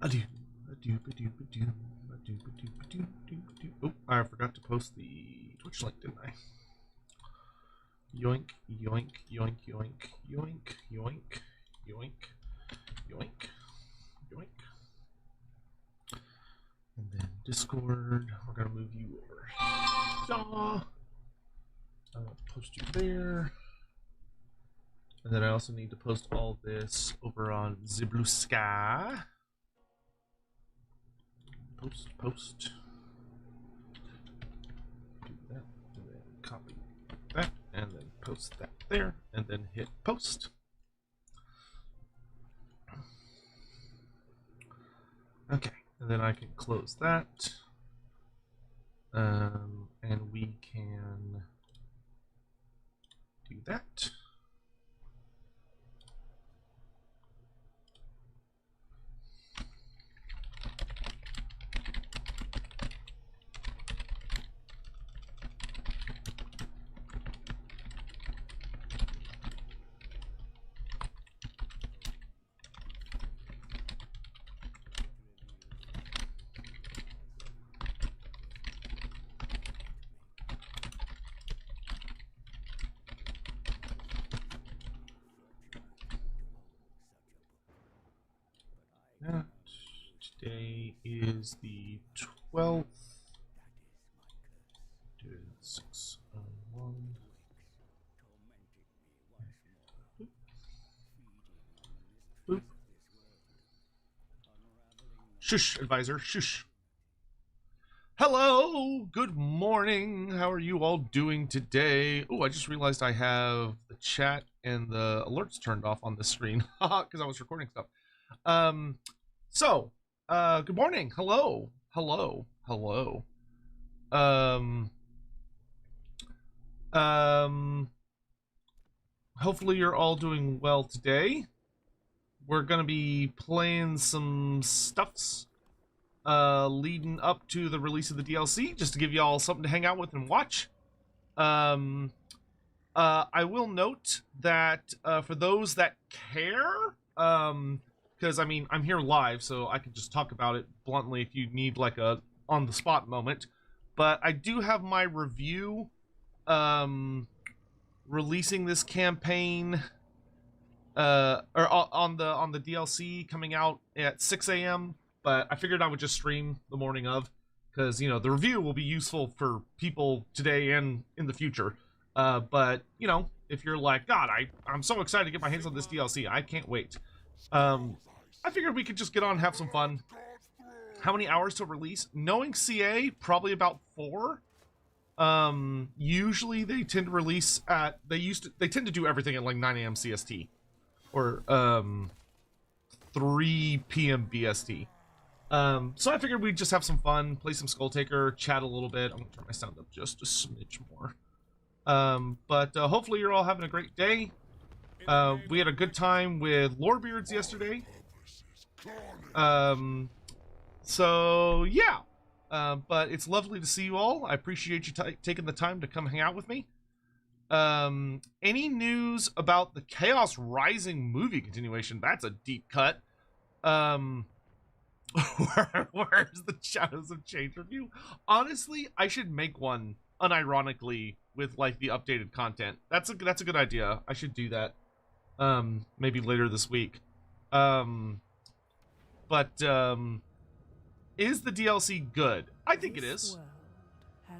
Oh, I forgot to post the Twitch link, didn't I? Yoink, yoink, yoink, yoink, yoink, yoink, yoink, yoink, yoink. And then Discord, we're gonna move you over. Post you there. And then I also need to post all this over on Zibluska. Post. Do that, and then copy that, and then post that there, and then hit post. Okay, and then I can close that. And we can do that. Today is the 12th. 601. Boop. Shush, advisor, shush. Hello, good morning. How are you all doing today? Oh, I just realized I have the chat and the alerts turned off on this screen because I was recording stuff. Good morning. Hello. Hopefully you're all doing well today. We're gonna be playing some stuffs leading up to the release of the DLC, just to give you all something to hang out with and watch. I will note that for those that care, because I mean I'm here live, so I can just talk about it bluntly if you need like a on the spot moment. But I do have my review releasing this campaign or on the DLC coming out at 6 a.m. But I figured I would just stream the morning of, because you know the review will be useful for people today and in the future. But you know, if you're like, God, I'm so excited to get my hands on this DLC, I can't wait. I figured we could just get on and have some fun. How many hours to release? Knowing CA, probably about 4. Usually they tend to release at they tend to do everything at like 9 a.m. CST or 3 p.m. BST. So I figured we'd just have some fun, play some Skulltaker, chat a little bit. I'm gonna turn my sound up just a smidge more. But hopefully you're all having a great day. We had a good time with Lorebeards yesterday. So yeah. But it's lovely to see you all. I appreciate you taking the time to come hang out with me. Any news about the Chaos Rising movie continuation? That's a deep cut. Where's the Shadows of Change review? Honestly, I should make one unironically with like the updated content. That's a good idea. I should do that. Maybe later this week. Is the DLC good? I think it is.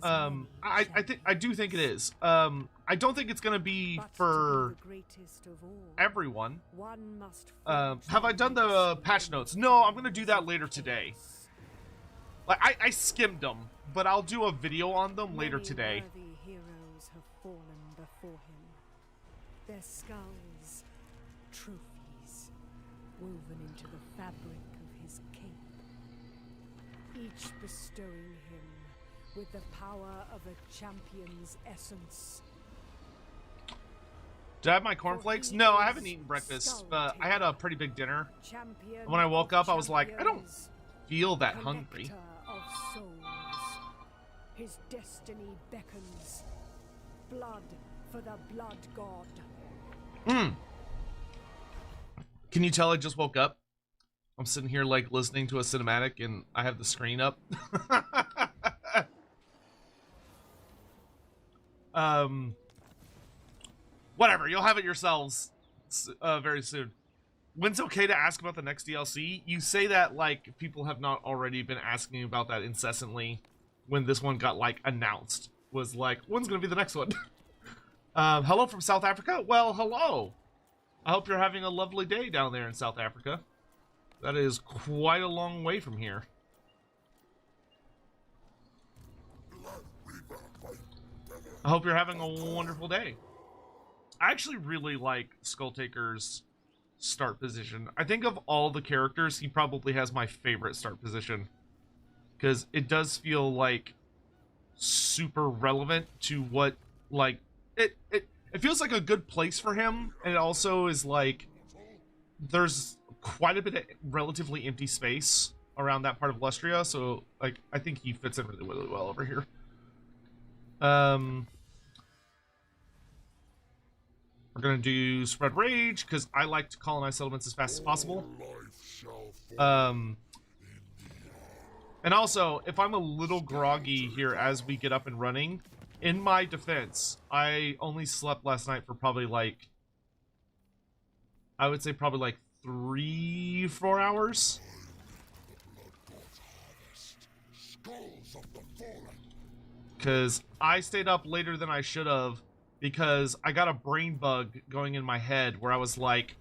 I do think it is. I don't think it's gonna be for everyone. Have I done the patch notes? No, I'm gonna do that later today. Like I skimmed them, but I'll do a video on them later today. Heroes have fallen before him. Their skulls, trophies, woven into the fabric of his cape, each bestowing him with the power of a champion's essence. Did I have my cornflakes? No, I haven't eaten breakfast, but I had a pretty big dinner. And when I woke up, I was like, I don't feel that hungry. Of souls. His destiny beckons. Blood for the blood god. Can you tell I just woke up? I'm sitting here like listening to a cinematic and I have the screen up. Whatever, you'll have it yourselves very soon. When's okay to ask about the next DLC? You say that like people have not already been asking about that incessantly when this one got like announced. Was like, when's gonna be the next one? Hello from South Africa? Well, hello. I hope you're having a lovely day down there in South Africa. That is quite a long way from here. I hope you're having a wonderful day. I actually really like Skulltaker's start position. I think of all the characters, he probably has my favorite start position. Because it does feel like super relevant to what, like, it feels like a good place for him, and it also is like, there's quite a bit of relatively empty space around that part of Lustria, so, like, I think he fits in really, really well over here. We're gonna do Spread Rage, because I like to colonize settlements as fast as possible. And also, if I'm a little groggy here as we get up and running, in my defense, I only slept last night for probably like, I would say probably like 3-4 hours. Because I stayed up later than I should have, because I got a brain bug going in my head where I was like,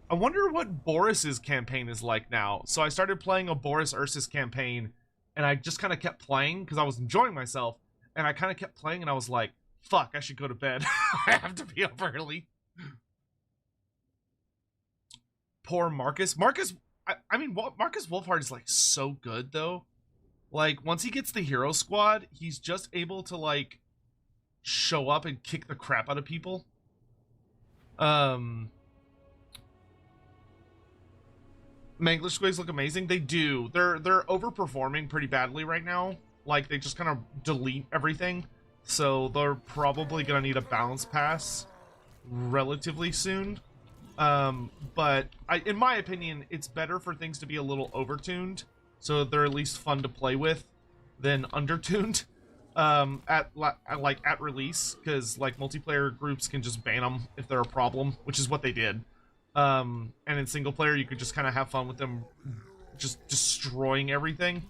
I wonder what Boris's campaign is like now. So I started playing a Boris Ursus campaign, and I just kind of kept playing because I was enjoying myself, and I kind of kept playing, and I was like, fuck, I should go to bed. I have to be up early. Poor Marcus. I mean, Marcus Wolfhard is like so good though. Like, once he gets the hero squad, he's just able to like show up and kick the crap out of people. Mangler Squigs look amazing. They do. They're overperforming pretty badly right now. Like, they just kind of delete everything. So they're probably gonna need a balance pass relatively soon. But in my opinion, it's better for things to be a little overtuned, so they're at least fun to play with, than undertuned. At release, because like multiplayer groups can just ban them if they're a problem, which is what they did. And in single player, you could just kind of have fun with them, just destroying everything.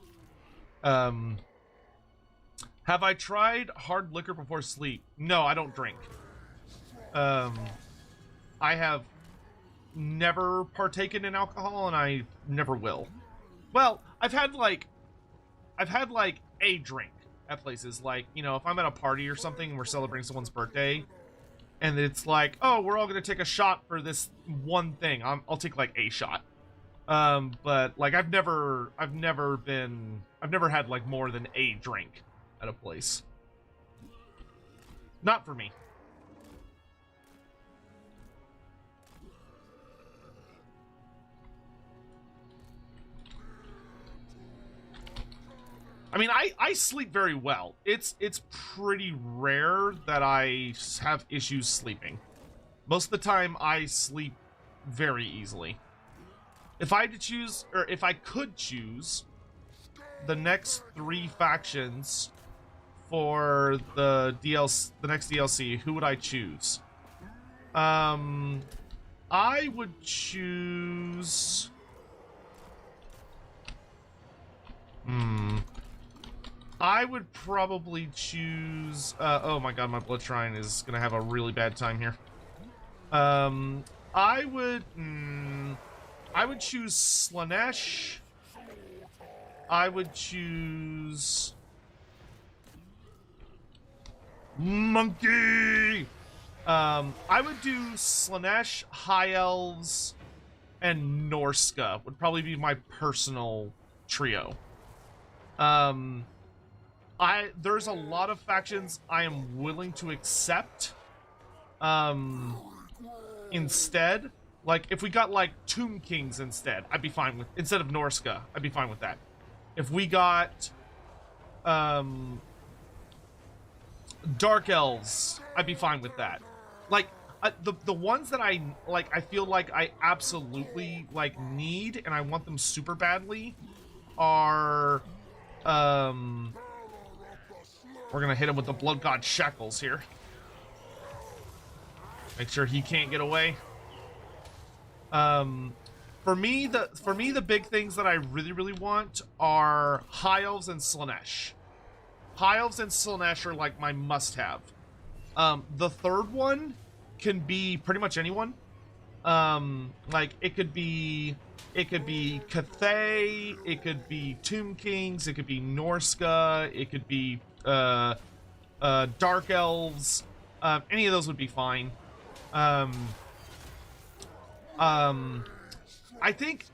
Have I tried hard liquor before sleep? No, I don't drink. I have never partaken in alcohol, and I never will. Well, I've had like a drink at places, like, you know, if I'm at a party or something and we're celebrating someone's birthday, and it's like, oh, we're all gonna take a shot for this one thing, I'll take like a shot. But like I've never had like more than a drink at a place. Not for me. I mean, I sleep very well. It's pretty rare that I have issues sleeping. Most of the time, I sleep very easily. If I had to choose, or if I could choose, the next 3 factions for the next DLC, who would I choose? I would choose... I would probably choose... oh my god, my blood shrine is gonna have a really bad time here. I would choose Slaanesh. I would choose... Monkey! I would do Slaanesh, High Elves, and Norska would probably be my personal trio. There's a lot of factions I am willing to accept instead. Like, if we got like Tomb Kings instead, I'd be fine with, instead of Norska, I'd be fine with that. If we got Dark Elves, I'd be fine with that. Like, the ones that I like, I feel like I absolutely like need, and I want them super badly, are we're gonna hit him with the Blood God Shackles here. Make sure he can't get away. For me, the big things that I really want are High Elves and Slaanesh. High Elves and Slaanesh are like my must-have. The third one can be pretty much anyone. Like it could be Cathay, it could be Tomb Kings, it could be Norska, it could be Dark Elves. Any of those would be fine. I think,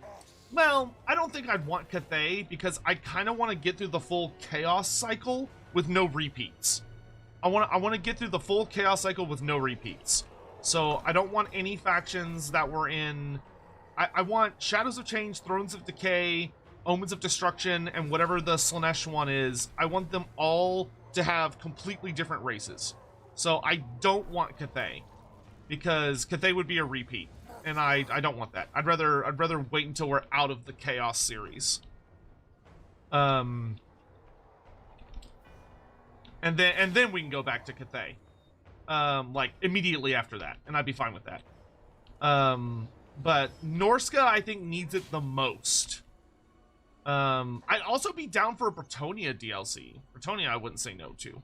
well, I don't think I'd want Cathay because I kind of want to get through the full Chaos cycle with no repeats. I want to get through the full Chaos cycle with no repeats. So I don't want any factions that were in. I want Shadows of Change, Thrones of Decay, Omens of Destruction, and whatever the Slaanesh one is. I want them all to have completely different races. So I don't want Cathay because Cathay would be a repeat, and I don't want that. I'd rather wait until we're out of the Chaos series. And then we can go back to Cathay. Like immediately after that, and I'd be fine with that. But Norska, I think, needs it the most. I'd also be down for a Bretonia DLC. Bretonia, I wouldn't say no to.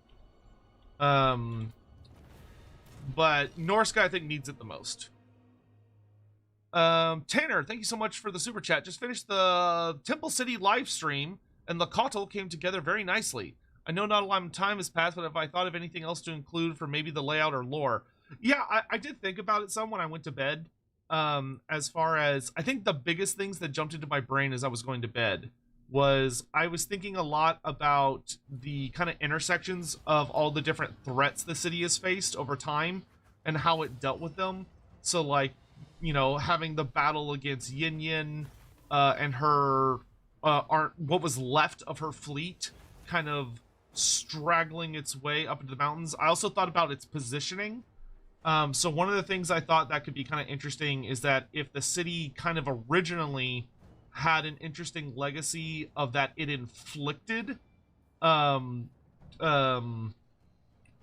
But Norska, I think, needs it the most. Tanner, thank you so much for the super chat. Just finished the Temple City live stream, and the Kotl came together very nicely. I know not a lot of time has passed, but if I thought of anything else to include for maybe the layout or lore. Yeah, I did think about it some when I went to bed. As far as, I think the biggest things that jumped into my brain as I was going to bed was I was thinking a lot about the kind of intersections of all the different threats the city has faced over time and how it dealt with them. So, like, you know, having the battle against Yin Yin and her, what was left of her fleet kind of straggling its way up into the mountains. I also thought about its positioning. So one of the things I thought that could be kind of interesting is that if the city kind of originally had an interesting legacy of that it inflicted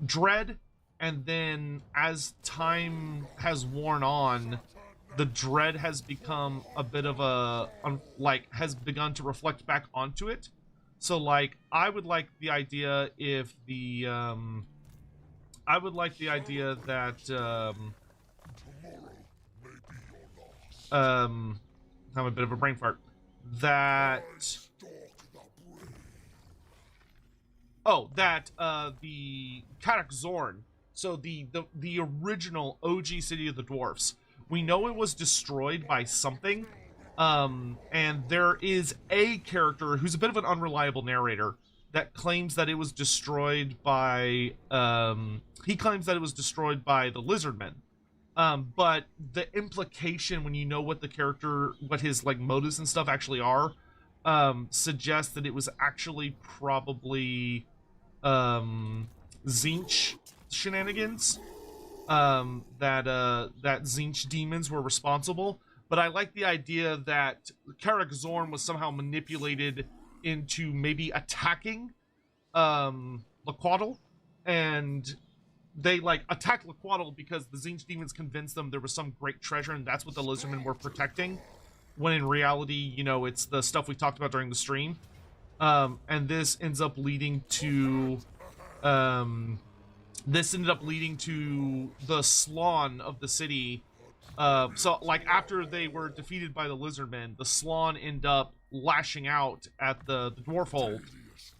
dread, and then as time has worn on, the dread has become a bit of a has begun to reflect back onto it. So, like, I would like the idea if the, I would like the idea that, I'm a bit of a brain fart, that, the Karak Zorn, so the original OG City of the Dwarfs, we know it was destroyed by something. And there is a character who's a bit of an unreliable narrator that claims that it was destroyed by, he claims that it was destroyed by the Lizardmen. But the implication when you know what the character, what his, like, motives and stuff actually are, suggests that it was actually probably, Tzeentch shenanigans, that Tzeentch demons were responsible. But I like the idea that Karak Zorn was somehow manipulated into maybe attacking Laquatl, and they, like, attacked Laquatl because the Tzeentch demons convinced them there was some great treasure, and that's what the Lizardmen were protecting, when in reality, you know, it's the stuff we talked about during the stream. And this ends up leading to... this ended up leading to the Slawn of the city. So, like, after they were defeated by the Lizardmen, the Slawn end up lashing out at the Dwarfhold,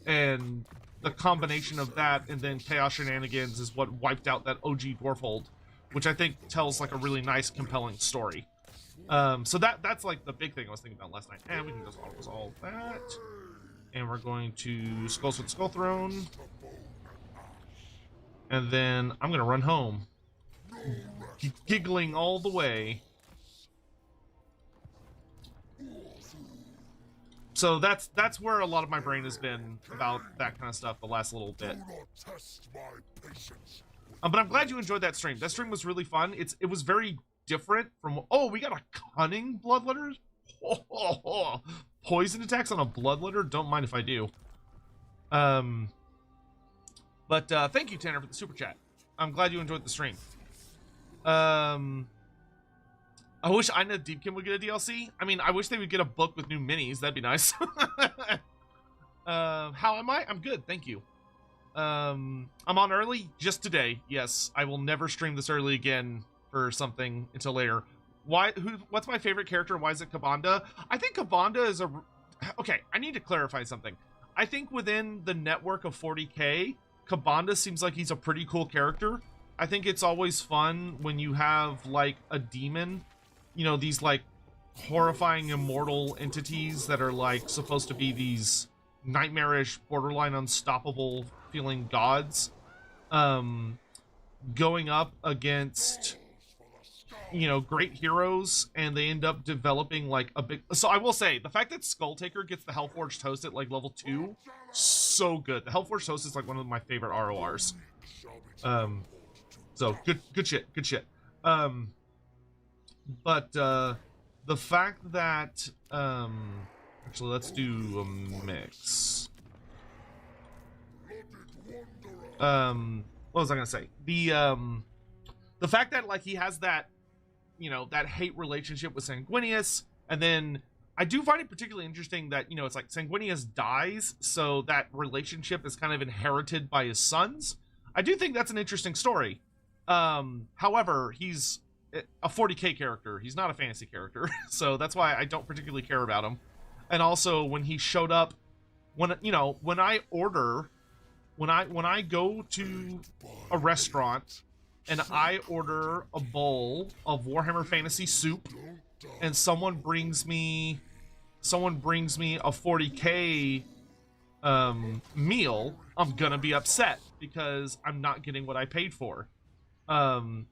and the combination of that and then Chaos Shenanigans is what wiped out that OG Dwarfhold, which I think tells, like, a really nice, compelling story. So that's, like, the big thing I was thinking about last night. And we can just resolve that. And we're going to Skulls with Skull Throne. And then I'm going to run home, giggling all the way. So that's where a lot of my brain has been about that kind of stuff the last little bit. Do not test my patience But I'm glad you enjoyed that stream. That stream was really fun. It was very different from... Oh, we got a cunning bloodletter? Poison attacks on a bloodletter? Don't mind if I do. But thank you, Tanner, for the super chat. I'm glad you enjoyed the stream. I wish I Know Deepkin would get a DLC. I mean, I wish they would get a book with new minis. That'd be nice. How am I? I'm good, thank you. I'm on early just today. Yes, I will never stream this early again for something until later. What's my favorite character? Why is it Kabanda? I think Kabanda is a... Okay, I need to clarify something. I think within the network of 40k, Kabanda seems like he's a pretty cool character. I think it's always fun when you have, like, a demon. You know, these, like, horrifying immortal entities that are, like, supposed to be these nightmarish, borderline unstoppable feeling gods. Going up against, you know, great heroes, and they end up developing, like, a big... So I will say, the fact that Skulltaker gets the Hellforged Host at, like, level 2, so good. The Hellforged Host is, like, one of my favorite RORs. So, good shit, good shit. But, the fact that, actually, let's do a mix. What was I gonna say? The fact that, like, he has that, you know, that hate relationship with Sanguinius, and then I do find it particularly interesting that, you know, it's like Sanguinius dies, so that relationship is kind of inherited by his sons. I do think that's an interesting story. However, he's a 40k character. He's not a fantasy character, so that's why I don't particularly care about him. And also, when he showed up, when I go to a restauant and I order a bowl of Warhammer Fantasy soup, and someone brings me a 40k meal, I'm gonna be upset because I'm not getting what I paid for. And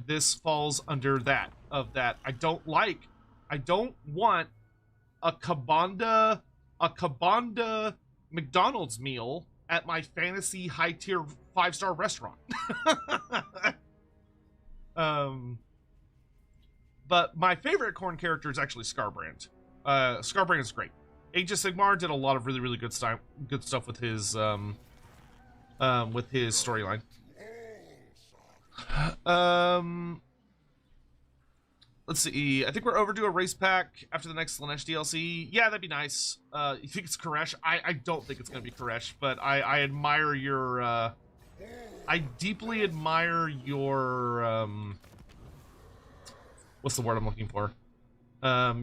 this falls under that. I don't want a Kabanda McDonald's meal at my fantasy high tier 5-star restaurant. But my favorite Khorne character is actually Skarbrand. Skarbrand is great. Age of Sigmar did a lot of really good stuff with his storyline. Let's see. I think we're overdue a race pack after the next Slanesh DLC. Yeah, that'd be nice. You think it's Koresh? I don't think it's gonna be Koresh, but I admire your I deeply admire your what's the word I'm looking for?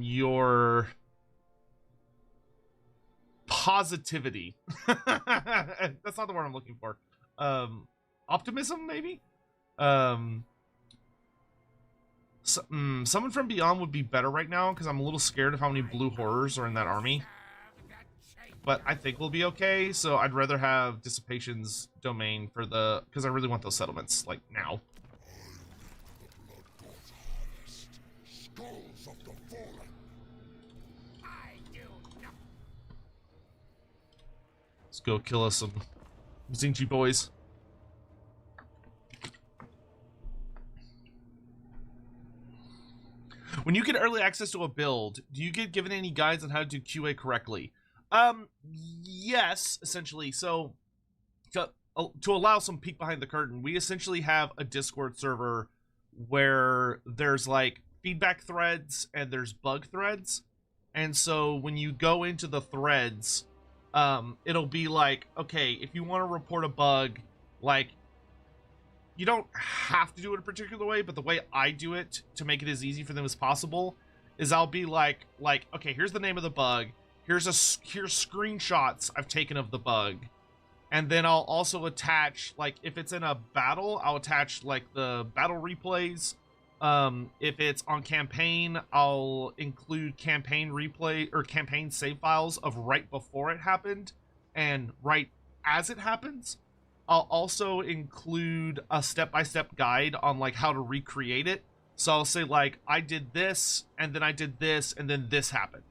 Your positivity. That's not the word I'm looking for. Optimism, maybe? Someone from Beyond would be better right now, because I'm a little scared of how many blue horrors are in that army. But I think we'll be okay, so I'd rather have Dissipation's domain for the... because I really want those settlements, like, now. Let's go kill us some Zinchi boys. When you get early access to a build, do you get given any guides on how to do QA correctly? Yes, essentially. So, to allow some peek behind the curtain, we essentially have a Discord server where there's, like, feedback threads and there's bug threads. And so when you go into the threads, it'll be like, okay, if you want to report a bug, like, you don't have to do it a particular way, but the way I do it to make it as easy for them as possible is I'll be like, okay, here's the name of the bug. Here's screenshots I've taken of the bug. And then I'll also attach, like, if it's in a battle, I'll attach, like, the battle replays. If it's on campaign, I'll include campaign replay or campaign save files of right before it happened and right as it happens. I'll also include a step-by-step guide on, like, how to recreate it. So I'll say, like, I did this, and then I did this, and then this happened.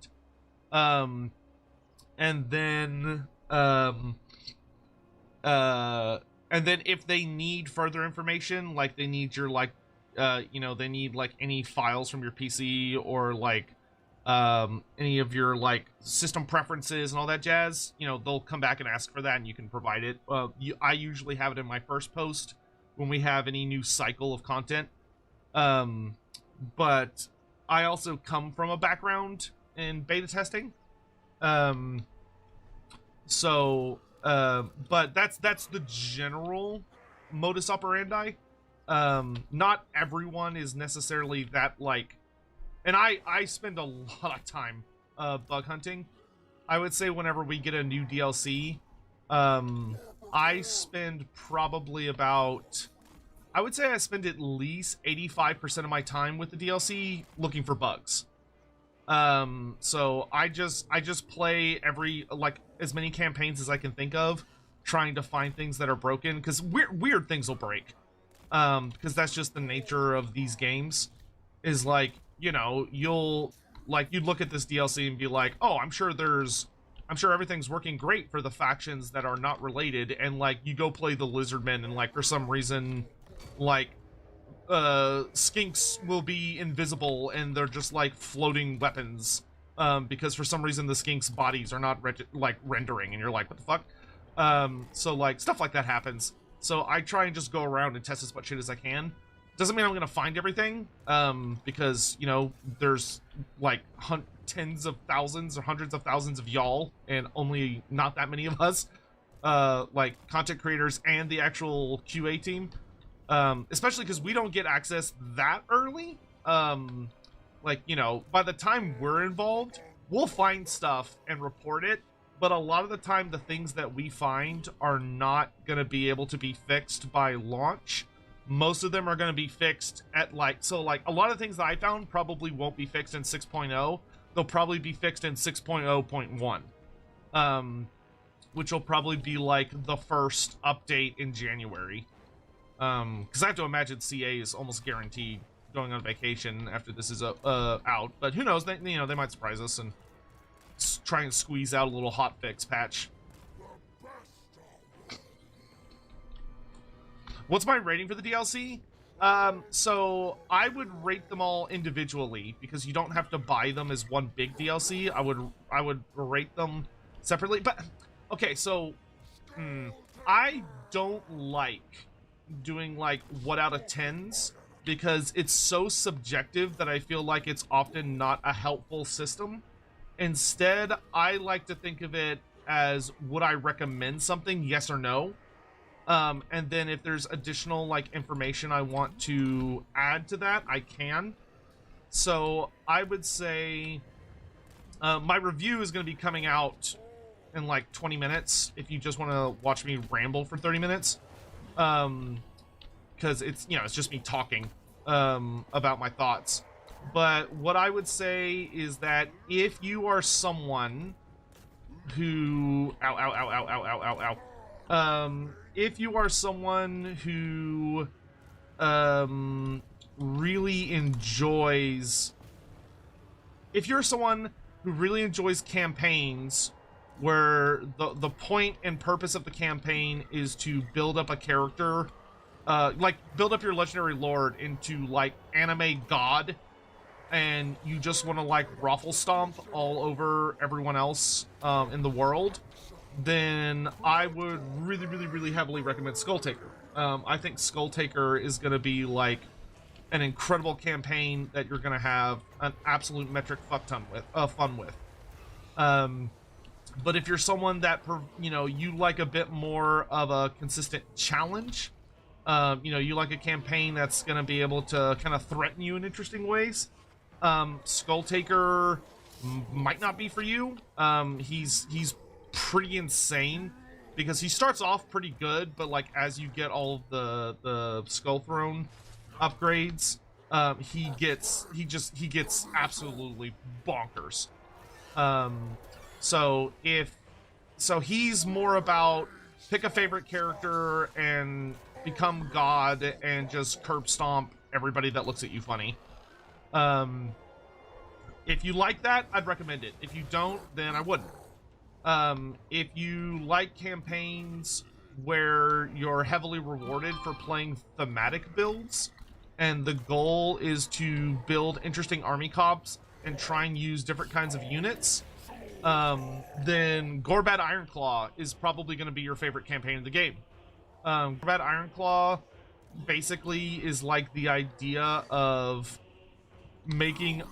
And then And then if they need further information, like they need your like they need like any files from your PC, or like any of your like system preferences and all that jazz, they'll come back and ask for that, and you can provide it. I usually have it in my first post when we have any new cycle of content. But I also come from a background in beta testing. But that's the general modus operandi. Not everyone is necessarily that, like, and I spend a lot of time bug hunting. I would say whenever we get a new DLC, I spend probably about, I would say I spend at least 85% of my time with the DLC looking for bugs. So I just play as many campaigns as I can think of, trying to find things that are broken, because weird things will break. Because that's just the nature of these games, is like, you'd look at this DLC and be like, oh, I'm sure everything's working great for the factions that are not related, and like you go play the Lizardmen, and like for some reason, like skinks will be invisible and they're just like floating weapons, because for some reason the skinks' bodies are not rendering, and you're like, what the fuck? So like stuff like that happens. So I try and just go around and test as much shit as I can. Doesn't mean I'm gonna find everything, because there's like tens of thousands or hundreds of thousands of y'all, and only not that many of us, like content creators and the actual QA team. Especially because we don't get access that early. By the time we're involved, we'll find stuff and report it, but a lot of the time the things that we find are not going to be able to be fixed by launch. Most of them are going to be fixed at a lot of things that I found probably won't be fixed in 6.0. They'll probably be fixed in 6.0.1, which will probably be like the first update in January. Because I have to imagine CA is almost guaranteed going on vacation after this is out. But who knows? They might surprise us and try and squeeze out a little hotfix patch. What's my rating for the DLC? So I would rate them all individually, because you don't have to buy them as one big DLC. I would rate them separately. But okay, so I don't like doing like what out of 10s, because it's so subjective that I feel like it's often not a helpful system. Instead, I like to think of it as, would I recommend something, yes or no? And then if there's additional like information I want to add to that, I can. So I would say my review is going to be coming out in like 20 minutes if you just want to watch me ramble for 30 minutes. Because it's just me talking about my thoughts. But what I would say is that if you are someone who if you are someone who really enjoys campaigns where the point and purpose of the campaign is to build up a character, build up your legendary lord into like anime god, and you just want to like raffle stomp all over everyone else in the world, then I would really, really, really heavily recommend Skulltaker. I think Skulltaker is going to be like an incredible campaign that you're going to have an absolute metric fuck ton with, fun with. But if you're someone that, you like a bit more of a consistent challenge, you like a campaign that's going to be able to kind of threaten you in interesting ways, Skulltaker might not be for you. He's pretty insane, because he starts off pretty good, but like as you get all of the Skull Throne upgrades, he gets absolutely bonkers. So he's more about pick a favorite character and become god and just curb stomp everybody that looks at you funny. If you like that, I'd recommend it. If you don't, then I wouldn't. If you like campaigns where you're heavily rewarded for playing thematic builds, and the goal is to build interesting army cops and try and use different kinds of units, then Gorbad Ironclaw is probably going to be your favorite campaign in the game. Gorbad Ironclaw basically is like the idea of making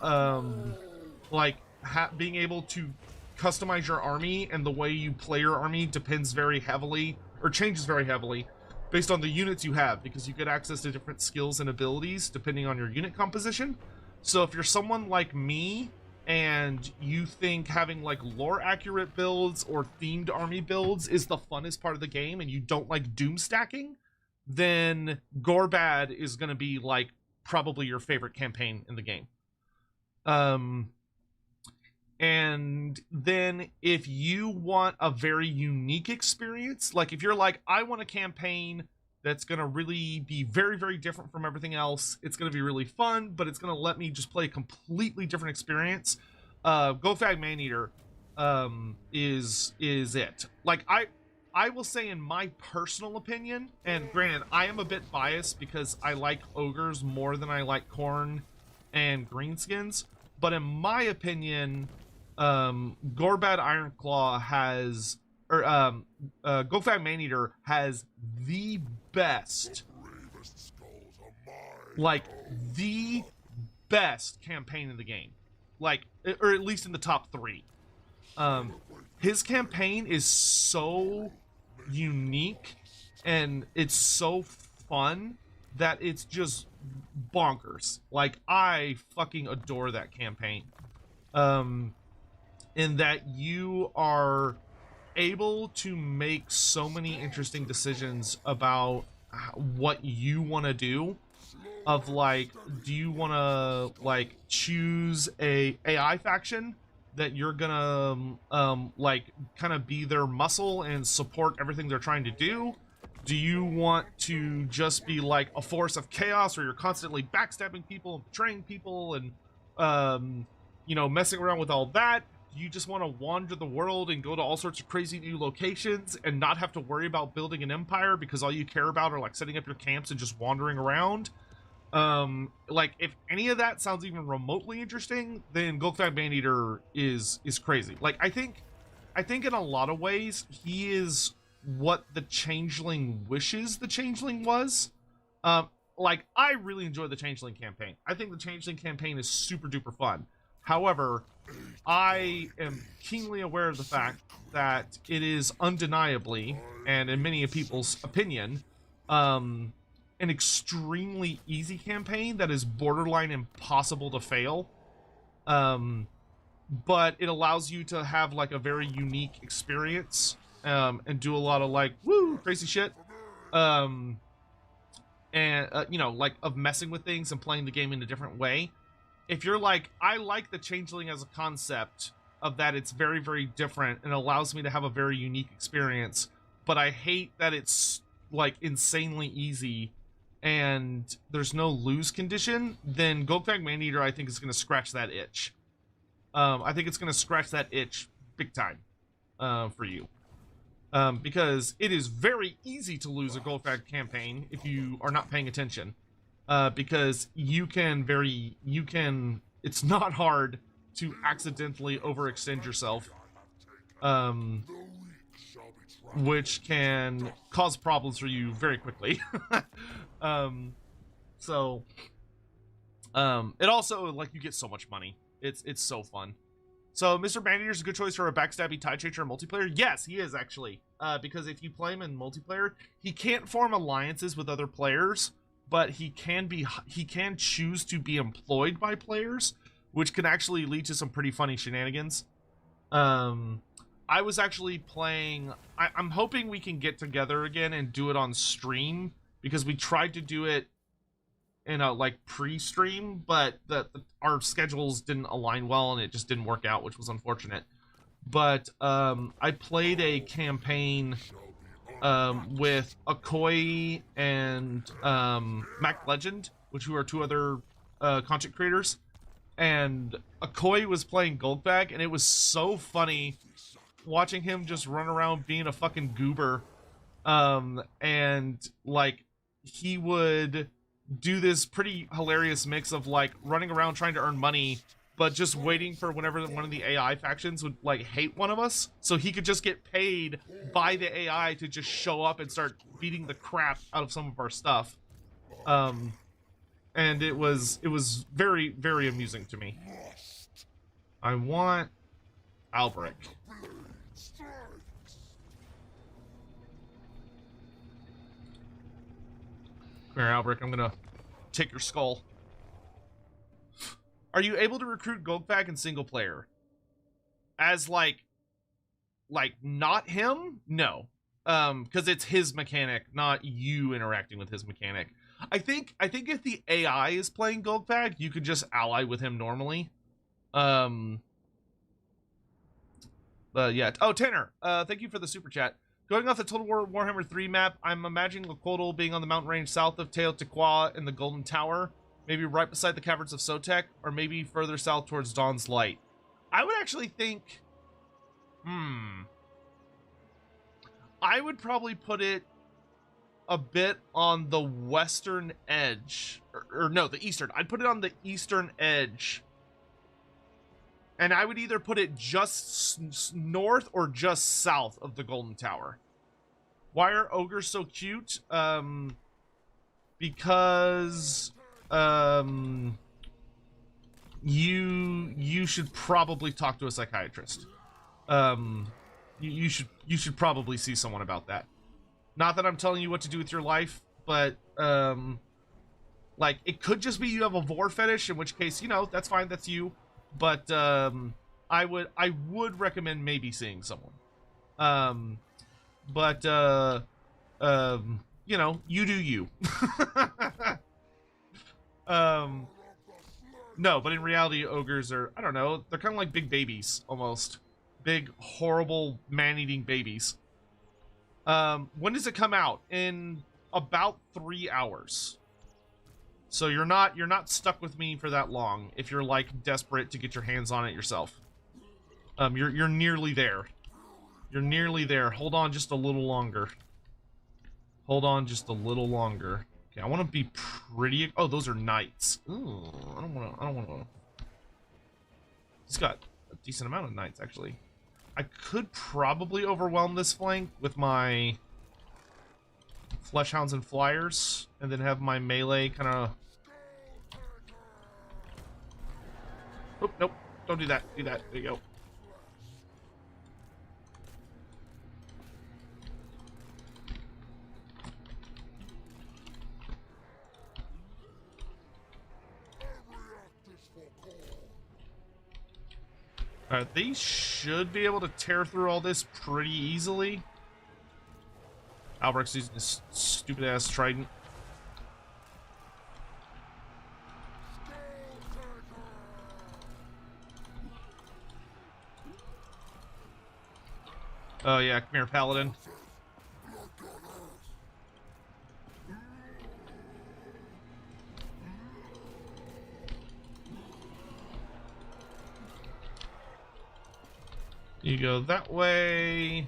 being able to customize your army, and the way you play your army depends very heavily, or changes very heavily, based on the units you have, because you get access to different skills and abilities depending on your unit composition. So if you're someone like me and you think having like lore accurate builds or themed army builds is the funnest part of the game, and you don't like doom stacking, then Gorbad is going to be like probably your favorite campaign in the game. And then if you want a very unique experience, like if you're like, I want a campaign that's going to really be very, very different from everything else, it's going to be really fun, but it's going to let me just play a completely different experience, Gofag Maneater is it. Like, I will say, in my personal opinion, and granted, I am a bit biased because I like ogres more than I like Khorne and greenskins, but in my opinion, Gorbad Ironclaw has, or Gofag Maneater has the best, like the best campaign in the game, like, or at least in the top 3. His campaign is so unique and it's so fun that it's just bonkers. Like, I fucking adore that campaign. In that you are able to make so many interesting decisions about what you want to do. Of like, do you want to like choose a AI faction that you're gonna like kind of be their muscle and support everything they're trying to do? Do you want to just be like a force of chaos where you're constantly backstabbing people and betraying people and you know, messing around with all that? Do you just want to wander the world and go to all sorts of crazy new locations and not have to worry about building an empire because all you care about are like setting up your camps and just wandering around? Like, if any of that sounds even remotely interesting, then Gofag Maneater is crazy. Like, I think in a lot of ways he is what the Changeling wishes the Changeling was. Like, I really enjoy the Changeling campaign. I think the Changeling campaign is super duper fun. However, I am keenly aware of the fact that it is undeniably, and in many people's opinion, an extremely easy campaign that is borderline impossible to fail. But it allows you to have like a very unique experience, and do a lot of like, woo, crazy shit. And, you know, like, of messing with things and playing the game in a different way. If you're like, I like the Changeling as a concept of that it's very, very different and allows me to have a very unique experience, but I hate that it's like insanely easy and there's no lose condition, then Gofag Maneater, I think, is going to scratch that itch. I think it's going to scratch that itch big time for you. Because it is very easy to lose a Gofag campaign if you are not paying attention. Because it's not hard to accidentally overextend yourself, which can cause problems for you very quickly. It also, like, you get so much money. It's so fun. So Mr. Maneater is a good choice for a backstabby tide changer in multiplayer. Yes, he is, actually. Because if you play him in multiplayer, he can't form alliances with other players, but he can choose to be employed by players, which can actually lead to some pretty funny shenanigans. I was actually playing... I'm hoping we can get together again and do it on stream, because we tried to do it in a, like, pre-stream, but our schedules didn't align well, and it just didn't work out, which was unfortunate. But I played a campaign with Akoi and Mac Legend, which were two other content creators, and Akoi was playing Goldbag, and it was so funny watching him just run around being a fucking goober And like he would do this pretty hilarious mix of like running around trying to earn money, but just waiting for whenever one of the AI factions would like hate one of us, so he could just get paid by the AI to just show up and start beating the crap out of some of our stuff. And it was very, very amusing to me. I want Albrecht. Come here, Albrecht, I'm gonna take your skull. Are you able to recruit Golgfag in single player? As like not him? No. Because it's his mechanic, not you interacting with his mechanic. I think if the AI is playing Golgfag, you could just ally with him normally. But yeah. Oh, Tanner, thank you for the super chat. Going off the Total War Warhammer 3 map, I'm imagining Loquodal being on the mountain range south of Teotihuacan in the Golden Tower, maybe right beside the caverns of Sotek, or maybe further south towards Dawn's Light. I would actually think, I would probably put it a bit on the western edge, or no, the eastern. I'd put it on the eastern edge. And I would either put it just north or just south of the Golden Tower. Why are ogres so cute? Because you should probably talk to a psychiatrist. You should probably see someone about that. Not that I'm telling you what to do with your life, but like it could just be you have a vor fetish, in which case, you know, that's fine, that's you. But I would recommend maybe seeing someone. But you know, you do you. No, but in reality, ogres are, I don't know, they're kind of like big babies, almost. Big, horrible, man-eating babies. When does it come out? In about 3 hours. So you're not stuck with me for that long if you're like desperate to get your hands on it yourself. You're nearly there. You're nearly there. Hold on just a little longer. Hold on just a little longer. Okay, I want to be pretty. Oh, those are knights. Ooh, I don't want to. He's got a decent amount of knights actually. I could probably overwhelm this flank with my Fleshhounds and Flyers, and then have my melee kind of... Oh, nope. Don't do that. Do that. There you go. Alright, they should be able to tear through all this pretty easily. Albrecht's using this stupid-ass trident. Oh yeah, come here, Paladin. You go that way.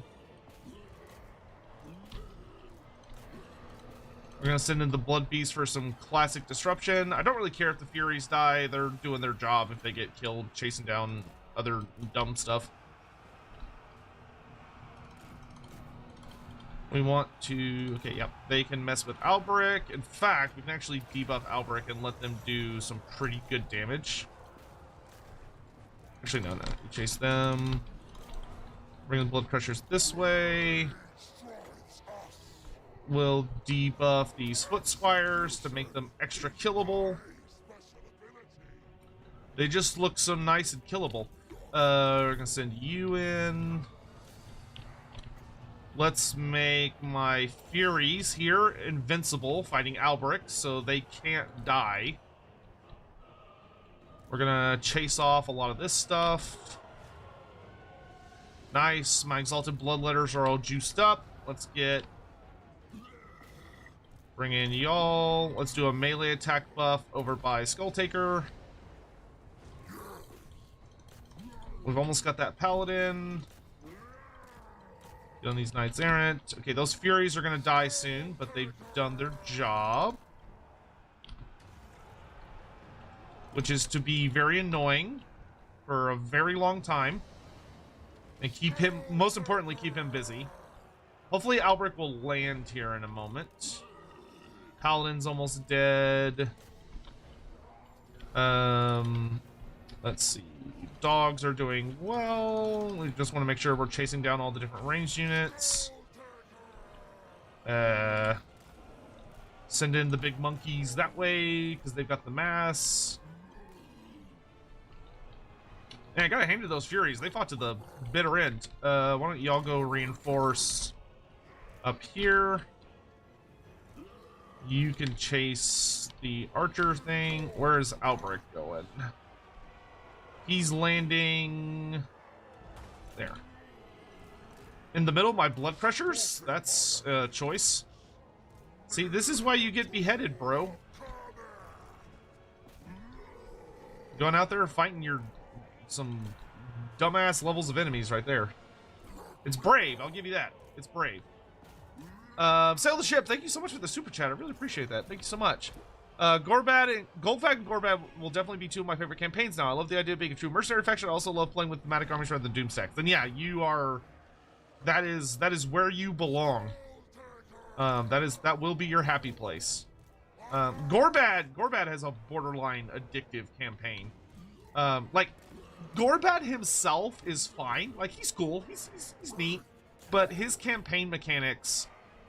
We're gonna send in the Blood Beast for some classic disruption. I don't really care if the Furies die. They're doing their job if they get killed chasing down other dumb stuff. We want to... Okay, yep. They can mess with Albrecht. In fact, we can actually debuff Albrecht and let them do some pretty good damage. Actually, no. We chase them. Bring the Blood Crushers this way. We'll debuff these Foot Squires to make them extra killable. They just look so nice and killable. We're gonna send you in. Let's make my Furies here invincible, fighting Albrecht, so they can't die. We're gonna chase off a lot of this stuff. Nice. My Exalted Bloodletters are all juiced up. Let's get... Bring in y'all. Let's do a melee attack buff over by Skulltaker. We've almost got that Paladin. Get on these knights errant. Okay, those furies are gonna die soon, but they've done their job, which is to be very annoying for a very long time and keep him, most importantly, keep him busy. Hopefully Albrecht will land here in a moment. Paladin's almost dead. Let's see. Dogs are doing well. We just want to make sure we're chasing down all the different ranged units. Send in the big monkeys that way because they've got the mass. Man, I gotta hand to those furies. They fought to the bitter end. Why don't y'all go reinforce up here? You can chase the archer thing. Where is Albrecht going? He's landing there. In the middle of my blood pressures? That's a choice. See, this is why you get beheaded, bro. Going out there fighting some dumbass levels of enemies right there. It's brave, I'll give you that. It's brave. Sail the ship, thank you so much for the super chat. I really appreciate that. Thank you so much. Goldfag and Gorbad will definitely be two of my favorite campaigns now. I love the idea of being a true mercenary faction. I also love playing with thematic armies rather than Doomstacks. Then yeah, you are. That is where you belong. That will be your happy place. Gorbad has a borderline addictive campaign. Like Gorbad himself is fine. Like he's cool. He's neat, but his campaign mechanics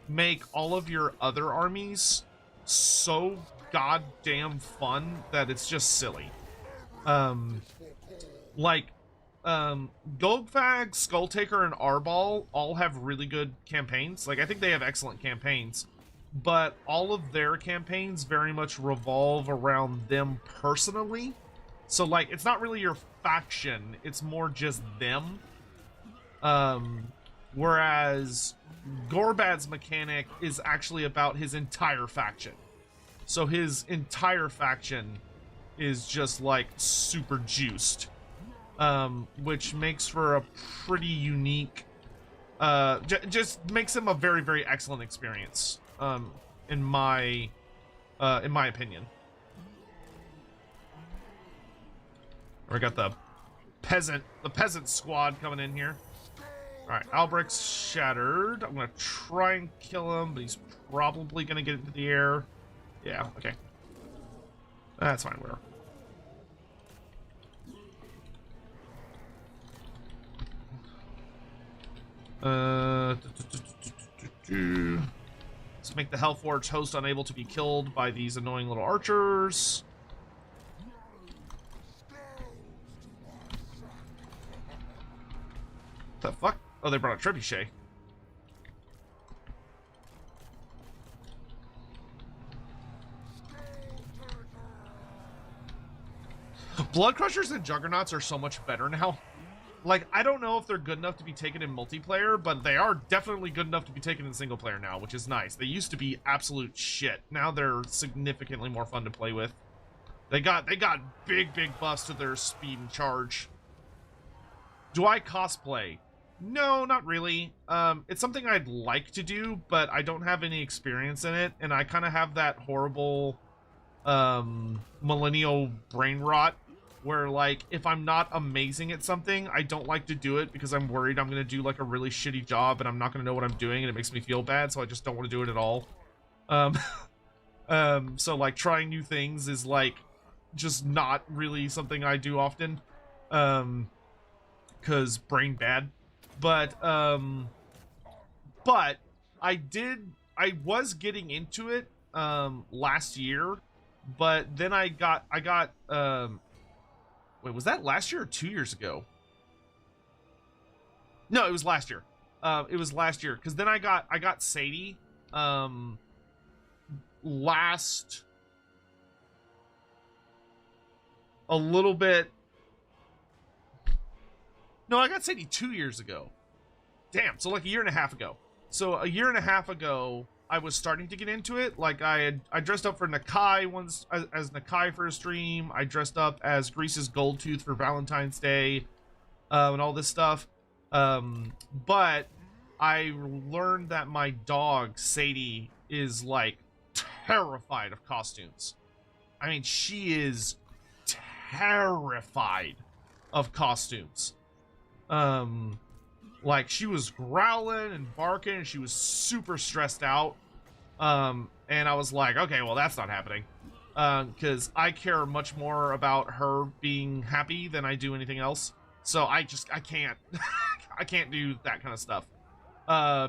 make all of your other armies so goddamn fun that it's just silly. Goldfag, Skulltaker, and Arbol all have really good campaigns. Like I think they have excellent campaigns, but all of their campaigns very much revolve around them personally. So like it's not really your faction, it's more just them. Whereas Gorbad's mechanic is actually about his entire faction. So his entire faction is just like super juiced, which makes for a pretty unique, just makes him a very, very excellent experience, in my opinion. We got the peasant squad coming in here. All right, Albrecht's shattered. I'm gonna try and kill him, but he's probably gonna get into the air. Yeah, okay. That's fine, whatever. Let's make the Hellforge host unable to be killed by these annoying little archers. The fuck? Oh, they brought a trebuchet. Blood Crushers and Juggernauts are so much better now. Like, I don't know if they're good enough to be taken in multiplayer, but they are definitely good enough to be taken in single player now, which is nice. They used to be absolute shit. Now they're significantly more fun to play with. They got big buffs to their speed and charge. Do I cosplay? No, not really. It's something I'd like to do, but I don't have any experience in it, and I kind of have that horrible millennial brain rot where, like, if I'm not amazing at something, I don't like to do it because I'm worried I'm going to do, like, a really shitty job and I'm not going to know what I'm doing and it makes me feel bad, so I just don't want to do it at all. So, like, trying new things is, like, just not really something I do often. Because brain bad. But I was getting into it, last year, but then I got, wait, was that last year or 2 years ago? No, it was last year. It was last year, because then I got Sadie, last, a little bit, no, I got Sadie 2 years ago. Damn, so like a year and a half ago. So a year and a half ago, I was starting to get into it. Like I dressed up for Nakai once as Nakai for a stream. I dressed up as Grease's Goldtooth for Valentine's Day, and all this stuff. But I learned that my dog, Sadie, is, like, terrified of costumes. I mean, she is terrified of costumes. Like, she was growling and barking, and she was super stressed out. And I was like, okay, well, that's not happening. Because I care much more about her being happy than I do anything else. So I can't, I can't do that kind of stuff.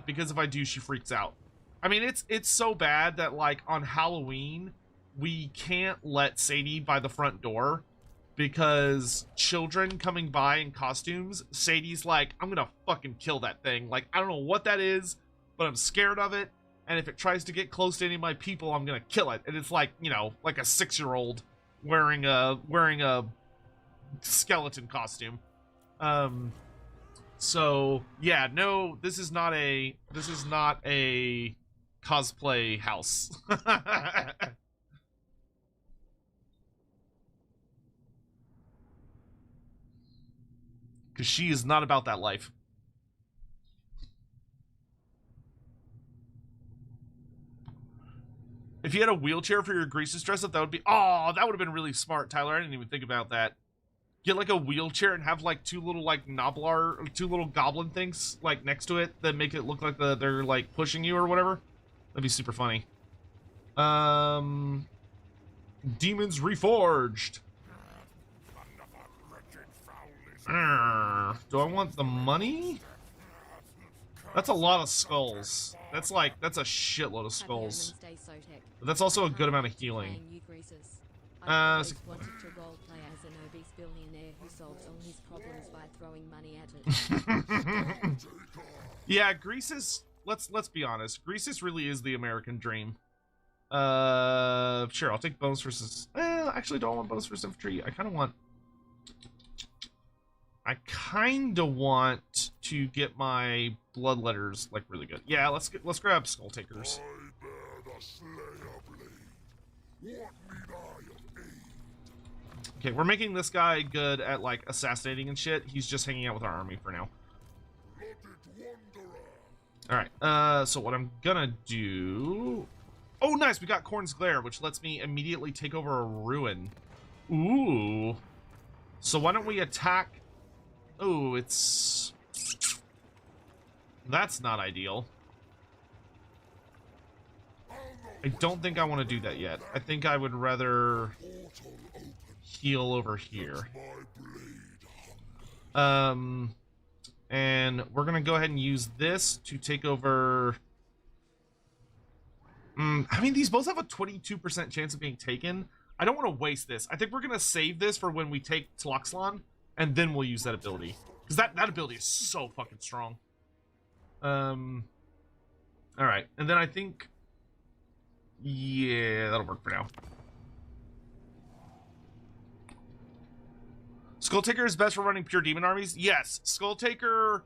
Because if I do, she freaks out. I mean, it's so bad that, like, on Halloween, we can't let Sadie by the front door because children coming by in costumes, Sadie's like, I'm gonna fucking kill that thing. Like, I don't know what that is, but I'm scared of it. And if it tries to get close to any of my people, I'm gonna kill it. And it's like, you know, like a 6-year-old wearing a skeleton costume. So yeah, no, this is not a cosplay house. Because she is not about that life. If you had a wheelchair for your Grease's dress up, that would be... Oh, that would have been really smart, Tyler. I didn't even think about that. Get, like, a wheelchair and have, like, two little, like, two little goblin things, like, next to it that make it look like they're, like, pushing you or whatever. That'd be super funny. Demons Reforged. Do I want the money? That's a lot of skulls. That's a shitload of skulls. But that's also a good amount of healing. Wanted to roleplay as an obese billionaire who solves all his problems by throwing money at it. Yeah, Greece is... Let's be honest. Greece really is the American dream. Sure, I'll take bonus versus... actually, don't want bonus versus infantry. I kind of want to get my bloodletters like really good. Yeah, let's grab Skulltakers. Okay, we're making this guy good at like assassinating and shit. He's just hanging out with our army for now. All right. So what I'm gonna do? Oh, nice. We got Khorne's Glare, which lets me immediately take over a ruin. Ooh. So why don't we attack? Oh, it's... That's not ideal. I don't think I want to do that yet. I think I would rather heal over here. And we're gonna go ahead and use this to take over... I mean, these both have a 22% chance of being taken. I don't want to waste this. I think we're gonna save this for when we take Tloxlon, and then we'll use that ability. Because that ability is so fucking strong. Alright, and then I think... Yeah, that'll work for now. Skulltaker is best for running pure demon armies? Yes, Skulltaker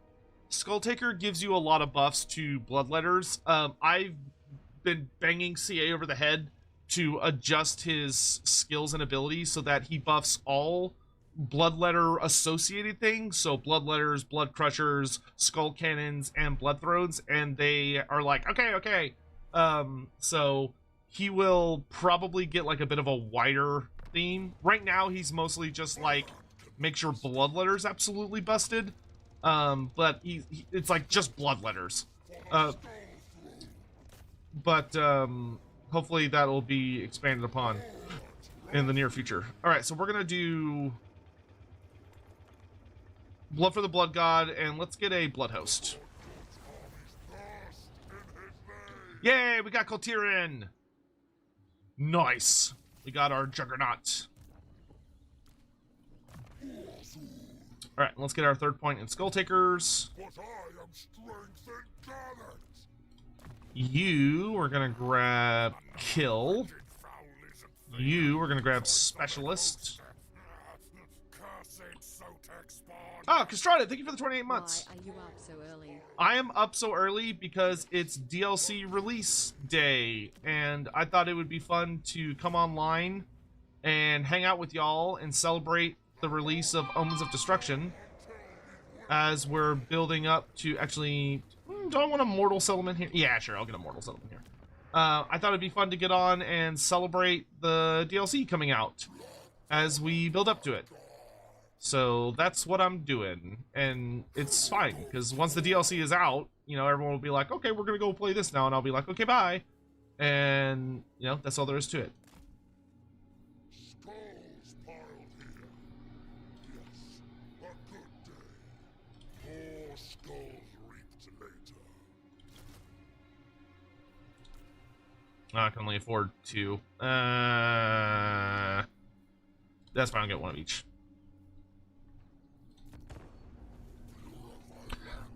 gives you a lot of buffs to bloodletters. I've been banging CA over the head to adjust his skills and abilities so that he buffs all bloodletter associated things, so bloodletters, blood crushers, skull cannons, and blood thrones, and they are like, okay. So he will probably get like a bit of a wider theme. Right now he's mostly just like make sure bloodletter's absolutely busted, but it's like just bloodletters. But hopefully that'll be expanded upon in the near future. All right, so we're gonna do Blood for the Blood God, and let's get a Blood Host. Yay, we got Koltirin! Nice! We got our Juggernaut. Alright, let's get our third point in Skulltakers. You, we're gonna grab Kill. You, we're gonna grab Specialist. Oh, Castrata, thank you for the 28 months. Why are you up so early? I am up so early because it's DLC release day, and I thought it would be fun to come online and hang out with y'all and celebrate the release of Omens of Destruction as we're building up to actually... Do I want a mortal settlement here? Yeah, sure, I'll get a mortal settlement here. I thought it'd be fun to get on and celebrate the DLC coming out as we build up to it. So that's what I'm doing, and it's fine, because once the DLC is out, you know, everyone will be like, okay, we're gonna go play this now, and I'll be like, okay, bye. And, you know, that's all there is to it. Skulls piled here. Yes, a good day. More skulls reaped later. I can only afford 2. That's fine, I'll get 1 of each.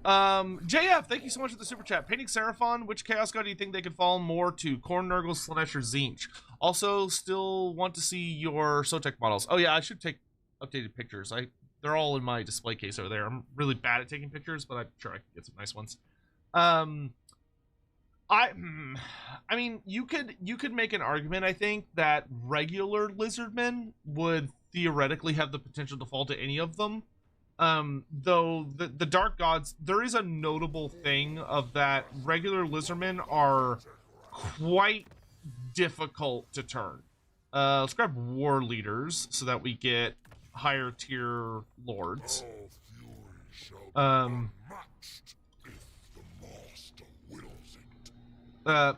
JF, thank you so much for the super chat. Painting Seraphon, which Chaos God do you think they could fall more to? Khorne, Nurgle, Slanesh, or Tzeentch? Also, still want to see your Sotek models. Oh yeah, I should take updated pictures. They're all in my display case over there. I'm really bad at taking pictures, but I'm sure I can get some nice ones. I mean, you could make an argument, I think, that regular lizardmen would theoretically have the potential to fall to any of them. Though the Dark Gods, there is a notable thing of that regular lizardmen are quite difficult to turn. Let's grab war leaders so that we get higher tier lords.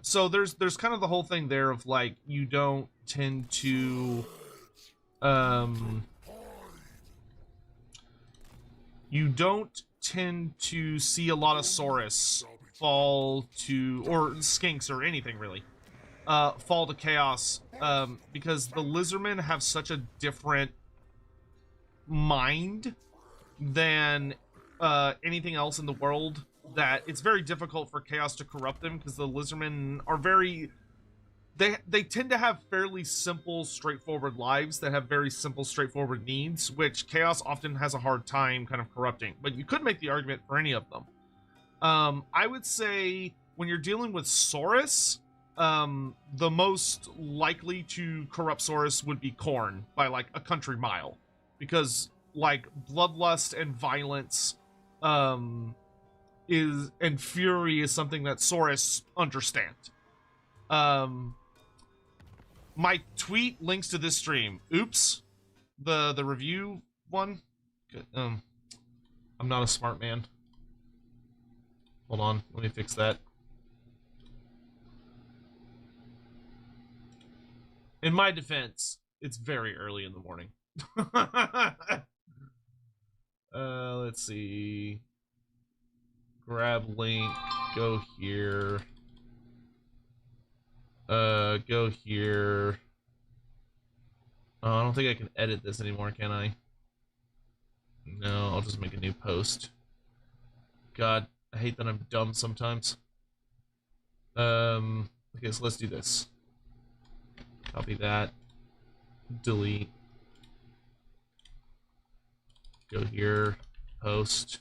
So there's kind of the whole thing there of like you don't tend to see a lot of Saurus fall to, or skinks or anything really, fall to chaos, because the lizardmen have such a different mind than anything else in the world that it's very difficult for chaos to corrupt them, because the lizardmen are very, they tend to have fairly simple, straightforward lives that have very simple, straightforward needs, which chaos often has a hard time kind of corrupting. But you could make the argument for any of them. I would say when you're dealing with Saurus, the most likely to corrupt Saurus would be Khorne by like a country mile, because like bloodlust and violence, and fury is something that Saurus understand. My tweet links to this stream. Oops. The review one. Good. I'm not a smart man. Hold on, let me fix that. In my defense, it's very early in the morning. Let's see. Grab link, go here. Go here. Oh, I don't think I can edit this anymore, can I? No, I'll just make a new post. God, I hate that I'm dumb sometimes. Okay, so let's do this. Copy that. Delete. Go here. Post.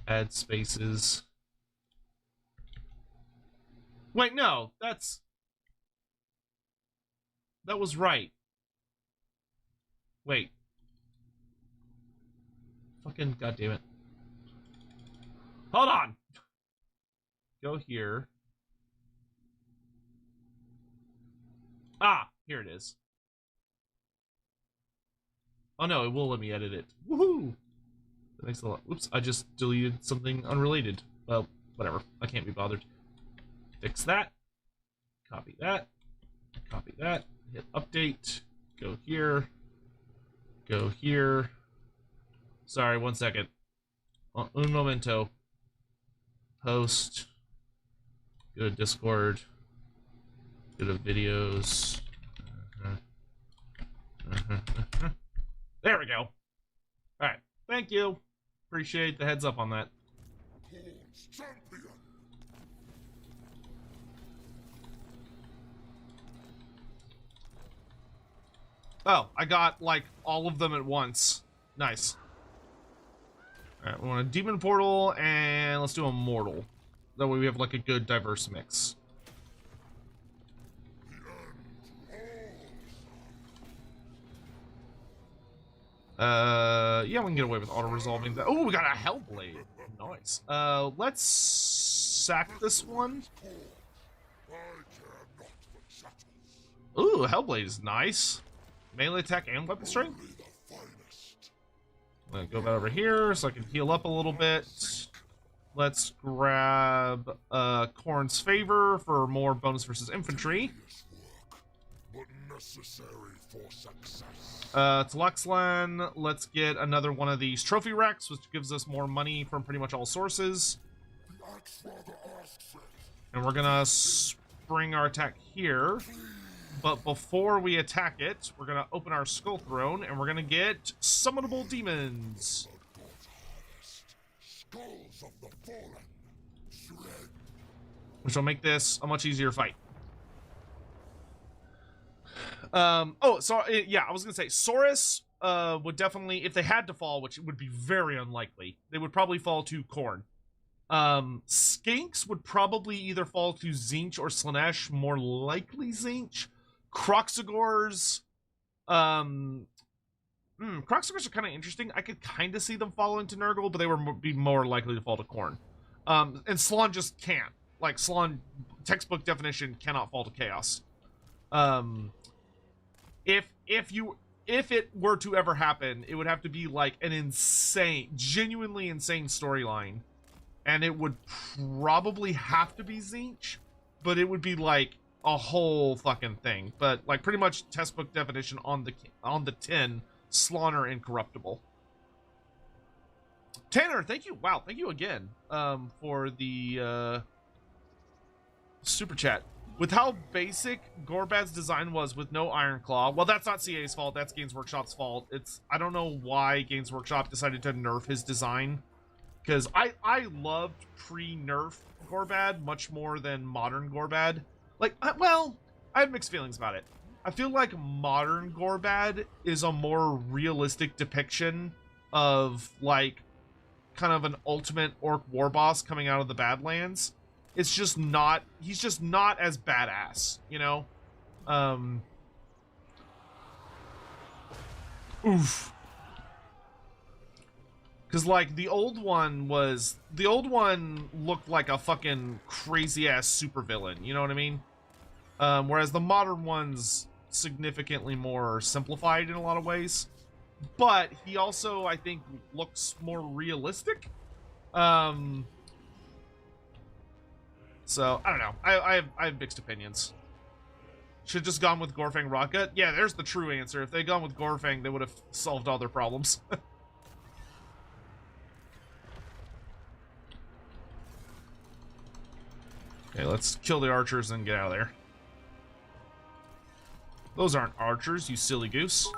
Add spaces. Wait, no, that was right. Wait. Fucking goddamn it. Hold on. Go here. Ah, here it is. Oh no, it will let me edit it. Woohoo! That makes a lot. Whoops, I just deleted something unrelated. Well, whatever. I can't be bothered. Fix that. Copy that. Copy that. Hit update. Go here. Go here. Sorry, 1 second. Un momento. Post. Go to Discord. Go to videos. There we go. Alright. Thank you. Appreciate the heads up on that. Khorne's champion. Oh, I got, like, all of them at once. Nice. Alright, we want a demon portal, and let's do a mortal. That way we have, like, a good, diverse mix. Yeah, we can get away with auto-resolving that. Oh, we got a Hellblade. Nice. Let's sack this one. I care not for chattels. Ooh, Hellblade is nice. Melee attack and weapon strength. Only the finest. I'm gonna go back over here so I can heal up a little bit. Let's grab Khorne's Favor for more bonus versus infantry. Tedious work, but necessary for success. To Luxlan, let's get another one of these trophy wrecks, which gives us more money from pretty much all sources. The Axfather asks it. And we're gonna spring our attack here. But before we attack it, we're gonna open our Skull Throne and we're gonna get Summonable Demons. Blood God's harvest. Skulls of the fallen. Shred. Which will make this a much easier fight. Yeah, I was gonna say Saurus would definitely, if they had to fall, which would be very unlikely, they would probably fall to Khorne. Skinks would probably either fall to Tzeentch or Slaanesh, more likely Tzeentch. Kroxigors, Kroxigors are kind of interesting. I could kind of see them falling to Nurgle, but they would be more likely to fall to Khorne. And Slann just can't. Like, Slann, textbook definition, cannot fall to Chaos. If it were to ever happen, it would have to be like an insane, genuinely insane storyline, and it would probably have to be Tzeentch, but it would be like a whole fucking thing. But like pretty much textbook definition on the tin, Slann are incorruptible. Tanner, thank you. Wow, thank you again for the super chat. With how basic Gorbad's design was with no Iron Claw, well, that's not CA's fault, that's Games Workshop's fault. I don't know why Games Workshop decided to nerf his design, because I loved pre-nerf Gorbad much more than modern Gorbad. Like, I have mixed feelings about it. I feel like modern Gorbad is a more realistic depiction of, like, kind of an ultimate orc war boss coming out of the Badlands. It's just not, he's just not as badass, you know? Oof. Because, like, the old one looked like a fucking crazy-ass supervillain, you know what I mean? Whereas the modern one's significantly more simplified in a lot of ways. But he also, I think, looks more realistic. So, I don't know. I have mixed opinions. Should've just gone with Gorfang Rotgut? Yeah, there's the true answer. If they'd gone with Gorfang, they would have solved all their problems. Okay, let's kill the archers and get out of there. Those aren't archers, you silly goose.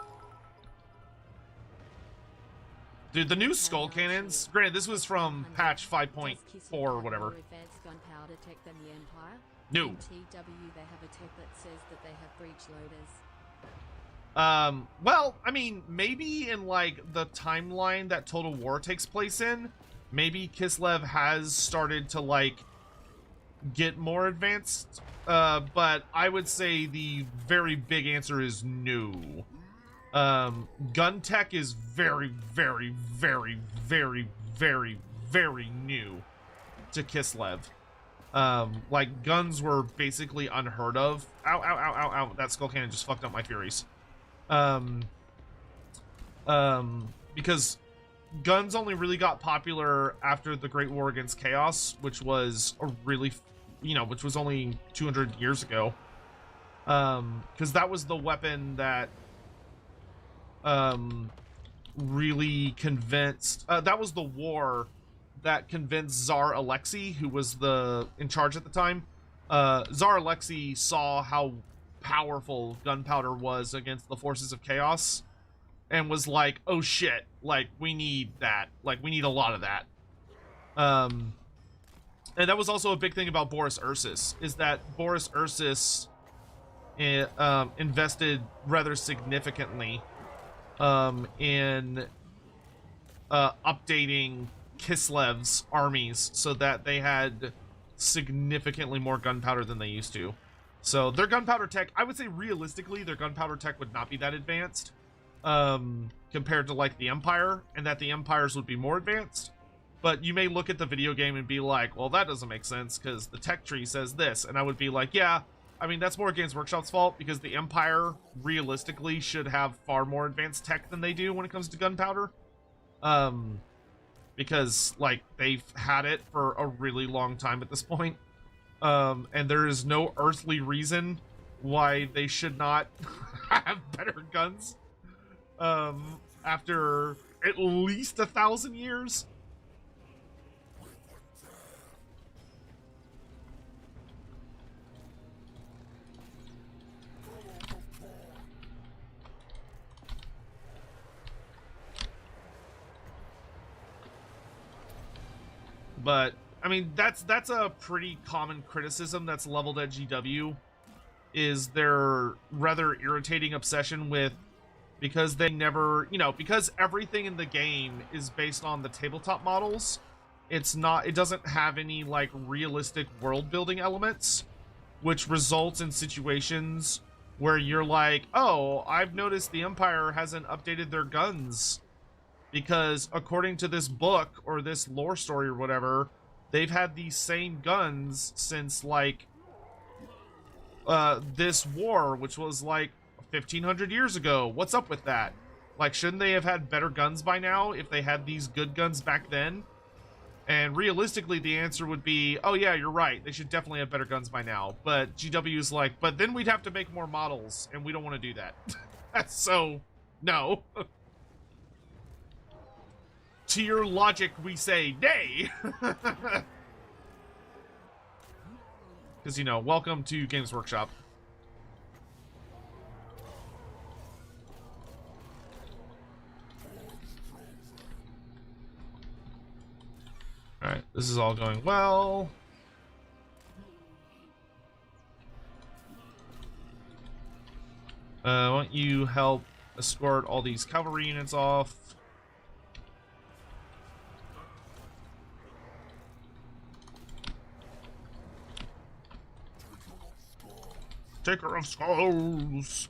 Dude, the new skull cannons, granted, this was from patch 5.4 or whatever. Advanced gunpowder tech than the Empire. No. In TW, they have a tech that says that they have breech loaders. Well, I mean, maybe in, like, the timeline that Total War takes place in, maybe Kislev has started to, like, get more advanced, but I would say the very big answer is no. Gun tech is very, very, very, very, very, very new to Kislev. Like, guns were basically unheard of. Ow, ow, ow, ow, ow. That skull cannon just fucked up my Furies. Because guns only really got popular after the Great War Against Chaos, which was a really, which was only 200 years ago. Because that was the weapon that really convinced, that was the war that convinced Tsar Alexei, who was in charge at the time. Tsar Alexei saw how powerful gunpowder was against the forces of chaos and was like, oh shit, like, we need that, like, we need a lot of that. And that was also a big thing about Boris Ursus, is that Boris Ursus invested rather significantly in updating Kislev's armies so that they had significantly more gunpowder than they used to. So their gunpowder tech, I would say realistically, their gunpowder tech would not be that advanced compared to, like, the Empire, and that the Empires would be more advanced. But you may look at the video game and be like, well, that doesn't make sense because the tech tree says this. And I would be like, yeah, I mean, that's more Games Workshop's fault because the Empire realistically should have far more advanced tech than they do when it comes to gunpowder. Because, like, they've had it for a really long time at this point. And there is no earthly reason why they should not have better guns after at least 1,000 years. But I mean, that's a pretty common criticism that's leveled at GW, is their rather irritating obsession with, because they never, you know, because everything in the game is based on the tabletop models, it doesn't have any like realistic world building elements, which results in situations where you're like, oh, I've noticed the Empire hasn't updated their guns because according to this book or this lore story or whatever, they've had these same guns since like this war, which was like 1,500 years ago. What's up with that? Like, shouldn't they have had better guns by now if they had these good guns back then? And realistically, the answer would be, oh yeah, you're right, they should definitely have better guns by now. But GW's like, but then we'd have to make more models, and we don't want to do that. So, no. To your logic, we say nay. Because, you know, welcome to Games Workshop. Alright, this is all going well. Why don't you help escort all these cavalry units off? Taker of Skulls.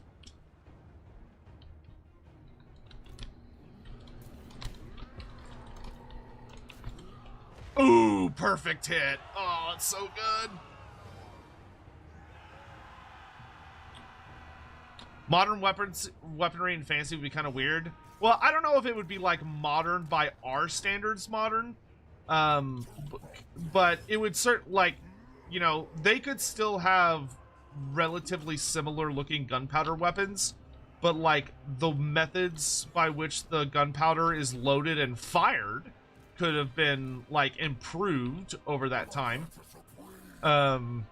Ooh, perfect hit. Oh, it's so good. Modern weaponry and fantasy would be kind of weird. Well, I don't know if it would be like modern by our standards modern. But it would like, you know, they could still have relatively similar looking gunpowder weapons, but like the methods by which the gunpowder is loaded and fired could have been like improved over that time. And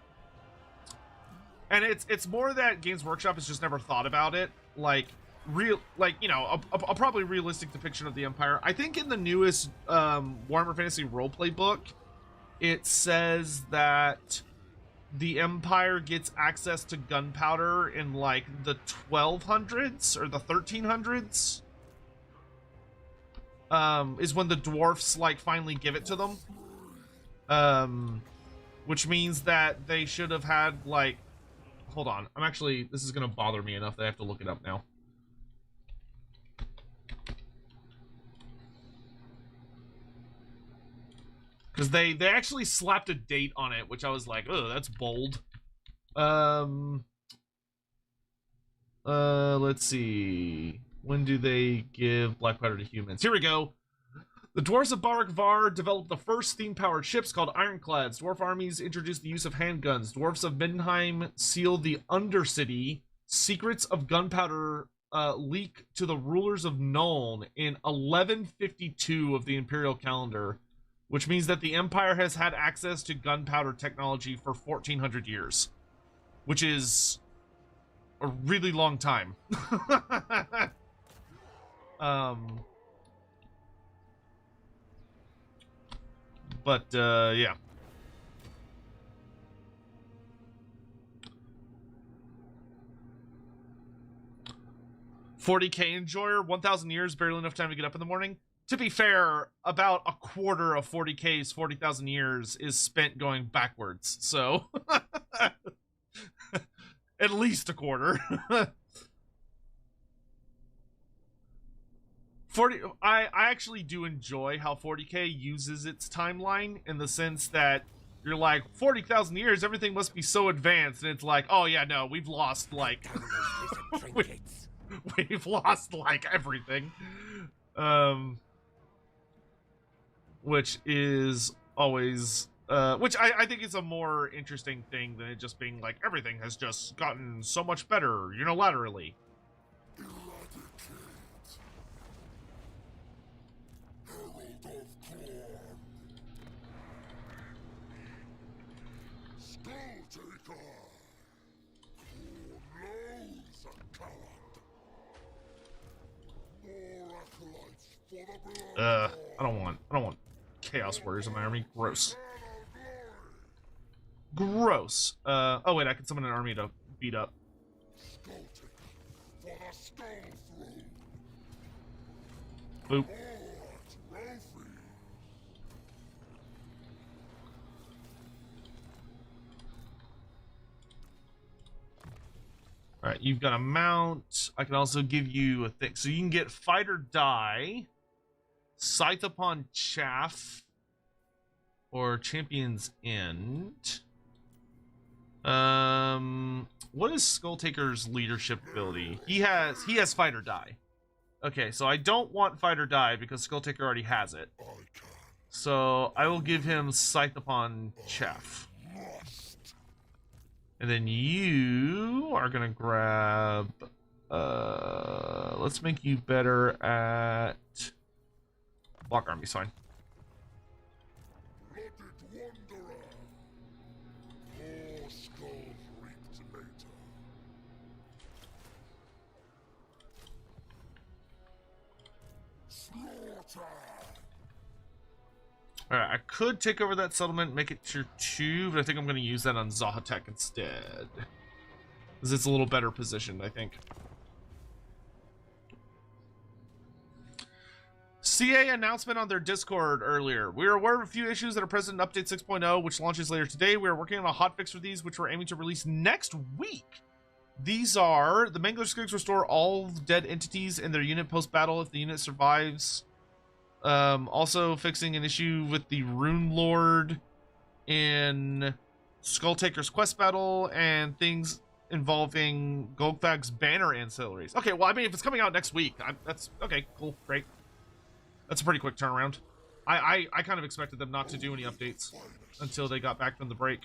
it's more that Games Workshop has just never thought about it. Like you know, a probably realistic depiction of the Empire. I think in the newest Warhammer Fantasy roleplay book, it says that the Empire gets access to gunpowder in like the 1200s or the 1300s. Is when the dwarfs like finally give it to them. Which means that they should have had like, hold on, this is gonna bother me enough that I have to look it up now. Because they actually slapped a date on it, which I was like, oh, that's bold. Let's see. When do they give black powder to humans? Here we go. The dwarves of Barak Var developed the first steam-powered ships called ironclads. Dwarf armies introduced the use of handguns. Dwarfs of Middenheim sealed the Undercity. Secrets of gunpowder leak to the rulers of Nuln in 1152 of the Imperial calendar, which means that the Empire has had access to gunpowder technology for 1,400 years, which is a really long time. Yeah. $40K enjoyer, 1,000 years, barely enough time to get up in the morning. To be fair, about a quarter of 40K's 40,000 years is spent going backwards, so at least a quarter. I actually do enjoy how 40k uses its timeline in the sense that you're like 40,000 years, everything must be so advanced, and it's like, oh yeah, no, we've lost like we've lost like everything, which is always which I think is a more interesting thing than it just being like everything has just gotten so much better unilaterally. Skulltaker! Who knows a coward? More acolytes for the blood. I don't want chaos warriors in my army. Gross. Gross. Oh wait, I can summon an army to beat up. Skulltaker for the skull throne. Boop. Trophy. Alright, you've got a mount. I can also give you a thing. So you can get fight or die, scythe upon chaff, or champion's end. What is Skulltaker's leadership ability? He has fight or die. Okay, so I don't want fight or die because Skulltaker already has it. I can. So I will give him scythe upon chaff. Must. And then you are gonna grab let's make you better at block army sign. Blooded wanderer. More skulls reaped later. Slaughter. Alright, I could take over that settlement, make it tier 2, but I think I'm gonna use that on Sotek instead. Because it's a little better positioned, I think. CA announcement on their Discord earlier. We are aware of a few issues that are present in Update 6.0, which launches later today. We are working on a hotfix for these, which we're aiming to release next week. These are, the Mangler Skigs restore all dead entities in their unit post-battle if the unit survives. Also fixing an issue with the Rune Lord in Skulltaker's quest battle, and things involving Golgthag's banner ancillaries. Okay, well, I mean, if it's coming out next week, that's okay, cool, great. That's a pretty quick turnaround. I kind of expected them not to do any updates until they got back from the break.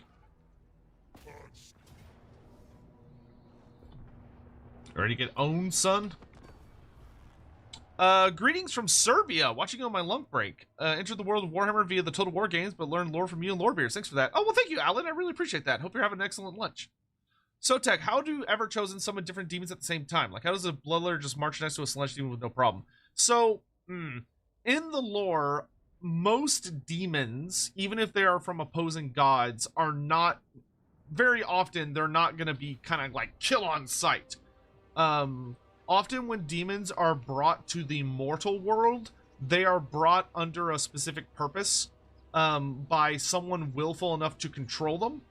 Ready to get owned, son? Greetings from Serbia, watching on my lunch break. Entered the world of Warhammer via the Total War games, but learned lore from you and Lorebeers. Thanks for that. Oh, well, thank you, Alan. I really appreciate that. Hope you're having an excellent lunch. Sotek, how do Ever-Chosen summon different demons at the same time? Like, how does a Bloodletter just march next to a Celestial demon with no problem? So, in the lore, most demons, even if they are from opposing gods, are not, very often, they're not going to be kind of like kill on sight. Often when demons are brought to the mortal world, they are brought under a specific purpose by someone willful enough to control them.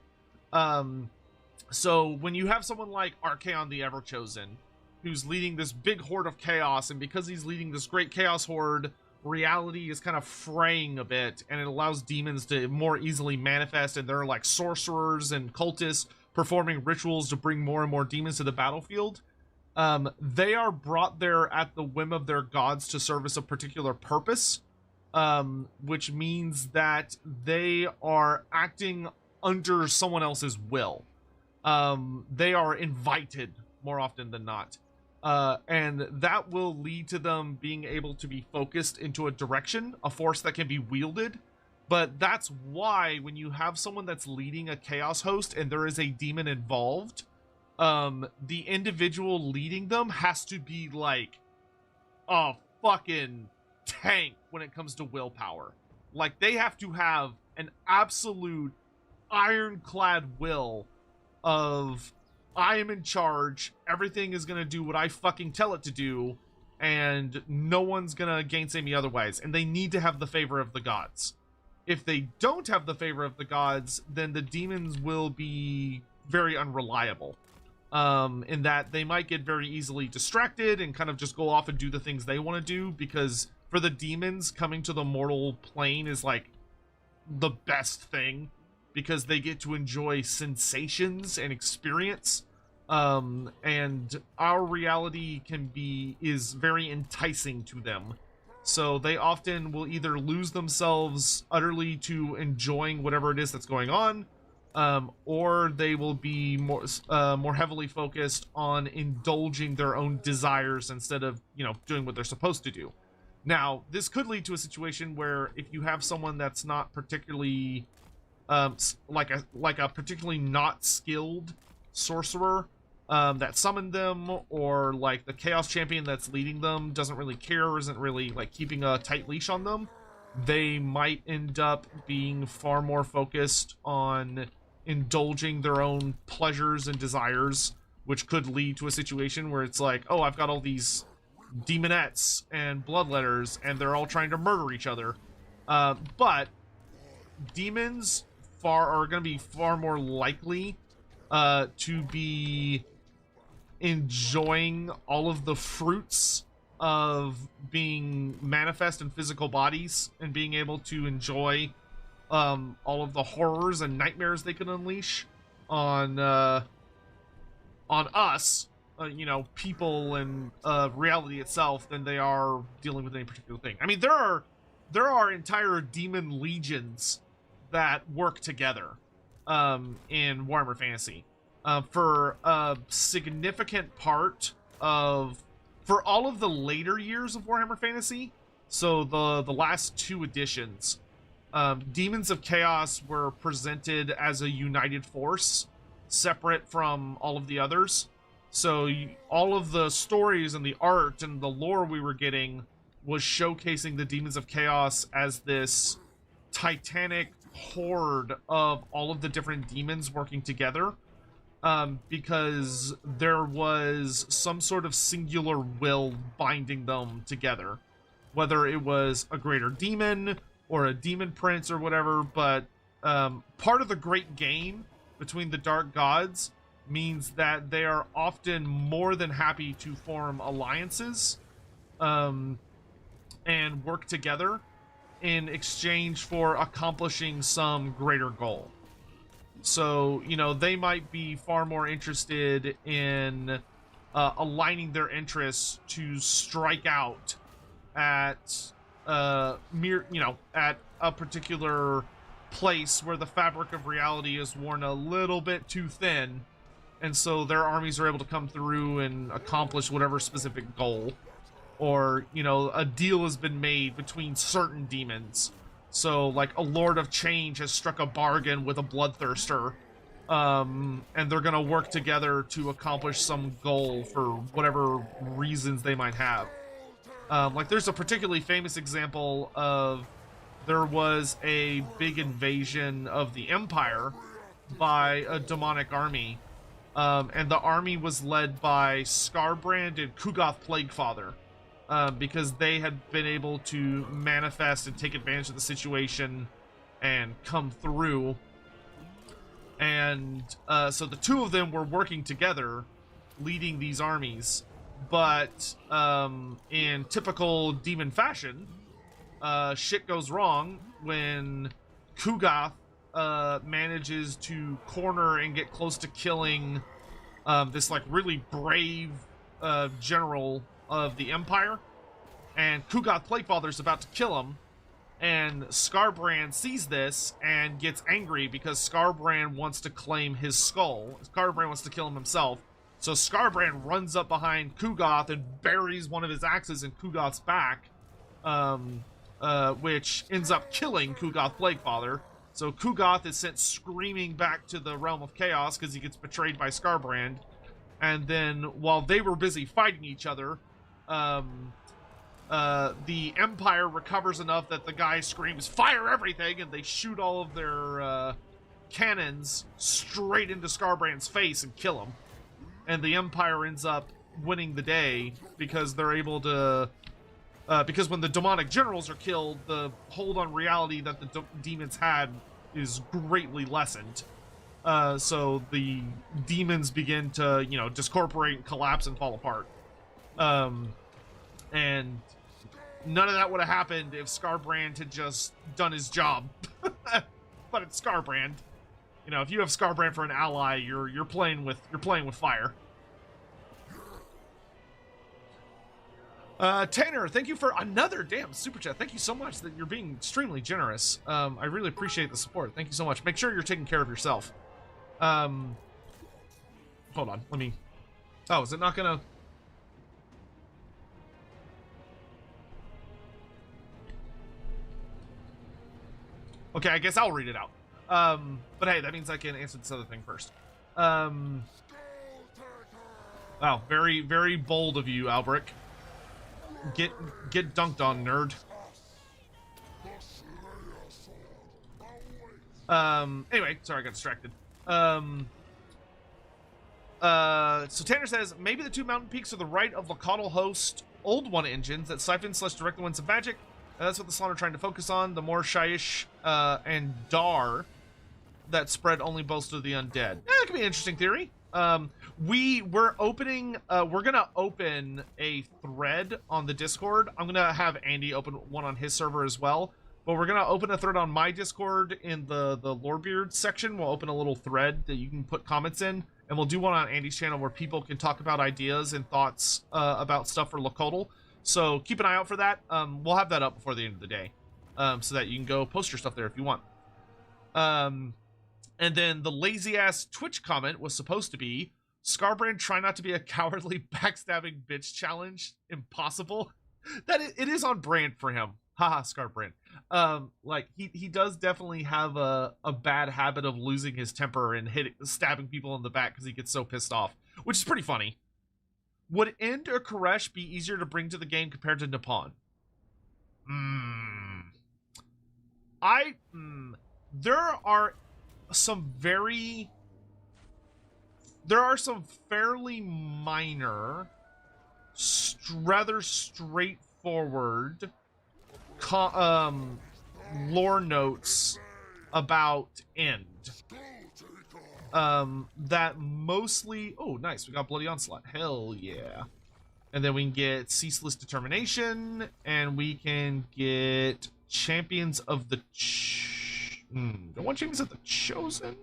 So when you have someone like Archaon the Ever-Chosen, who's leading this big horde of chaos, and because he's leading this great chaos horde, reality is kind of fraying a bit, and it allows demons to more easily manifest, and they're like sorcerers and cultists performing rituals to bring more and more demons to the battlefield. They are brought there at the whim of their gods to service a particular purpose, which means that they are acting under someone else's will. They are invited more often than not. And that will lead to them being able to be focused into a direction, a force that can be wielded. But that's why when you have someone that's leading a chaos host and there is a demon involved, the individual leading them has to be like a fucking tank when it comes to willpower. Like, they have to have an absolute ironclad will of, I am in charge, everything is gonna do what I fucking tell it to do, and no one's gonna gainsay me otherwise. And they need to have the favor of the gods. If they don't have the favor of the gods, then the demons will be very unreliable. in that they might get very easily distracted and kind of just go off and do the things they want to do, because for the demons, coming to the mortal plane is like the best thing, because they get to enjoy sensations and experience. And our reality is very enticing to them. So they often will either lose themselves utterly to enjoying whatever it is that's going on, or they will be more heavily focused on indulging their own desires instead of, doing what they're supposed to do. Now, this could lead to a situation where if you have someone that's not particularly, like a particularly not skilled sorcerer, that summoned them, or like the Chaos Champion that's leading them doesn't really care, or isn't really like keeping a tight leash on them, they might end up being far more focused on indulging their own pleasures and desires, which could lead to a situation where it's like, oh, I've got all these demonettes and bloodletters, and they're all trying to murder each other. But demons are going to be far more likely to be enjoying all of the fruits of being manifest in physical bodies, and being able to enjoy all of the horrors and nightmares they can unleash on us, people and reality itself, than they are dealing with any particular thing. I mean, there are entire demon legions that work together in Warhammer Fantasy. For a significant part for all of the later years of Warhammer Fantasy, so the last 2 editions, Demons of Chaos were presented as a united force, separate from all of the others. So all of the stories and the art and the lore we were getting was showcasing the Demons of Chaos as this titanic horde of all of the different demons working together, because there was some sort of singular will binding them together, whether it was a greater demon or a demon prince or whatever. But part of the great game between the dark gods means that they are often more than happy to form alliances and work together in exchange for accomplishing some greater goal. So, they might be far more interested in aligning their interests to strike out at at a particular place where the fabric of reality is worn a little bit too thin, and so their armies are able to come through and accomplish whatever specific goal. Or, a deal has been made between certain demons. So, like, a Lord of Change has struck a bargain with a Bloodthirster, and they're gonna work together to accomplish some goal for whatever reasons they might have. Like, there's a particularly famous example of, there was a big invasion of the Empire by a demonic army, and the army was led by Skarbrand and Kugoth Plaguefather. Because they had been able to manifest and take advantage of the situation and come through. And so the 2 of them were working together, leading these armies. But in typical demon fashion, shit goes wrong when Kugoth manages to corner and get close to killing this like really brave general of the Empire, and Kugoth Plaguefather's about to kill him, and Skarbrand sees this and gets angry because Skarbrand wants to claim his skull. Skarbrand wants to kill him himself, so Skarbrand runs up behind Kugoth and buries one of his axes in Kugoth's back, which ends up killing Kugoth Plaguefather. So Kugoth is sent screaming back to the realm of chaos because he gets betrayed by Skarbrand. And then while they were busy fighting each other, the Empire recovers enough that the guy screams, "Fire everything!" and they shoot all of their cannons straight into Skarbrand's face and kill him. And the Empire ends up winning the day because they're able to... because when the demonic generals are killed, the hold on reality that the demons had is greatly lessened. So the demons begin to, you know, discorporate and collapse and fall apart. And none of that would have happened if Scarbrand had just done his job. But it's Scarbrand. You know, if you have Scarbrand for an ally, you're playing with fire. Tanner, thank you for another damn super chat. Thank you so much. That you're being extremely generous. I really appreciate the support. Thank you so much. Make sure you're taking care of yourself. Hold on. Let me. Oh, is it not gonna? Okay, I guess I'll read it out. But hey, that means I can answer this other thing first. Wow, very, very bold of you, Albric. Get dunked on, nerd. Anyway, sorry, I got distracted. So Tanner says, maybe the two mountain peaks are the right of Lacatl host old one engines that siphon/direct the winds of magic. That's what the Slaughter are trying to focus on. The more Shyish and Dar that spread only boast of the undead. That could be an interesting theory. We're gonna open a thread on the Discord. I'm gonna have Andy open one on his server as well. But we're gonna open a thread on my Discord in the Lorebeard section. We'll open a little thread that you can put comments in, and we'll do one on Andy's channel where people can talk about ideas and thoughts about stuff for Lacatl. So keep an eye out for that. We'll have that up before the end of the day, so that you can go post your stuff there if you want. And then the lazy ass Twitch comment was supposed to be, Scarbrand try not to be a cowardly backstabbing bitch challenge. Impossible. That it is on brand for him. Haha, Scarbrand. Like he does definitely have a bad habit of losing his temper and stabbing people in the back because he gets so pissed off, which is pretty funny. Would End or Koresh be easier to bring to the game compared to Nippon? There are some fairly minor, rather straightforward lore notes about End. That mostly... Oh, nice. We got Bloody Onslaught. Hell yeah. And then we can get Ceaseless Determination, and we can get Champions of the... Don't want Champions of the Chosen?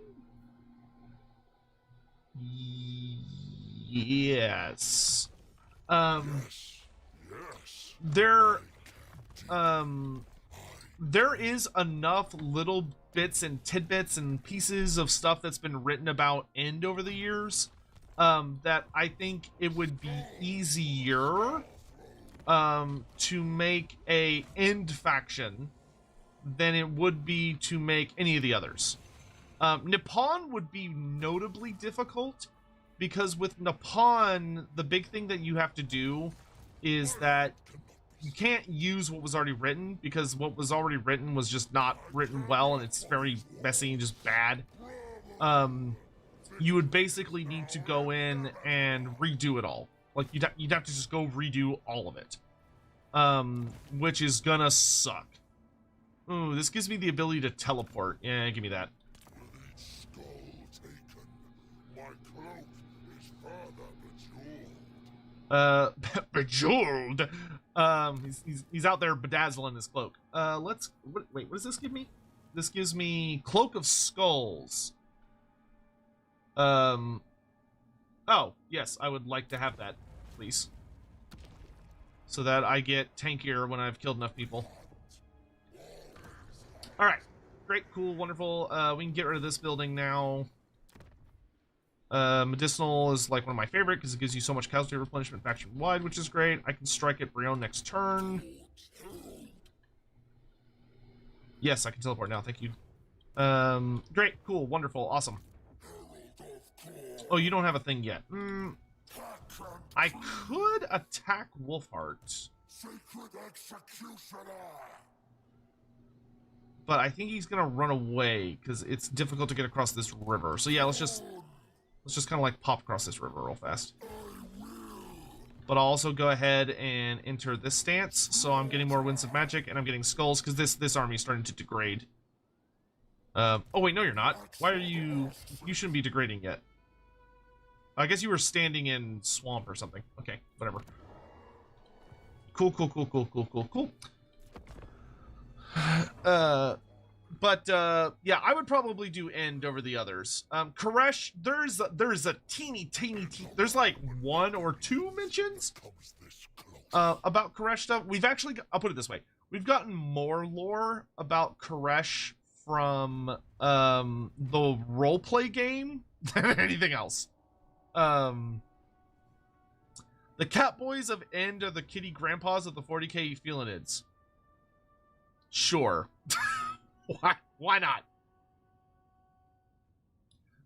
Yes. There is enough little bits and tidbits and pieces of stuff that's been written about End over the years that I think it would be easier to make a End faction than it would be to make any of the others. Nippon would be notably difficult because with Nippon, the big thing that you have to do is that you can't use what was already written because what was already written was just not written well and it's very messy and just bad. You would basically need to go in and redo it all. Like you'd have to just go redo all of it, which is gonna suck. Ooh, this gives me the ability to teleport. Yeah, give me that. Bejeweled. He's out there bedazzling his cloak. Wait, what does this give me? This gives me Cloak of Skulls. Oh, yes, I would like to have that, please. So that I get tankier when I've killed enough people. Alright. Great, cool, wonderful. We can get rid of this building now. Medicinal is like one of my favorite because it gives you so much casualty replenishment faction wide, which is great. I can strike at Brion next turn. Yes, I can teleport now. Thank you. Great, cool, wonderful, awesome. Oh, you don't have a thing yet. I could attack Wolfheart. But I think he's gonna run away because it's difficult to get across this river. So yeah, let's just kind of like pop across this river real fast. But I'll also go ahead and enter this stance, so I'm getting more Winds of Magic and I'm getting Skulls because this army is starting to degrade. Oh wait, no you're not. Why are you... You shouldn't be degrading yet. I guess you were standing in swamp or something. Okay, whatever. Cool, cool, cool, cool, cool, cool, cool. Yeah, I would probably do End over the others. Koresh, there's a teeny, there's like 1 or 2 mentions about Koresh stuff. We've actually, I'll put it this way. We've gotten more lore about Koresh from the roleplay game than anything else. The cat boys of End are the kitty grandpas of the 40k felinids. Sure. Why not?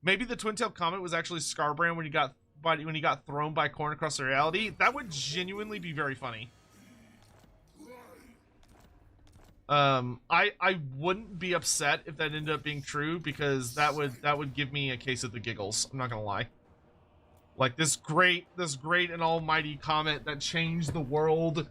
Maybe the twin-tailed comet was actually Scarbrand when he got thrown by Khorne across the reality. That would genuinely be very funny. I wouldn't be upset if that ended up being true, because that would give me a case of the giggles. I'm not gonna lie. Like this great and almighty comet that changed the world,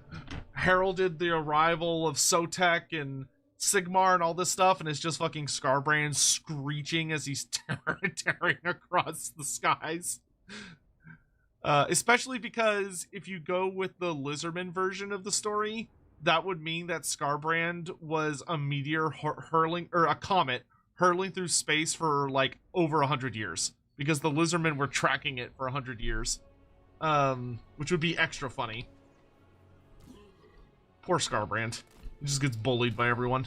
heralded the arrival of Sotek and Sigmar and all this stuff, and it's just fucking Scarbrand screeching as he's tearing across the skies. Especially because if you go with the Lizardman version of the story, that would mean that Scarbrand was a meteor hurling, or a comet hurling through space for like over 100 years, because the Lizardmen were tracking it for 100 years, which would be extra funny. Poor Scarbrand. He just gets bullied by everyone.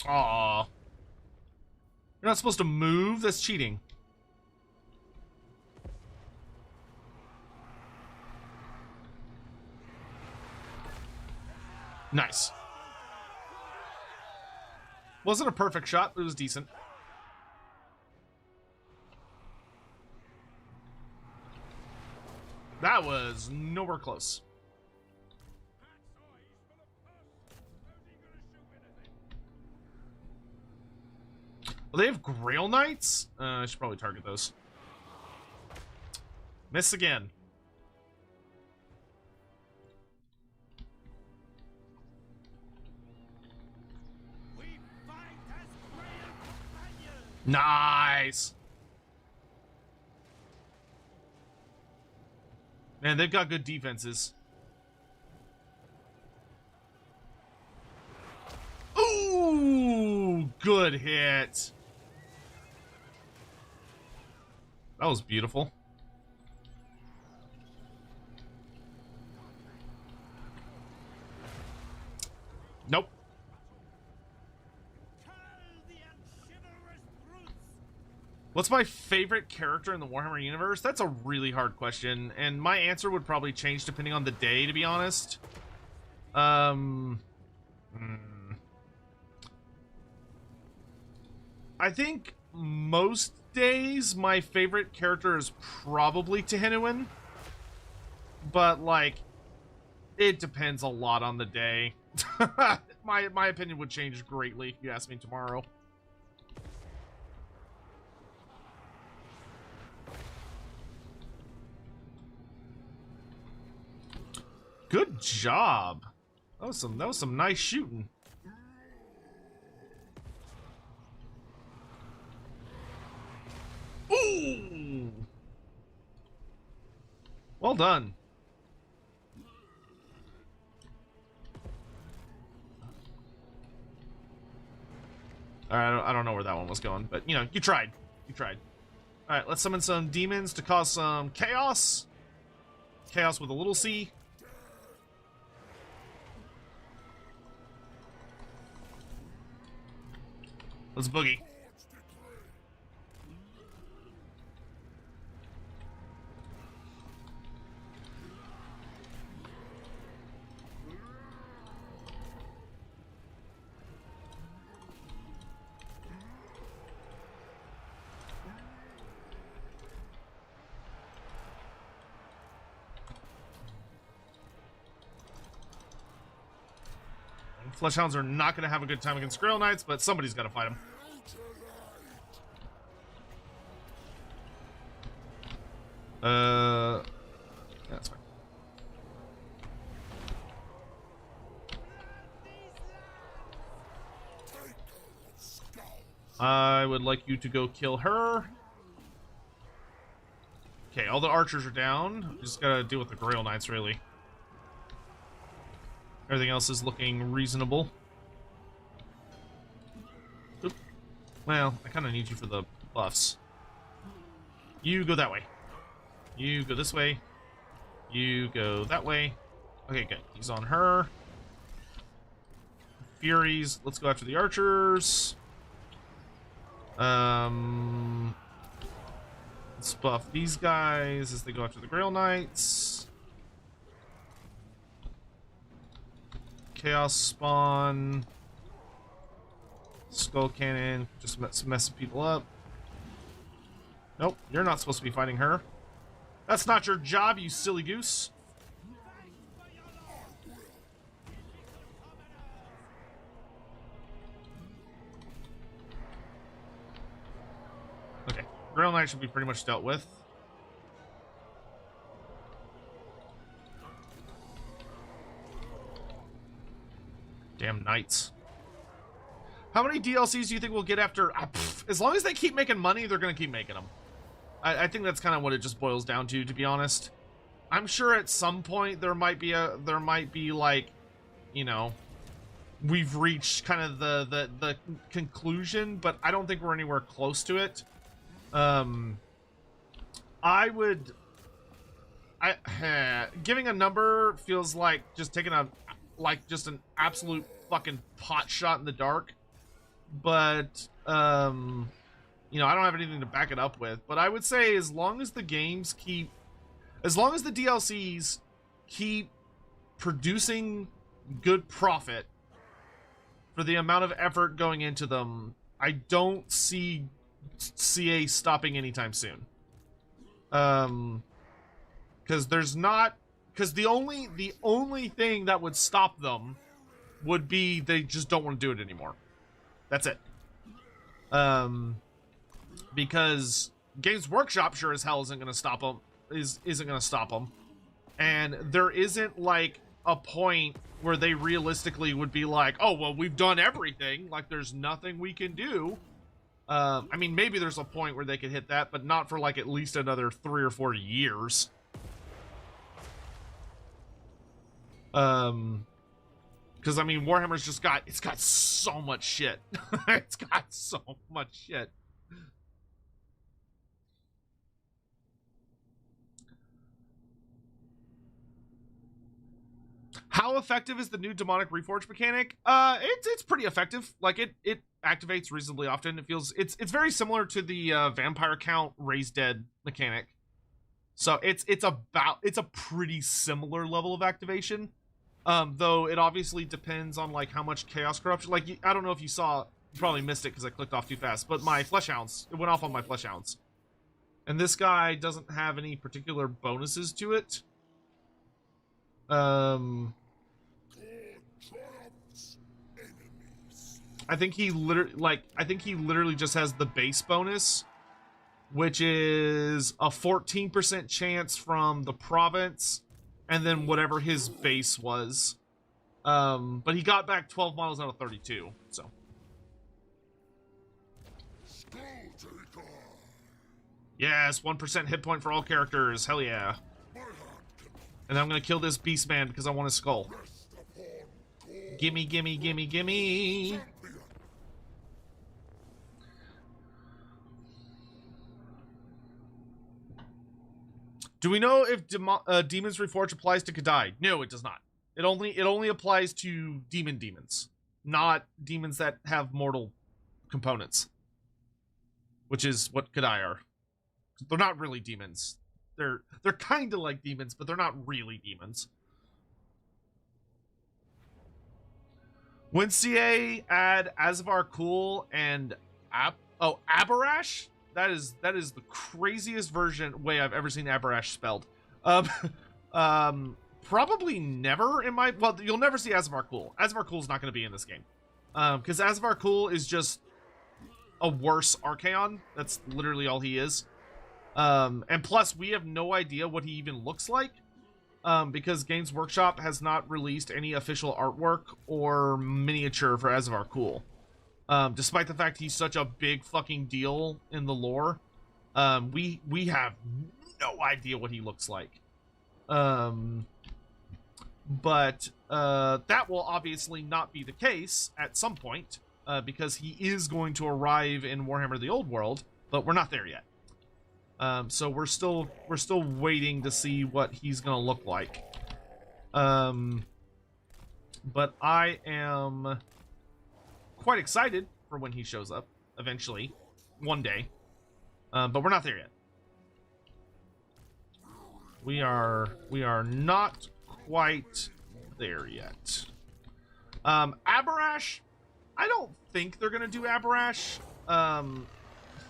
Aww. You're not supposed to move? That's cheating. Nice. Wasn't a perfect shot, but it was decent. That was nowhere close. Well, they have Grail Knights? I should probably target those. Miss again. Nice. Man, they've got good defenses. Ooh, good hit. That was beautiful. Nope. What's my favorite character in the Warhammer universe? That's a really hard question, and my answer would probably change depending on the day, to be honest. I think most days my favorite character is probably Tehinuin, but like it depends a lot on the day. my opinion would change greatly if you asked me tomorrow. Good job. That was some nice shooting. Ooh! Well done. I don't know where that one was going, but you know, you tried. You tried. All right, let's summon some demons to cause some chaos. Chaos with a little c. Let's boogie. Fleshhounds are not going to have a good time against Grail Knights, but somebody's got to fight them. That's fine. I would like you to go kill her. Okay, all the archers are down. Just gotta deal with the Grail Knights, really. Everything else is looking reasonable. Oop. Well, I kind of need you for the buffs. You go that way. You go this way. You go that way. Okay, good. He's on her. Furies. Let's go after the archers. Let's buff these guys as they go after the Grail Knights. Chaos Spawn. Skull Cannon. Just messing people up. Nope, you're not supposed to be fighting her. That's not your job, you silly goose. Okay, Grail Knight should be pretty much dealt with. Damn knights. How many DLCs do you think we'll get after? As long as they keep making money, they're gonna keep making them. I think that's kind of what it just boils down to be honest. I'm sure at some point there might be like, you know, we've reached kind of the conclusion, but I don't think we're anywhere close to it. Giving a number feels like just taking just an absolute fucking pot shot in the dark. But you know, I don't have anything to back it up with, but I would say as long as the DLCs keep producing good profit for the amount of effort going into them, I don't see CA stopping anytime soon. Because the only thing that would stop them would be they just don't want to do it anymore. That's it. Because Games Workshop sure as hell isn't going to stop them. Isn't going to stop them, and there isn't like a point where they realistically would be like, oh well, we've done everything. Like there's nothing we can do. I mean, maybe there's a point where they could hit that, but not for like at least another 3 or 4 years. Because I mean, Warhammer's just got so much shit. It's got so much shit. How effective is the new demonic reforge mechanic? It's pretty effective. Like it activates reasonably often. It feels it's very similar to the vampire count raise dead mechanic. So it's a pretty similar level of activation. Though it obviously depends on like how much chaos corruption. Like I don't know if you saw, you probably missed it because I clicked off too fast. But my Fleshhounds, it went off on my Fleshhounds, and this guy doesn't have any particular bonuses to it. I think he literally just has the base bonus, which is a 14% chance from the province, and then whatever his base was. But he got back 12 models out of 32, so. Skulltaker. Yes, 1% hit point for all characters. Hell yeah. And I'm gonna kill this beast man because I want his skull. Gimme, gimme, gimme, gimme. Do we know if Demon's Reforge applies to Kadai? No, it does not. It only applies to demons, not demons that have mortal components, which is what Kadai are. They're not really demons. They're kind of like demons, but they're not really demons. When CA add Azavar Cool and Abarash? That is the craziest way I've ever seen Abarash spelled. Probably never in my... Well, you'll never see Azavar Cool. Azavar Cool is not going to be in this game. Because Azavar Cool is just a worse Archaon. That's literally all he is. And plus, we have no idea what he even looks like. Because Games Workshop has not released any official artwork or miniature for Azavar Cool. Despite the fact he's such a big fucking deal in the lore. We have no idea what he looks like. But that will obviously not be the case at some point, because he is going to arrive in Warhammer the Old World, but we're not there yet. So we're still waiting to see what he's gonna look like. But I am quite excited for when he shows up eventually, one day. But we're not there yet. We are not quite there yet. Abarash, I don't think they're gonna do Abarash.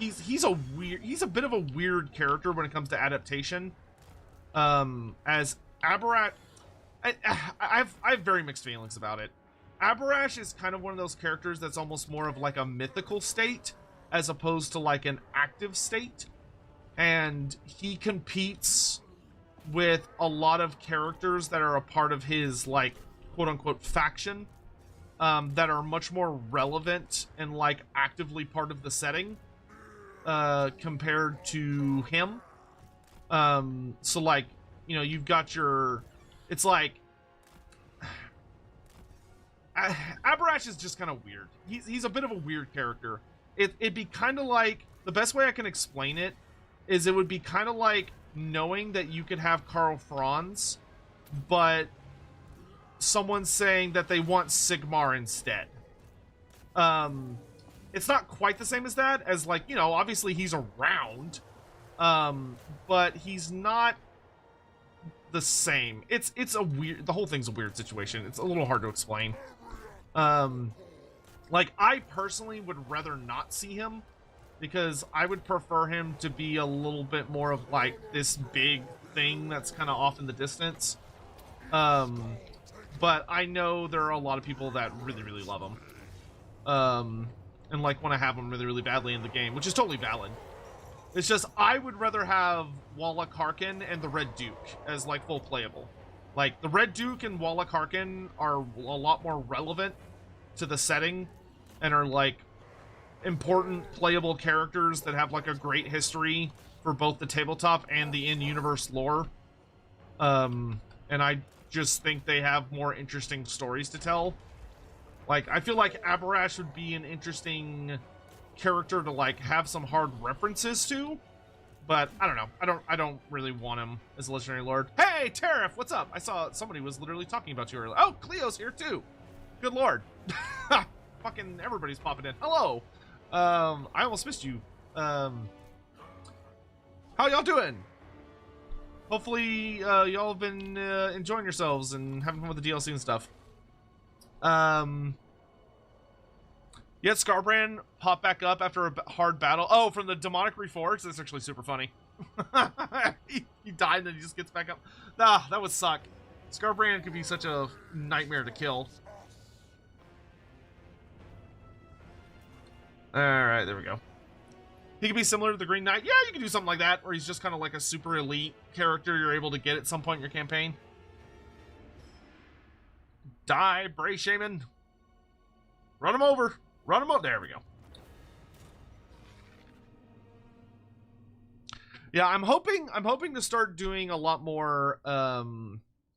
He's a bit of a weird character when it comes to adaptation. As Abarash, I have very mixed feelings about it. Abarash is kind of one of those characters that's almost more of like a mythical state as opposed to like an active state, and he competes with a lot of characters that are a part of his like quote-unquote faction, that are much more relevant and like actively part of the setting compared to him. So like, you know, you've got your, it's like Abarash is just kind of weird. He's a bit of a weird character. It'd be kind of like, the best way I can explain it is it would be kind of like knowing that you could have Karl Franz, but someone saying that they want Sigmar instead. It's not quite the same as that, as like, you know, obviously he's around, but he's not the same. It's a weird, the whole thing's a weird situation. It's a little hard to explain. Like, I personally would rather not see him, because I would prefer him to be a little bit more of like this big thing that's kind of off in the distance. But I know there are a lot of people that really, really love him. And like want to have him really, really badly in the game, which is totally valid. It's just, I would rather have Wallach Harkin and the Red Duke as like full playable. Like, the Red Duke and Wallach Harkin are a lot more relevant to the setting and are like important playable characters that have like a great history for both the tabletop and the in-universe lore. And I just think they have more interesting stories to tell. Like, I feel like Abarash would be an interesting character to like have some hard references to, but I don't know. I don't really want him as a legendary lord. Hey, Tariff, what's up? I saw somebody was literally talking about you earlier. Oh, Cleo's here too. Good lord. Fucking everybody's popping in. Hello. I almost missed you. How y'all doing? Hopefully, y'all have been enjoying yourselves and having fun with the DLC and stuff. Yet Scarbrand popped back up after a hard battle. Oh, from the Demonic Reforged? That's actually super funny. he died and then he just gets back up. Ah, that would suck. Scarbrand could be such a nightmare to kill. Alright, there we go. He could be similar to the Green Knight. Yeah, you could do something like that, where he's just kind of like a super elite character you're able to get at some point in your campaign. Die, Bray Shaman. Run him over. Run him up. There we go. Yeah, I'm hoping to start doing a lot more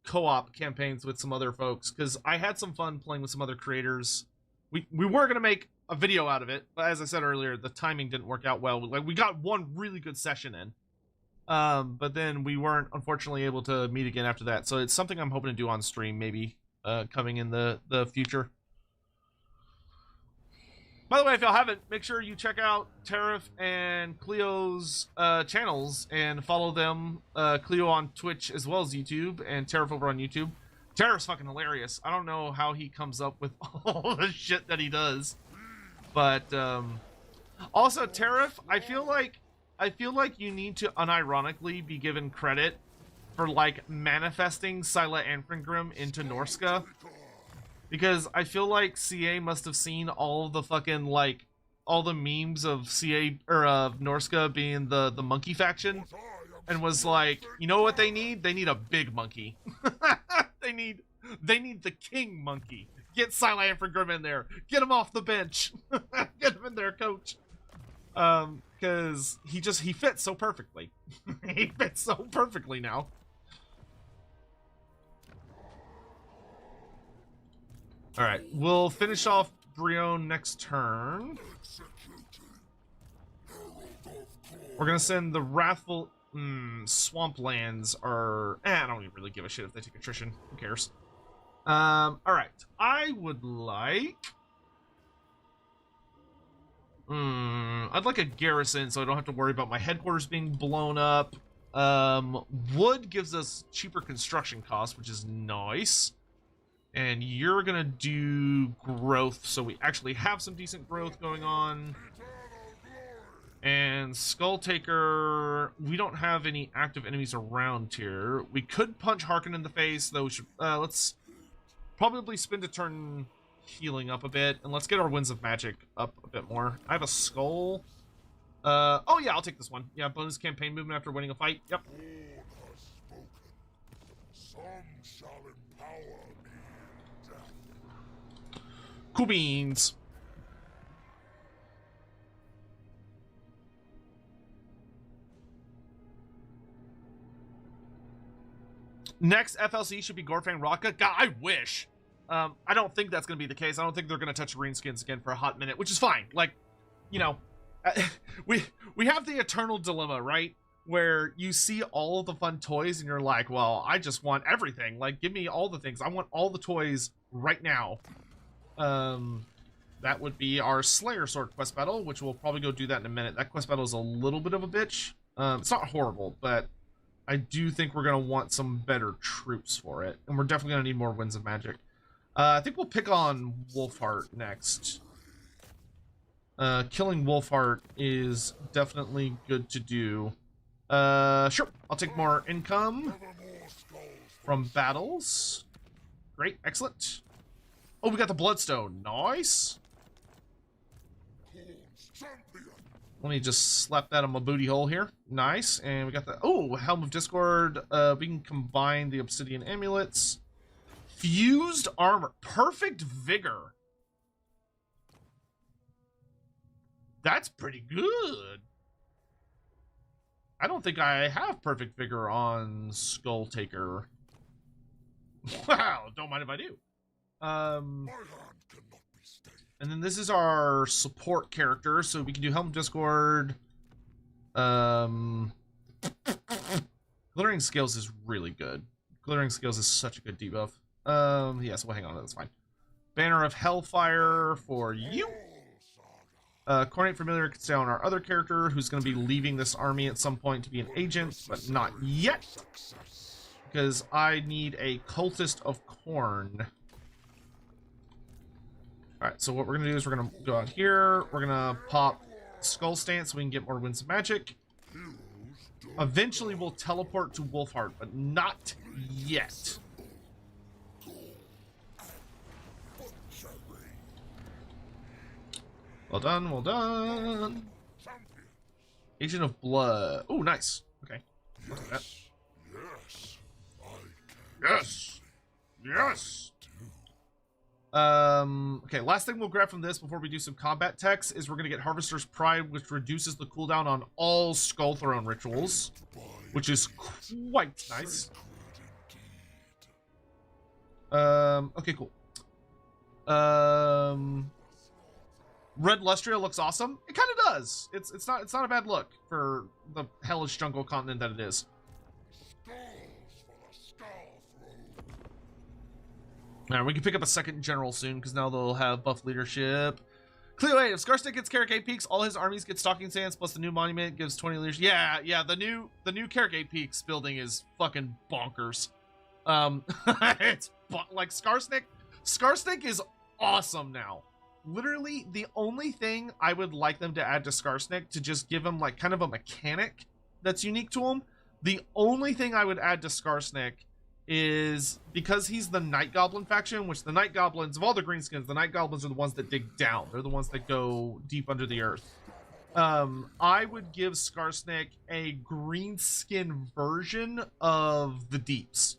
co-op campaigns with some other folks, because I had some fun playing with some other creators. We were gonna make a video out of it, but as I said earlier, the timing didn't work out well. Like, we got one really good session in, but then we weren't unfortunately able to meet again after that. So it's something I'm hoping to do on stream, maybe coming in the future. By the way, if y'all haven't, make sure you check out Tariff and Cleo's channels and follow them. Cleo on Twitch as well as YouTube, and Tariff over on YouTube. Tariff's fucking hilarious. I don't know how he comes up with all the shit that he does. But also, Tariff, I feel like you need to unironically be given credit for like manifesting Scylla Anfengrim into Norska, because I feel like CA must have seen all the fucking like all the memes of CA or of Norska being the monkey faction, and was like, you know what they need? They need a big monkey. they need the king monkey. Get Scylla Anfengrim in there. Get him off the bench. Get him in there, coach. Because he fits so perfectly. He fits so perfectly now. All right, we'll finish off Brion next turn. We're gonna send the Wrathful Swamplands are. I don't even really give a shit if they take attrition. Who cares? All right, I would like. I'd like a garrison, so I don't have to worry about my headquarters being blown up. Wood gives us cheaper construction costs, which is nice. And you're gonna do growth, so we actually have some decent growth going on. And Skulltaker, we don't have any active enemies around here. We could punch Harkin in the face, though. We should, let's probably spend a turn healing up a bit, and let's get our Winds of Magic up a bit more. I have a skull. Oh yeah, I'll take this one. Yeah, bonus campaign movement after winning a fight. Yep. Some shall empower me. Death. Cool beans. Next FLC should be Gorfang Raka. God, I wish. I don't think that's going to be the case. I don't think they're going to touch greenskins again for a hot minute, which is fine. Like, you know, we have the eternal dilemma, right? Where you see all of the fun toys and you're like, well, I just want everything. Like, give me all the things. I want all the toys right now. That would be our Slayer Sword quest battle, which we'll probably go do that in a minute. That quest battle is a little bit of a bitch. It's not horrible, but I do think we're going to want some better troops for it. And we're definitely going to need more Winds of Magic. I think we'll pick on Wolfheart next. Killing Wolfheart is definitely good to do. Sure. I'll take more income from battles. Great. Excellent. Oh, we got the Bloodstone. Nice. Let me just slap that on my booty hole here. Nice. And we got the... Oh, Helm of Discord. We can combine the Obsidian Amulets. Fused Armor. Perfect Vigor. That's pretty good. I don't think I have Perfect Vigor on Skulltaker. Wow, don't mind if I do. And then this is our support character, so we can do Helm of Discord. Glittering Scales is really good. Glittering Scales is such a good debuff. Yeah, so we'll hang on, that's fine. Banner of Hellfire for you. Coordinate Familiar can stay on our other character, who's going to be leaving this army at some point to be an agent, but not yet. Because I need a Cultist of Khorne. Alright, so what we're going to do is we're going to go out here. We're going to pop Skull Stance so we can get more Winds of Magic. Eventually we'll teleport to Wolfheart, but not yet. Well done, well done. Agent of Blood. Oh, nice. Okay. Look at that. Yes. Yes. Okay, last thing we'll grab from this before we do some combat techs is we're going to get Harvester's Pride, which reduces the cooldown on all Skull Throne rituals, which is quite nice. Okay, cool. Red Lustria looks awesome. It kind of does. It's not a bad look for the hellish jungle continent that it is. Alright, we can pick up a second general soon because now they'll have buff leadership. Cleo 8, if Scarstick gets Carrick Peaks, all his armies get Stalking Sands plus the new monument gives 20 leadership. Yeah, the new Carrick Peaks building is fucking bonkers. It's like Scarstick is awesome now. Literally, the only thing I would like them to add to Skarsnik to just give him like kind of a mechanic that's unique to him The only thing I would add to Skarsnik is because he's the Night Goblin faction, which the Night Goblins, of all the greenskins, the Night Goblins are the ones that dig down. They're the ones that go deep under the earth. I would give Skarsnik a greenskin version of the Deeps,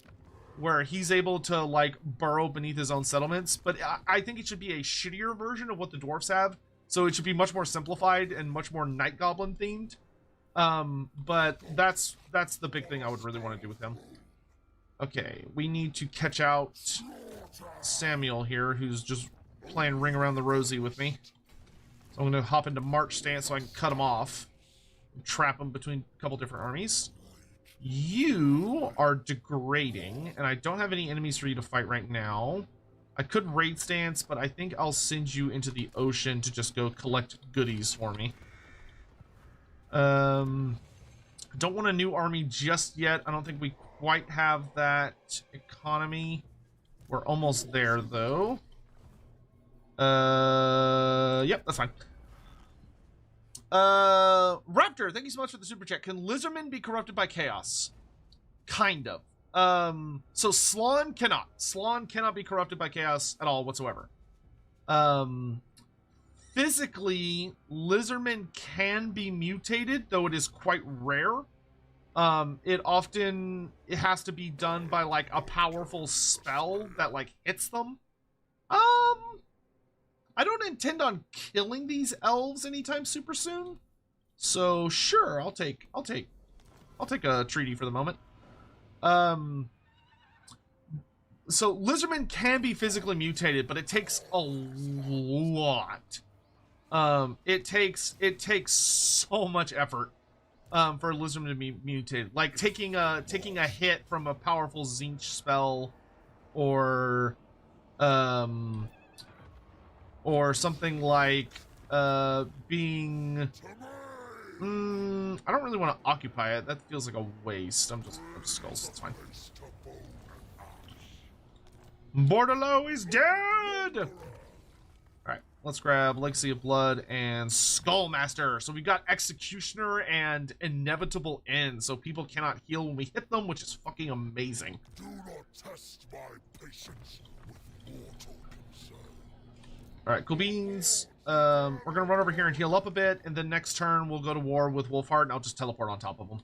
where he's able to, like, burrow beneath his own settlements. But I think it should be a shittier version of what the dwarfs have. So it should be much more simplified and much more Night Goblin themed. But that's the big thing I would really want to do with him. Okay, we need to catch out Samuel here, who's just playing Ring Around the Rosie with me. So I'm going to hop into March stance so I can cut him off. Trap him between a couple different armies. You are degrading, and I don't have any enemies for you to fight right now. I could raid stance, but I think I'll send you into the ocean to just go collect goodies for me. Don't want a new army just yet. I don't think we quite have that economy. We're almost there, though. Yep, that's fine. Raptor, thank you so much for the super chat. Can Lizardmen be corrupted by chaos? Kind of. So Slann cannot. Slann cannot be corrupted by chaos at all whatsoever. Physically, Lizardmen can be mutated, though it is quite rare. It has to be done by, like, a powerful spell that, like, hits them. I don't intend on killing these elves anytime super soon. So sure, I'll take a treaty for the moment. So Lizardmen can be physically mutated, but it takes a lot. It takes so much effort for a Lizardman to be mutated. Like taking a hit from a powerful Zinch spell, or something like being I don't really want to occupy it. That feels like a waste. I'm just skulls. It's fine. Bordalo is dead! Alright, let's grab Legacy of Blood and Skullmaster. So we've got Executioner and Inevitable End, so people cannot heal when we hit them, which is fucking amazing. Do not test my patience with mortal concern. Alright, cool beans. We're gonna run over here and heal up a bit, and then next turn we'll go to war with Wolfheart, and I'll just teleport on top of him.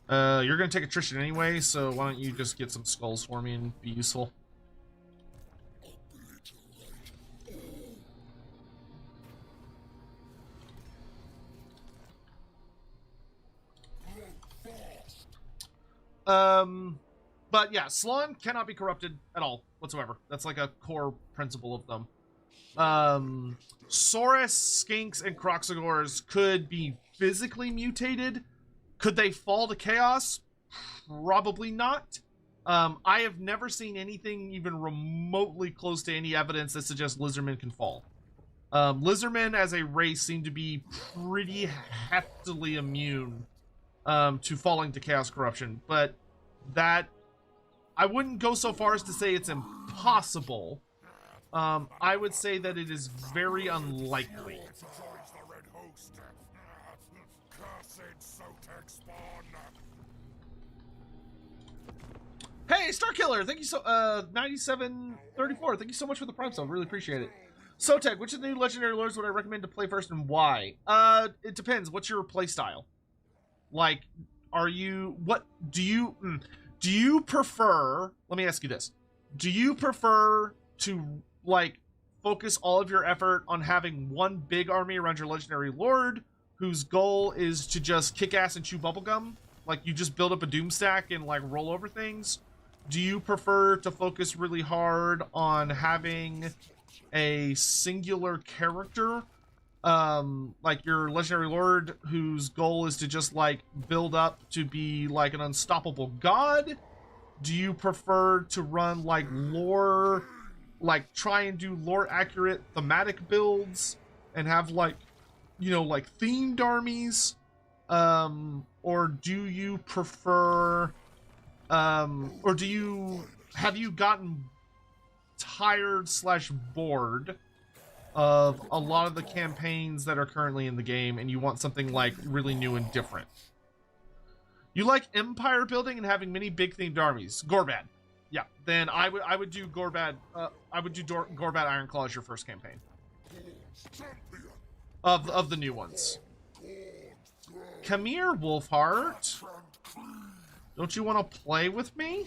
You're gonna take attrition anyway, so why don't you just get some skulls for me and be useful. But yeah, Slann cannot be corrupted at all whatsoever. That's like a core principle of them. Saurus, Skinks, and Croxagors could be physically mutated. Could they fall to chaos? Probably not. I have never seen anything even remotely close to any evidence that suggests Lizardmen can fall. Lizardmen as a race seem to be pretty heftily immune to falling to chaos corruption, but that I wouldn't go so far as to say it's impossible. I would say that it is very unlikely. Hey, Starkiller, thank you so 9734. Thank you so much for the prime sub. Really appreciate it. Sotek, which of the new legendary lords would I recommend to play first and why? It depends. What's your play style? Like, do you prefer, let me ask you this. Do you prefer to, like, focus all of your effort on having one big army around your legendary lord, whose goal is to just kick ass and chew bubblegum? Like, you just build up a doom stack and, like, roll over things? Do you prefer to focus really hard on having a singular character, like your legendary lord, whose goal is to just, like, build up to be, like, an unstoppable god? Do you prefer to run, like, lore, like, try and do lore-accurate thematic builds and have, like, you know, like, themed armies? Or do you prefer, or have you gotten tired / bored of a lot of the campaigns that are currently in the game, and you want something like really new and different. You like empire building and having many big themed armies. Gorbad. Yeah, then I would do Gorbad. I would do Gorbad Ironclaw as your first campaign of the new ones. Come here, Wolfheart. Don't you want to play with me?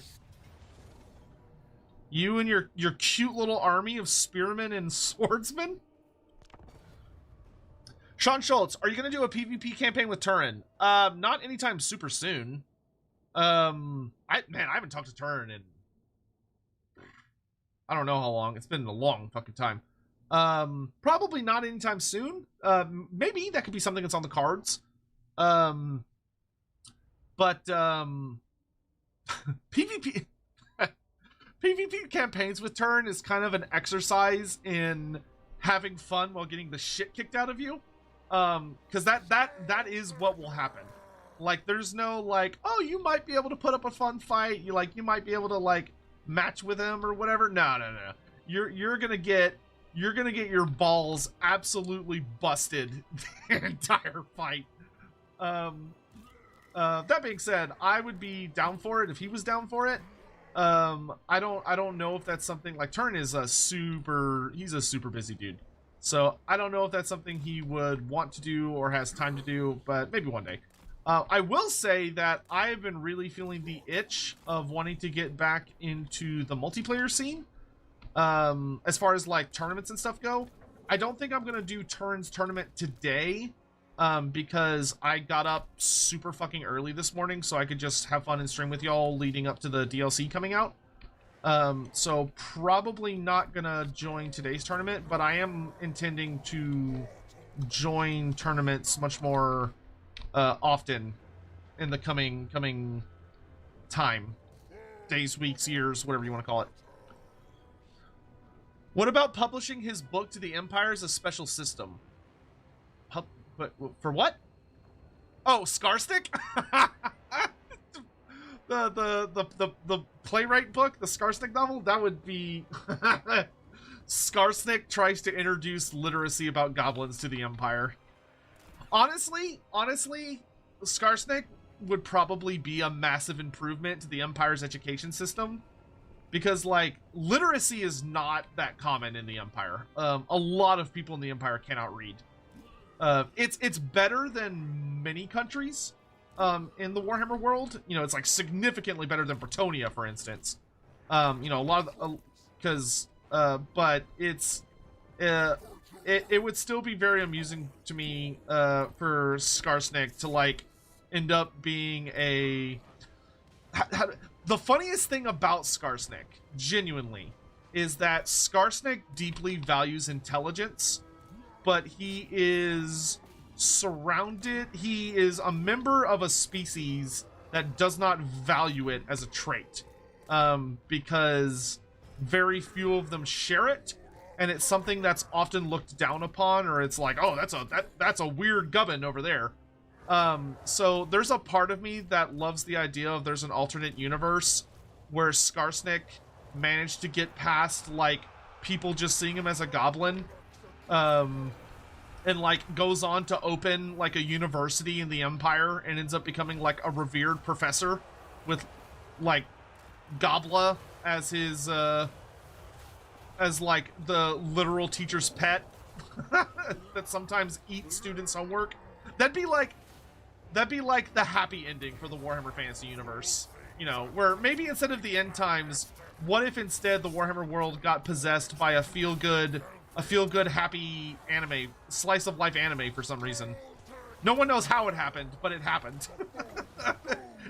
You and your cute little army of spearmen and swordsmen? Sean Schultz, are you going to do a PvP campaign with Turin? Not anytime super soon. I haven't talked to Turin in I don't know how long. It's been a long fucking time. Probably not anytime soon. Maybe that could be something that's on the cards. But PvP PvP campaigns with Turin is kind of an exercise in having fun while getting the shit kicked out of you. Because that is what will happen. Like, there's no like, oh, you might be able to put up a fun fight. You might be able to like match with him or whatever. No. You're gonna get your balls absolutely busted the entire fight. That being said, I would be down for it if he was down for it. I don't know if that's something like Turin is he's a super busy dude. So I don't know if that's something he would want to do or has time to do, but maybe one day. I will say that I've been really feeling the itch of wanting to get back into the multiplayer scene. As far as like tournaments and stuff go, I don't think I'm going to do Turin's tournament today. Because I got up super fucking early this morning so I could just have fun and stream with y'all leading up to the DLC coming out. So probably not gonna join today's tournament, but I am intending to join tournaments much more often in the coming time. Days, weeks, years, whatever you want to call it. What about publishing his book to the Empire as a special system? But for what? Oh, Scarstick? the playwright book, the Scarstick novel. That would be Scarstick tries to introduce literacy about goblins to the Empire. Honestly, Scarsnick would probably be a massive improvement to the Empire's education system, because like literacy is not that common in the Empire. A lot of people in the Empire cannot read. It's better than many countries in the Warhammer world. You know, it's like significantly better than Bretonia, for instance. You know, a lot of but it's it would still be very amusing to me for Skarsnik to like end up being a the funniest thing about Skarsnik, genuinely, is that Skarsnik deeply values intelligence. But he is a member of a species that does not value it as a trait. Because very few of them share it, and it's something that's often looked down upon, or it's like, oh, that's a weird gubbin over there. So there's a part of me that loves the idea of there's an alternate universe where Skarsnik managed to get past like people just seeing him as a goblin. And like goes on to open like a university in the Empire and ends up becoming like a revered professor with like Gobla as his as like the literal teacher's pet that sometimes eats students' homework. That'd be like the happy ending for the Warhammer Fantasy universe. You know, where maybe instead of the end times, what if instead the Warhammer world got possessed by a feel-good happy anime, slice of life anime for some reason. No one knows how it happened, but it happened.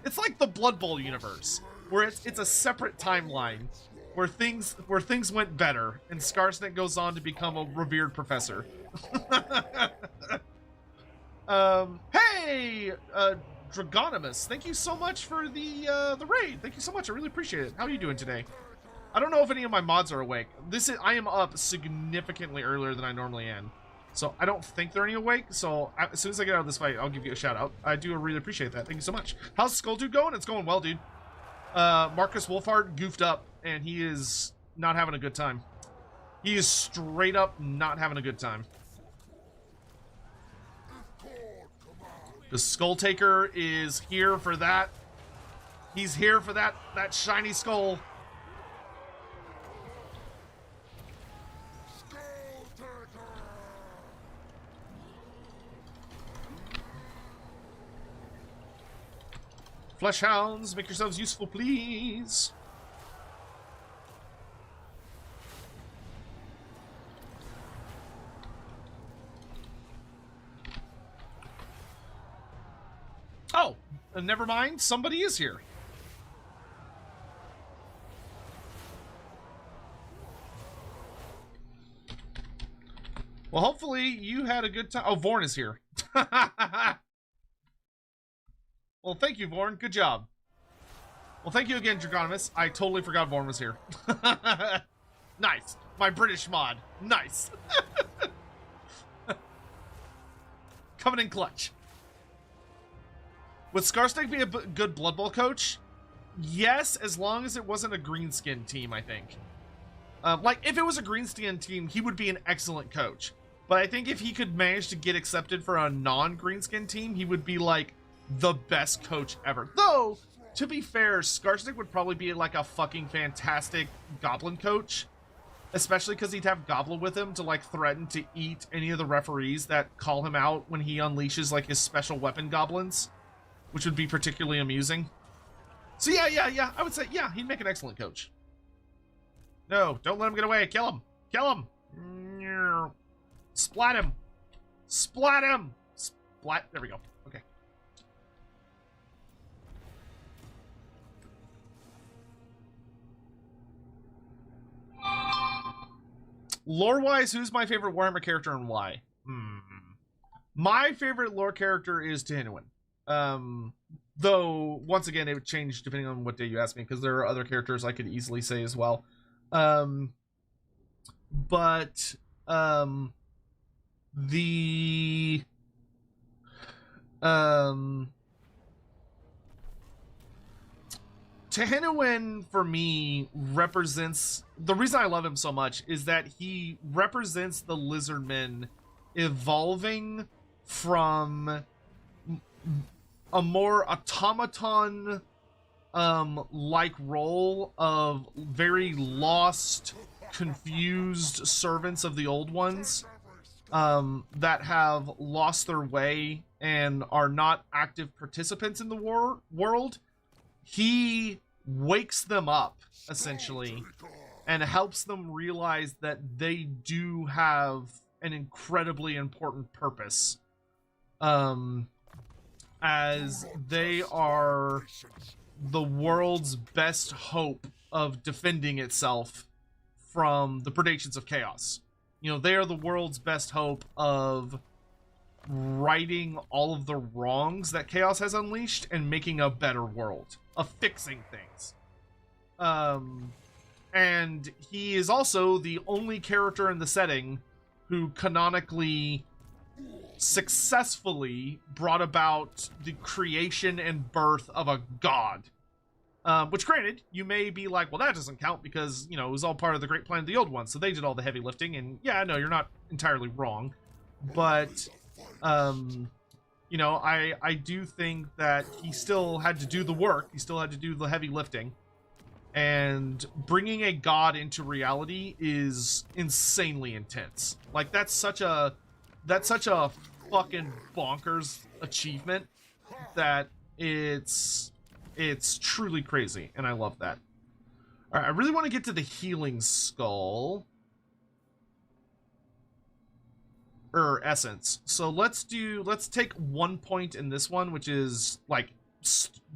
It's like the Blood Bowl universe, where it's a separate timeline where things went better, and Skarsnik goes on to become a revered professor. Hey, Dragonimus, thank you so much for the raid. Thank you so much. I really appreciate it. How are you doing today? I don't know if any of my mods are awake. I am up significantly earlier than I normally am. So I don't think they're any awake. So as soon as I get out of this fight, I'll give you a shout out. I do really appreciate that. Thank you so much. How's Skulltaker going? It's going well, dude. Marcus Wolfhard goofed up and he is not having a good time. He is straight up not having a good time. The Skulltaker is here for that. He's here for that shiny skull. Flesh hounds, make yourselves useful, please. Oh, never mind. Somebody is here. Well, hopefully you had a good time. Oh, Vorn is here. Well, thank you, Vorn. Good job. Well, thank you again, Dragonymous. I totally forgot Vorn was here. Nice. My British mod. Nice. Coming in clutch. Would Skarsnik be a good Blood Bowl coach? Yes, as long as it wasn't a greenskin team, I think. Like, if it was a greenskin team, he would be an excellent coach. But I think if he could manage to get accepted for a non-greenskin team, he would be, like, the best coach ever. Though, to be fair, Skarsnik would probably be, like, a fucking fantastic Goblin coach. Especially because he'd have Goblin with him to, like, threaten to eat any of the referees that call him out when he unleashes, like, his special weapon goblins. Which would be particularly amusing. So yeah, I would say, yeah, he'd make an excellent coach. No, don't let him get away. Kill him. Kill him. Splat him. Splat him. Splat. There we go. Okay. Lore-wise, who's my favorite Warhammer character and why? My favorite lore character is Tehinouen. Though, once again, it would change depending on what day you ask me, because there are other characters I could easily say as well. Tehinouen, for me, represents... The reason I love him so much is that he represents the Lizardmen evolving from a more automaton like role of very lost, confused servants of the old ones that have lost their way and are not active participants in the world. He wakes them up, essentially, and helps them realize that they do have an incredibly important purpose. As they are the world's best hope of defending itself from the predations of chaos. You know, they are the world's best hope of righting all of the wrongs that chaos has unleashed and making a better world, of fixing things. And he is also the only character in the setting who canonically successfully brought about the creation and birth of a god. Which, granted, you may be like, well, that doesn't count because, you know, it was all part of the Great Plan of the Old Ones, so they did all the heavy lifting, and yeah, no, you're not entirely wrong. But, you know, I do think that he still had to do the work, he still had to do the heavy lifting, and bringing a god into reality is insanely intense. Like, that's such a fucking bonkers achievement that it's truly crazy, and I love that. All right, I really want to get to the healing skull or essence. So let's take 1 point in this one, which is like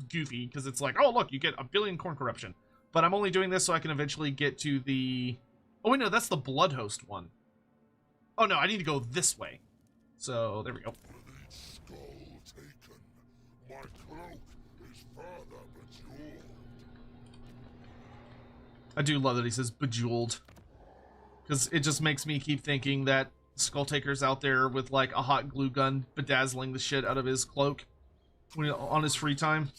goofy because it's like, oh look, you get 1 billion Khorne corruption. But I'm only doing this so I can eventually get to the... Oh wait, no, that's the Blood Host one. Oh no, I need to go this way. So there we go. Skulltaker. My cloak is further bejeweled. I do love that he says bejeweled, because it just makes me keep thinking that Skulltaker's out there with like a hot glue gun bedazzling the shit out of his cloak when on his free time.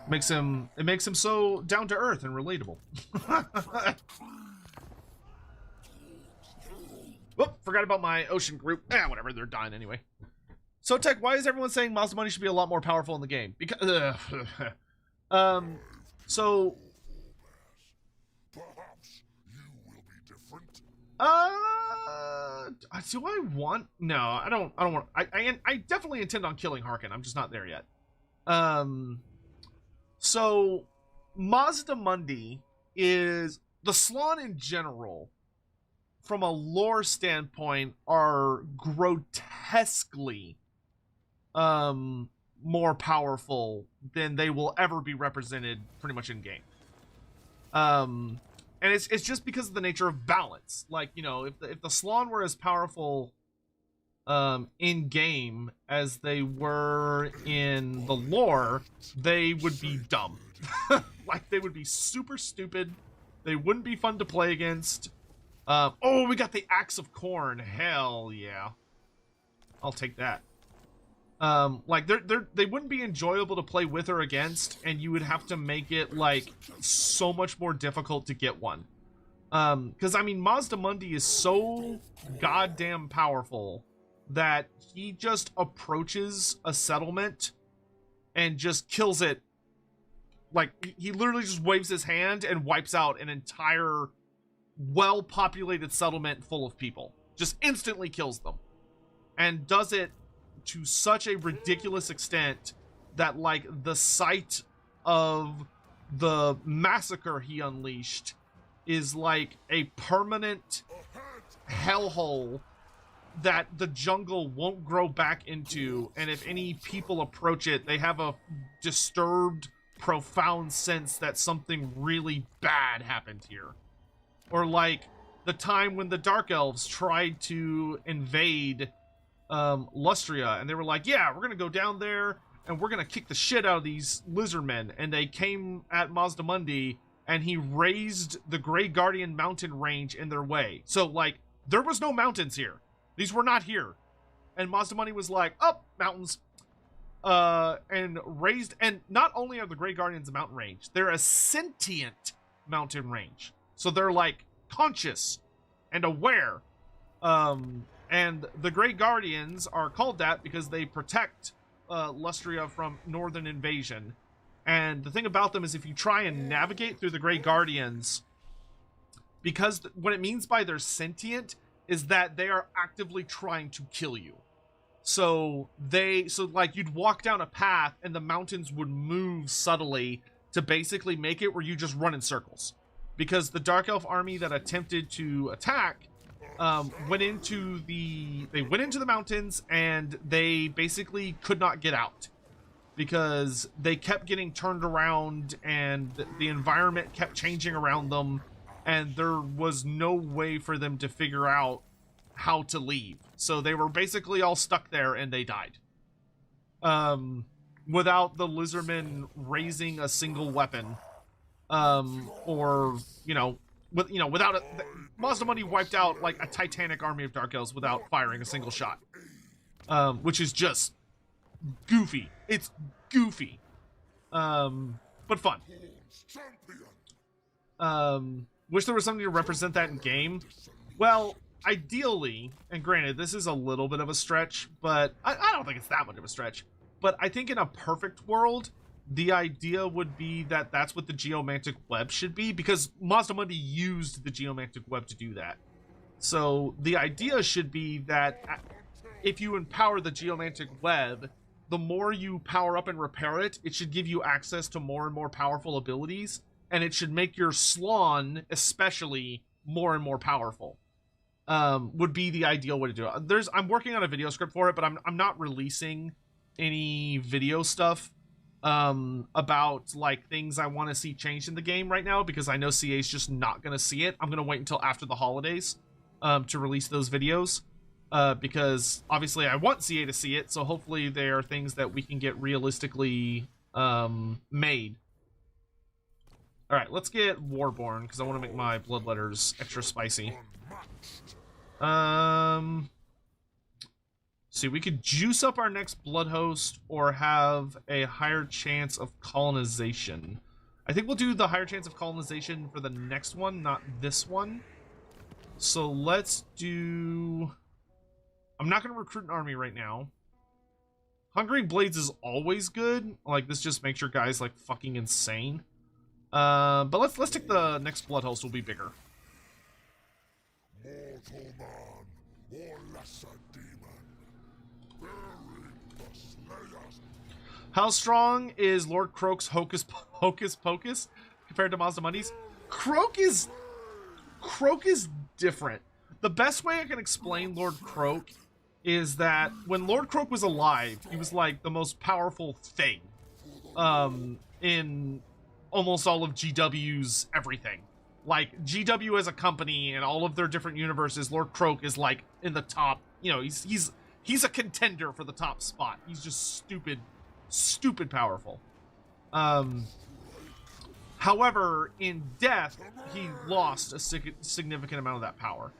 It makes him so down to earth and relatable. forgot about my ocean group. Whatever, they're dying anyway. Sotek, why is everyone saying Mazda Money should be a lot more powerful in the game? Because, so, Perhaps you will be different. do I want? No, I don't want. I definitely intend on killing Harkin. I'm just not there yet. So, Mazda Mundi is the Slann in general, from a lore standpoint, are grotesquely more powerful than they will ever be represented pretty much in game. And it's just because of the nature of balance. Like, you know, if the Slann were as powerful in game as they were in the lore, they would be dumb. Like, they would be super stupid. They wouldn't be fun to play against. Oh, we got the Axe of Khorne. Hell yeah. I'll take that. Like, they wouldn't be enjoyable to play with or against, and you would have to make it, like, so much more difficult to get one. Because, I mean, Mazda Mundi is so goddamn powerful that he just approaches a settlement and just kills it. Like, he literally just waves his hand and wipes out an entire well-populated settlement full of people. Just instantly kills them. And does it to such a ridiculous extent that, like, the sight of the massacre he unleashed is like a permanent hellhole that the jungle won't grow back into, and if any people approach it, they have a disturbed, profound sense that something really bad happened here. Or like the time when the Dark Elves tried to invade Lustria, and they were like, yeah, we're gonna go down there and we're gonna kick the shit out of these lizardmen, and they came at Mazda Mundi and he raised the Grey Guardian mountain range in their way. So like, there was no mountains here. These were not here. And Mazda Mundi was like, oh, mountains. And raised, and not only are the Grey Guardians a mountain range, they're a sentient mountain range. So they're like conscious and aware. And the Grey Guardians are called that because they protect Lustria from northern invasion. And the thing about them is, if you try and navigate through the Grey Guardians, because what it means by they're sentient is that they are actively trying to kill you. So like, you'd walk down a path and the mountains would move subtly to basically make it where you just run in circles. Because the Dark Elf army that attempted to attack went into the mountains, and they basically could not get out because they kept getting turned around and the environment kept changing around them, and there was no way for them to figure out how to leave. So they were basically all stuck there and they died. Without the lizardmen raising a single weapon. Or, without it, Mazda Mundi wiped out like a titanic army of Dark Elves without firing a single shot. Which is just goofy. It's goofy. But fun. Wish there was something to represent that in game. Well, ideally, and granted, this is a little bit of a stretch, but I don't think it's that much of a stretch. But I think in a perfect world, the idea would be that that's what the geomantic web should be, because Mazda Mundi used the geomantic web to do that. So the idea should be that if you empower the geomantic web, the more you power up and repair it, it should give you access to more and more powerful abilities, and it should make your Slann especially more and more powerful. Would be the ideal way to do it. I'm working on a video script for it, but I'm not releasing any video stuff about like things I want to see changed in the game right now, because I know CA's just not going to see it. I'm going to wait until after the holidays to release those videos, because obviously I want CA to see it, so hopefully they are things that we can get realistically made. Alright, let's get Warborn, because I want to make my bloodletters extra spicy. See, we could juice up our next blood host or have a higher chance of colonization. I think we'll do the higher chance of colonization for the next one, not this one. So let's do... I'm not going to recruit an army right now. Hungering Blades is always good. Like, this just makes your guys, like, fucking insane. But let's take the next Blood Host will be bigger. Mortal man, or lesser demon, bearing the slayer's How strong is Lord Croak's Hocus Pocus compared to Mazdamundi's? Croak is different. The best way I can explain Lord Croak is that when Lord Croak was alive, he was like the most powerful thing in almost all of GW's everything. Like, GW as a company and all of their different universes, Lord Croak is like in the top, you know, he's a contender for the top spot. He's just stupid powerful. However, in death, he lost a significant amount of that power.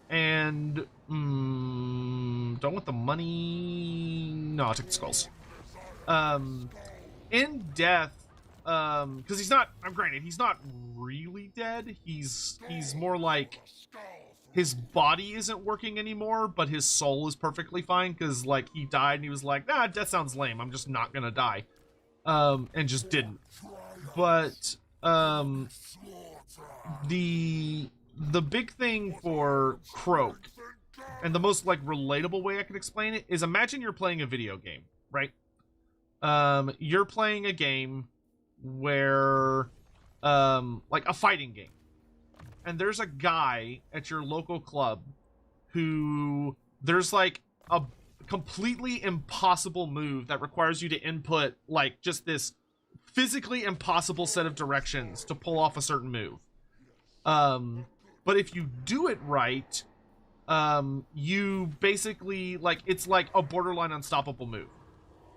And don't want the money. No, I'll take the skulls. In death, because he's not. Granted, he's not really dead. He's more like his body isn't working anymore, but his soul is perfectly fine. Because like he died and he was like, nah, death sounds lame. I'm just not gonna die, and just didn't. But the big thing for Croak, and the most like relatable way I can explain it, is imagine you're playing a video game, right? You're playing a game where like a fighting game, and there's a guy at your local club who there's like a completely impossible move that requires you to input like just this physically impossible set of directions to pull off a certain move. But if you do it right, you basically, like, it's like a borderline unstoppable move.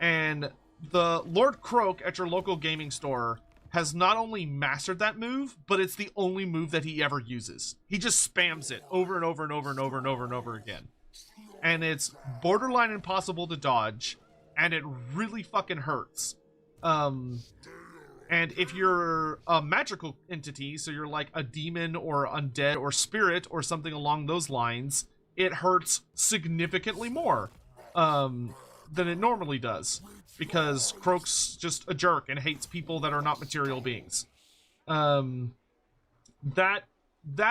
And the Lord Croak at your local gaming store has not only mastered that move, but it's the only move that he ever uses. He just spams it over and over and over and over and over and over again. And it's borderline impossible to dodge, and it really fucking hurts. And if you're a magical entity, so you're like a demon or undead or spirit or something along those lines, it hurts significantly more than it normally does, because Croak's just a jerk and hates people that are not material beings. That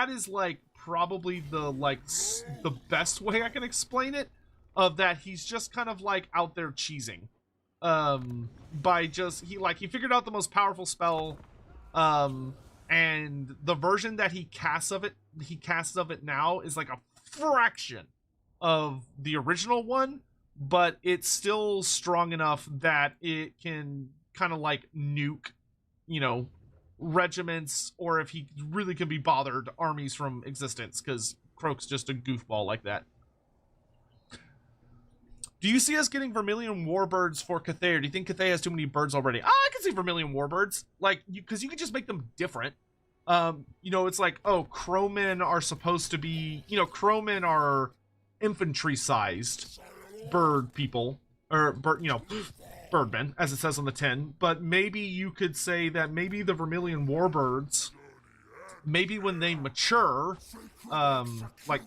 is like probably the best way I can explain it, of that he's just kind of like out there cheesing. By just he figured out the most powerful spell, and the version that he casts of it now is like a fraction of the original one, but it's still strong enough that it can kind of like nuke, you know, regiments, or if he really can be bothered, armies from existence, because Croak's just a goofball like that. Do you see us getting Vermilion Warbirds for Cathay, or do you think Cathay has too many birds already? I can see Vermilion Warbirds, like, because you can just make them different. You know, it's like, oh, crowmen are supposed to be, you know, crowmen are infantry-sized bird people, or bird, you know, birdmen, as it says on the tin. But maybe you could say that maybe the Vermilion Warbirds, maybe when they mature, like,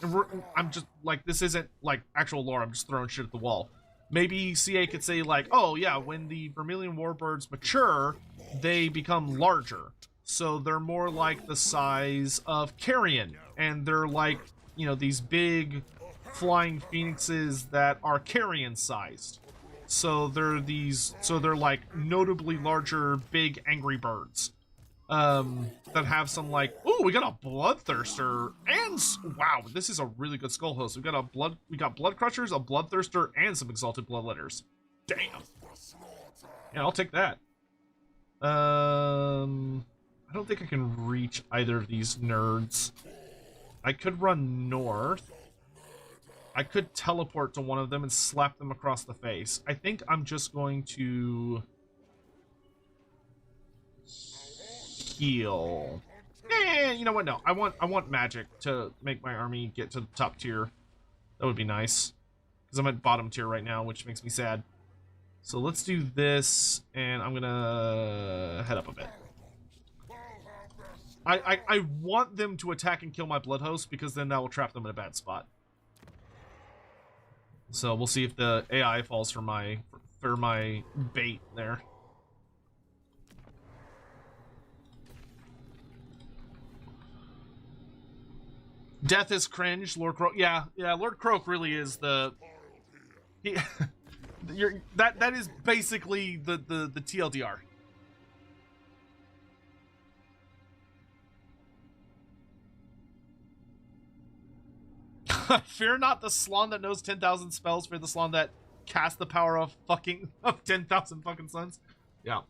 I'm just, like, this isn't, like, actual lore, I'm just throwing shit at the wall. Maybe CA could say, like, oh, yeah, when the Vermilion Warbirds mature, they become larger. So they're more like the size of carrion, and they're like, you know, these big flying phoenixes that are carrion-sized. So they're like notably larger, big, angry birds. That have some like, ooh, we got a Bloodthirster, and wow, this is a really good skull host. We got Blood Crushers, a Bloodthirster, and some Exalted Bloodletters. Damn. Yeah, I'll take that. I don't think I can reach either of these nerds. I could run north. I could teleport to one of them and slap them across the face. I think I'm just going to heal. You know what? No, I want magic to make my army get to the top tier. That would be nice, because I'm at bottom tier right now, which makes me sad. So let's do this, and I'm gonna head up a bit. I want them to attack and kill my blood host, because then that will trap them in a bad spot. So we'll see if the AI falls for my bait there. Death is cringe, Lord Croak. Yeah, Lord Croak really is the... that is basically the TLDR. Fear not the Slon that knows 10,000 spells, fear the Slon that casts the power of 10,000 fucking suns. Yeah.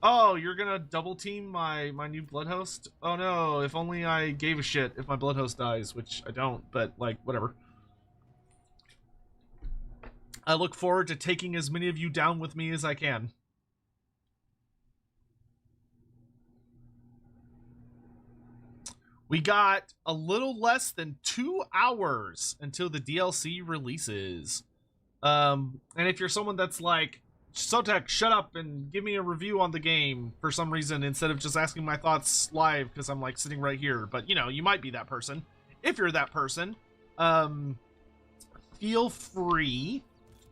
Oh, you're gonna double team my new blood host? Oh no, if only I gave a shit if my blood host dies, which I don't, but like, whatever. I look forward to taking as many of you down with me as I can. We got a little less than 2 hours until the DLC releases. And if you're someone that's like, Sotek, shut up and give me a review on the game for some reason instead of just asking my thoughts live because I'm like sitting right here. But, you know, you might be that person. If you're that person, feel free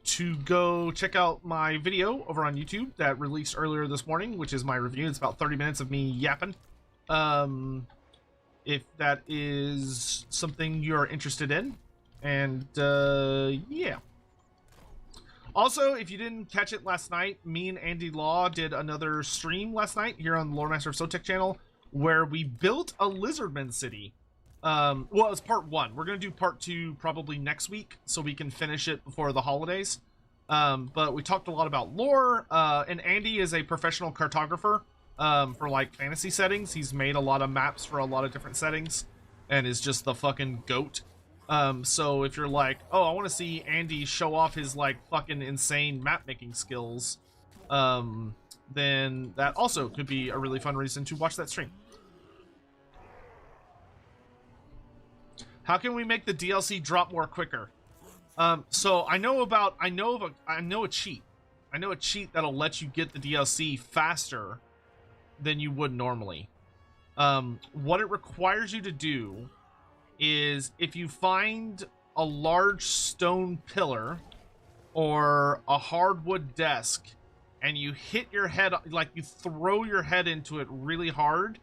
to go check out my video over on YouTube that released earlier this morning, which is my review. It's about 30 minutes of me yapping. If that is something you're interested in. And, yeah. Also, if you didn't catch it last night, me and Andy Law did another stream last night here on the Loremaster of Sotek channel where we built a Lizardman city. Well, it was part 1. We're going to do part 2 probably next week so we can finish it before the holidays. But we talked a lot about lore, and Andy is a professional cartographer. For like fantasy settings. He's made a lot of maps for a lot of different settings and is just the fucking goat. So if you're like, oh, I want to see Andy show off his like fucking insane map making skills, then that also could be a really fun reason to watch that stream. How can we make the DLC drop more quicker? So I know a cheat. I know a cheat that'll let you get the DLC faster than you would normally. What it requires you to do is if you find a large stone pillar or a hardwood desk and you hit your head, like you throw your head into it really hard,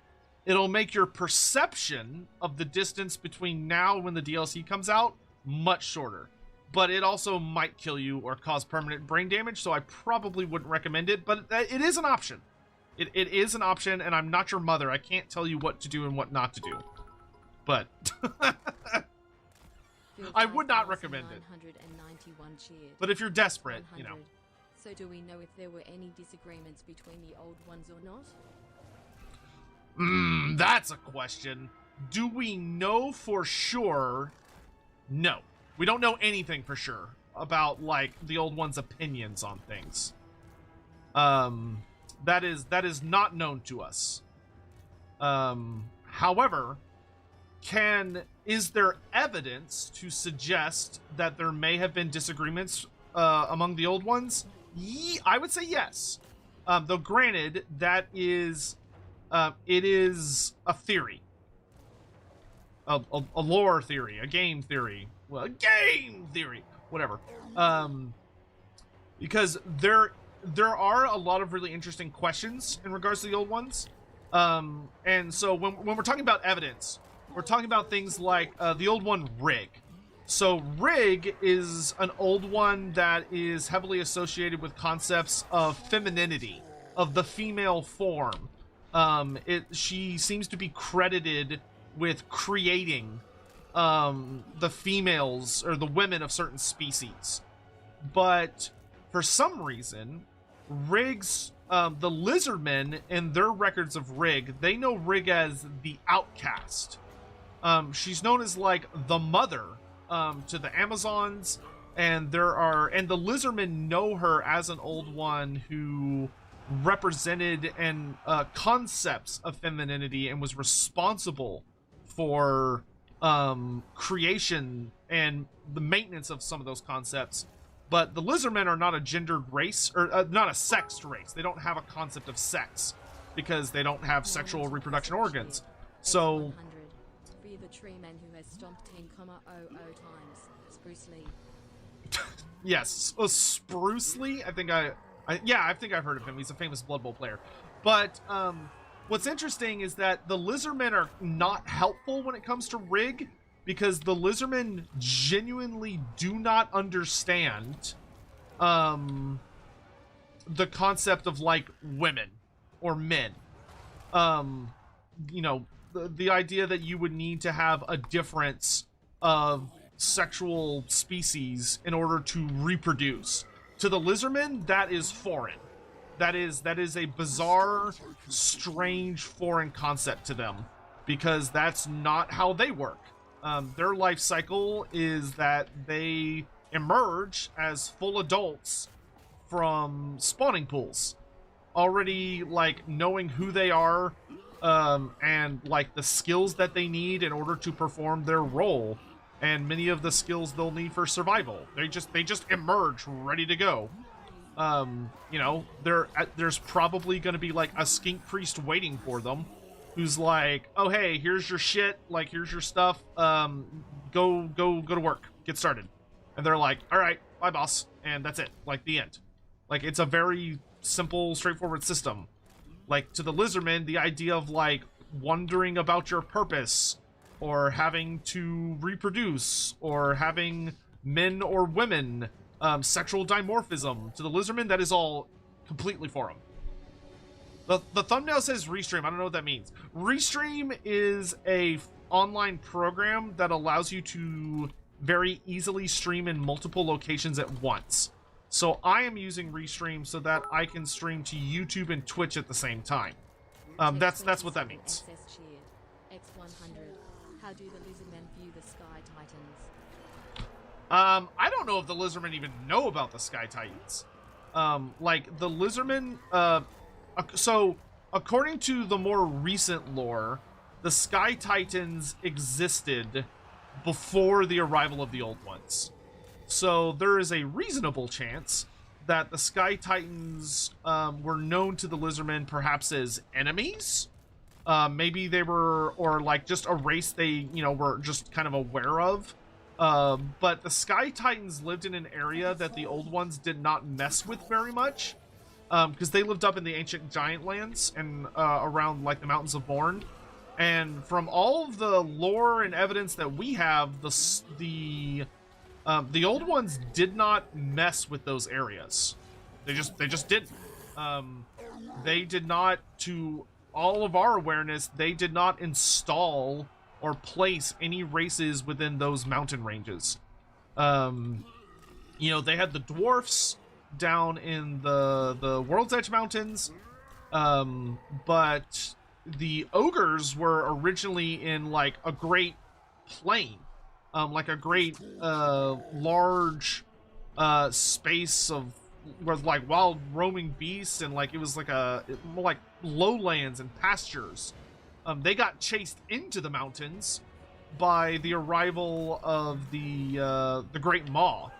it'll make your perception of the distance between now and when the DLC comes out much shorter. But it also might kill you or cause permanent brain damage, so I probably wouldn't recommend it, but it is an option. It is an option, and I'm not your mother. I can't tell you what to do and what not to do. But I would not recommend it. But if you're desperate, you know. So do we know if there were any disagreements between the old ones or not? That's a question. Do we know for sure? No. We don't know anything for sure about, like, the old ones' opinions on things. That is not known to us. However, is there evidence to suggest that there may have been disagreements among the old ones? I would say yes. Though granted, that is it is a theory, a lore theory, a game theory, well, a game theory, whatever. Because there are a lot of really interesting questions in regards to the old ones. And so when we're talking about evidence, we're talking about things like the old one Rig. So Rig is an old one that is heavily associated with concepts of femininity, of the female form. She seems to be credited with creating the females or the women of certain species. But for some reason, Rig's the Lizardmen in their records of Rig, they know Rig as the outcast. She's known as like the mother to the Amazons, and the Lizardmen know her as an old one who represented and concepts of femininity and was responsible for creation and the maintenance of some of those concepts. But the Lizardmen are not a gendered race, or not a sexed race. They don't have a concept of sex because they don't have sexual reproduction organs. So 100. Free the tree man who has stomped 10,00 times. Spruce Lee. yes, Spruce Lee. I think I've heard of him. He's a famous Blood Bowl player. But what's interesting is that the Lizardmen are not helpful when it comes to rig, because the Lizardmen genuinely do not understand the concept of like women or men. You know, the idea that you would need to have a difference of sexual species in order to reproduce. To the Lizardmen, that is foreign. That is a bizarre, strange, foreign concept to them, because that's not how they work. Their life cycle is that they emerge as full adults from spawning pools, already like knowing who they are, and like the skills that they need in order to perform their role, and many of the skills they'll need for survival. They just emerge ready to go. You know, there's probably going to be like a skink priest waiting for them, who's like, oh hey, here's your shit, like here's your stuff, go to work, get started. And they're like, all right, bye boss, and that's it, like the end. Like, it's a very simple, straightforward system. Like, to the Lizardmen, the idea of like wondering about your purpose, or having to reproduce, or having men or women, sexual dimorphism, to the Lizardmen, that is all completely foreign. The thumbnail says Restream. I don't know what that means. Restream is a online program that allows you to very easily stream in multiple locations at once. So I am using Restream so that I can stream to YouTube and Twitch at the same time. That's what that means. X100. How do the Lizardmen view the Sky Titans? I don't know if the Lizardmen even know about the Sky Titans. Like, the Lizardmen, so, according to the more recent lore, the Sky Titans existed before the arrival of the Old Ones. So there is a reasonable chance that the Sky Titans were known to the Lizardmen perhaps as enemies. Maybe they were, or like just a race they, you know, were just kind of aware of. But the Sky Titans lived in an area that the Old Ones did not mess with very much. Because they lived up in the ancient giant lands and around like the mountains of Khorne. And from all of the lore and evidence that we have, the Old Ones did not mess with those areas. They just didn't. They did not, to all of our awareness, they did not install or place any races within those mountain ranges. You know, they had the dwarfs down in the World's Edge Mountains, but the ogres were originally in like a great plain, like a great large space of with like wild roaming beasts, and like it was like more like lowlands and pastures. They got chased into the mountains by the arrival of the Great Maw.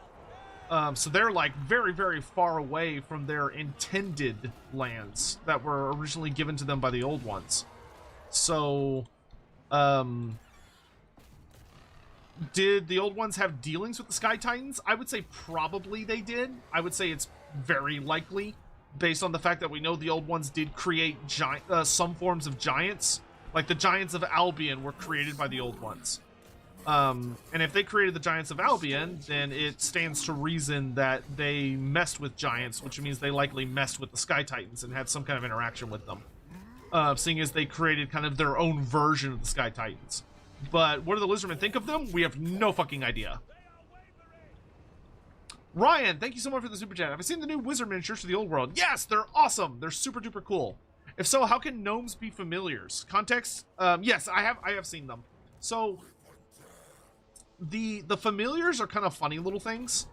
So they're like very, very far away from their intended lands that were originally given to them by the Old Ones. So, did the Old Ones have dealings with the Sky Titans? I would say probably they did. I would say it's very likely, based on the fact that we know the Old Ones did create some forms of giants. Like the Giants of Albion were created by the Old Ones. And if they created the Giants of Albion, then it stands to reason that they messed with giants, which means they likely messed with the Sky Titans and had some kind of interaction with them. Seeing as they created kind of their own version of the Sky Titans. But what do the Lizardmen think of them? We have no fucking idea. Ryan, thank you so much for the super chat. Have I seen the new wizard miniatures for the old world? Yes, they're awesome. They're super duper cool. If so, how can gnomes be familiars? Context? Yes, I have seen them. So the familiars are kind of funny little things.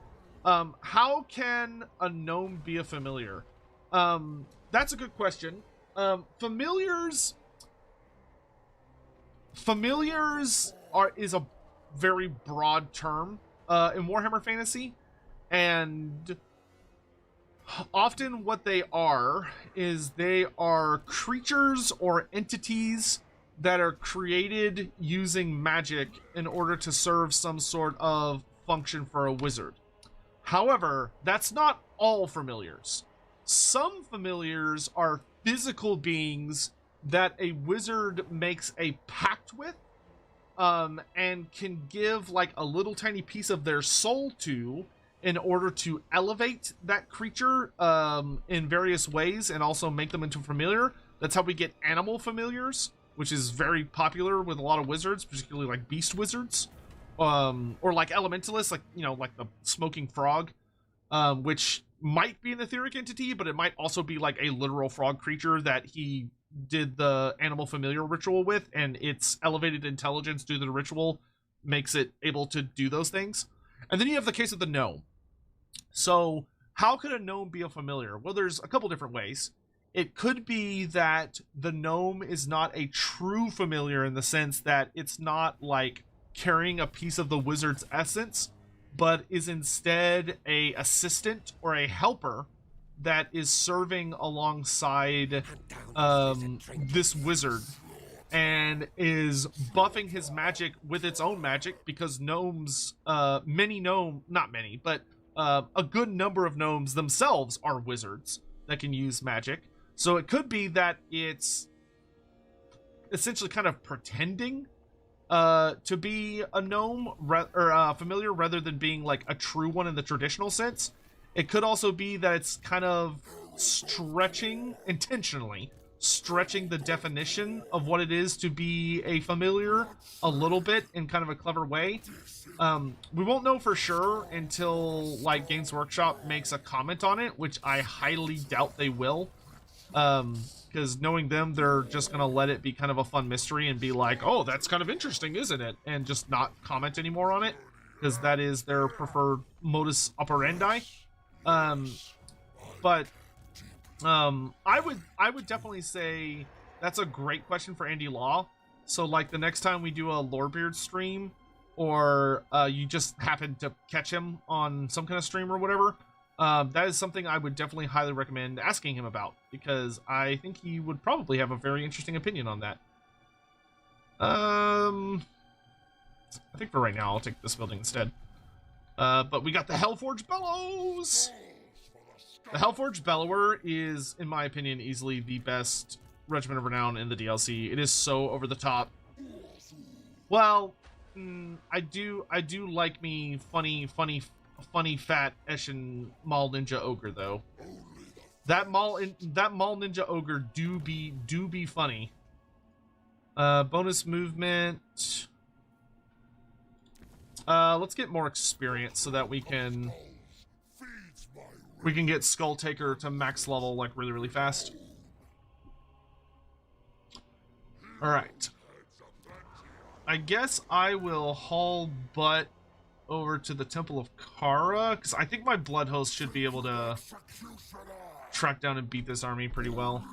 How can a gnome be a familiar? That's a good question. Familiars is a very broad term in Warhammer Fantasy, and often what they are is they are creatures or entities that are created using magic in order to serve some sort of function for a wizard. However, that's not all familiars. Some familiars are physical beings that a wizard makes a pact with, and can give like a little tiny piece of their soul to in order to elevate that creature in various ways and also make them into a familiar. That's how we get animal familiars, which is very popular with a lot of wizards, particularly like beast wizards, or like elementalists, like, you know, like the smoking frog, which might be an etheric entity, but it might also be like a literal frog creature that he did the animal familiar ritual with, and its elevated intelligence due to the ritual makes it able to do those things. And then you have the case of the gnome. So how could a gnome be a familiar? Well, there's a couple different ways. It could be that the gnome is not a true familiar in the sense that it's not like carrying a piece of the wizard's essence, but is instead a assistant or a helper that is serving alongside this wizard and is buffing his magic with its own magic, because gnomes, not many, but a good number of gnomes themselves are wizards that can use magic. So it could be that it's essentially kind of pretending to be a gnome or a familiar rather than being like a true one in the traditional sense. It could also be that it's kind of intentionally stretching the definition of what it is to be a familiar a little bit in kind of a clever way. We won't know for sure until like Games Workshop makes a comment on it, which I highly doubt they will. Because knowing them, they're just gonna let it be kind of a fun mystery and be like, oh, that's kind of interesting, isn't it? And just not comment anymore on it, because that is their preferred modus operandi. But I would definitely say that's a great question for Andy Law. So like the next time we do a Lorebeard stream, or you just happen to catch him on some kind of stream or whatever, that is something I would definitely highly recommend asking him about, because I think he would probably have a very interesting opinion on that. I think for right now I'll take this building instead. But we got the Hellforged Bellows! The Hellforged Bellower is, in my opinion, easily the best Regiment of Renown in the DLC. It is so over the top. Well, I do like me funny fat Eshin Maul Ninja Ogre though. That Maul Ninja Ogre do be funny. Bonus movement. Let's get more experience so that we can get Skulltaker to max level like really fast. All right. I guess I will haul butt over to the Temple of Kara, because I think my Blood Host should be able to track down and beat this army pretty well.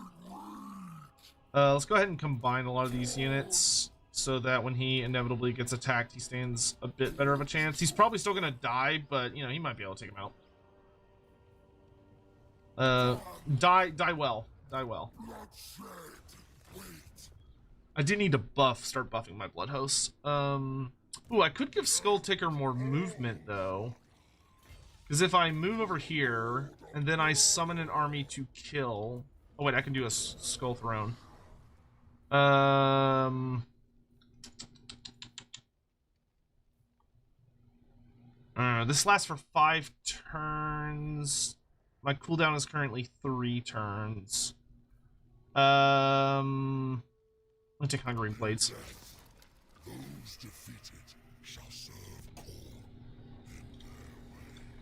Let's go ahead and combine a lot of these units so that when he inevitably gets attacked, he stands a bit better of a chance. He's probably still gonna die, but you know, he might be able to take him out. Die well. I do need to start buffing my Blood Hosts. Ooh, I could give Skulltaker more movement, though. Because if I move over here, and then I summon an army to kill... Oh, wait, I can do a Skull Throne. This lasts for 5 turns. My cooldown is currently 3 turns. I'm gonna take Hungering Blades. Those defeated shall serve Khorne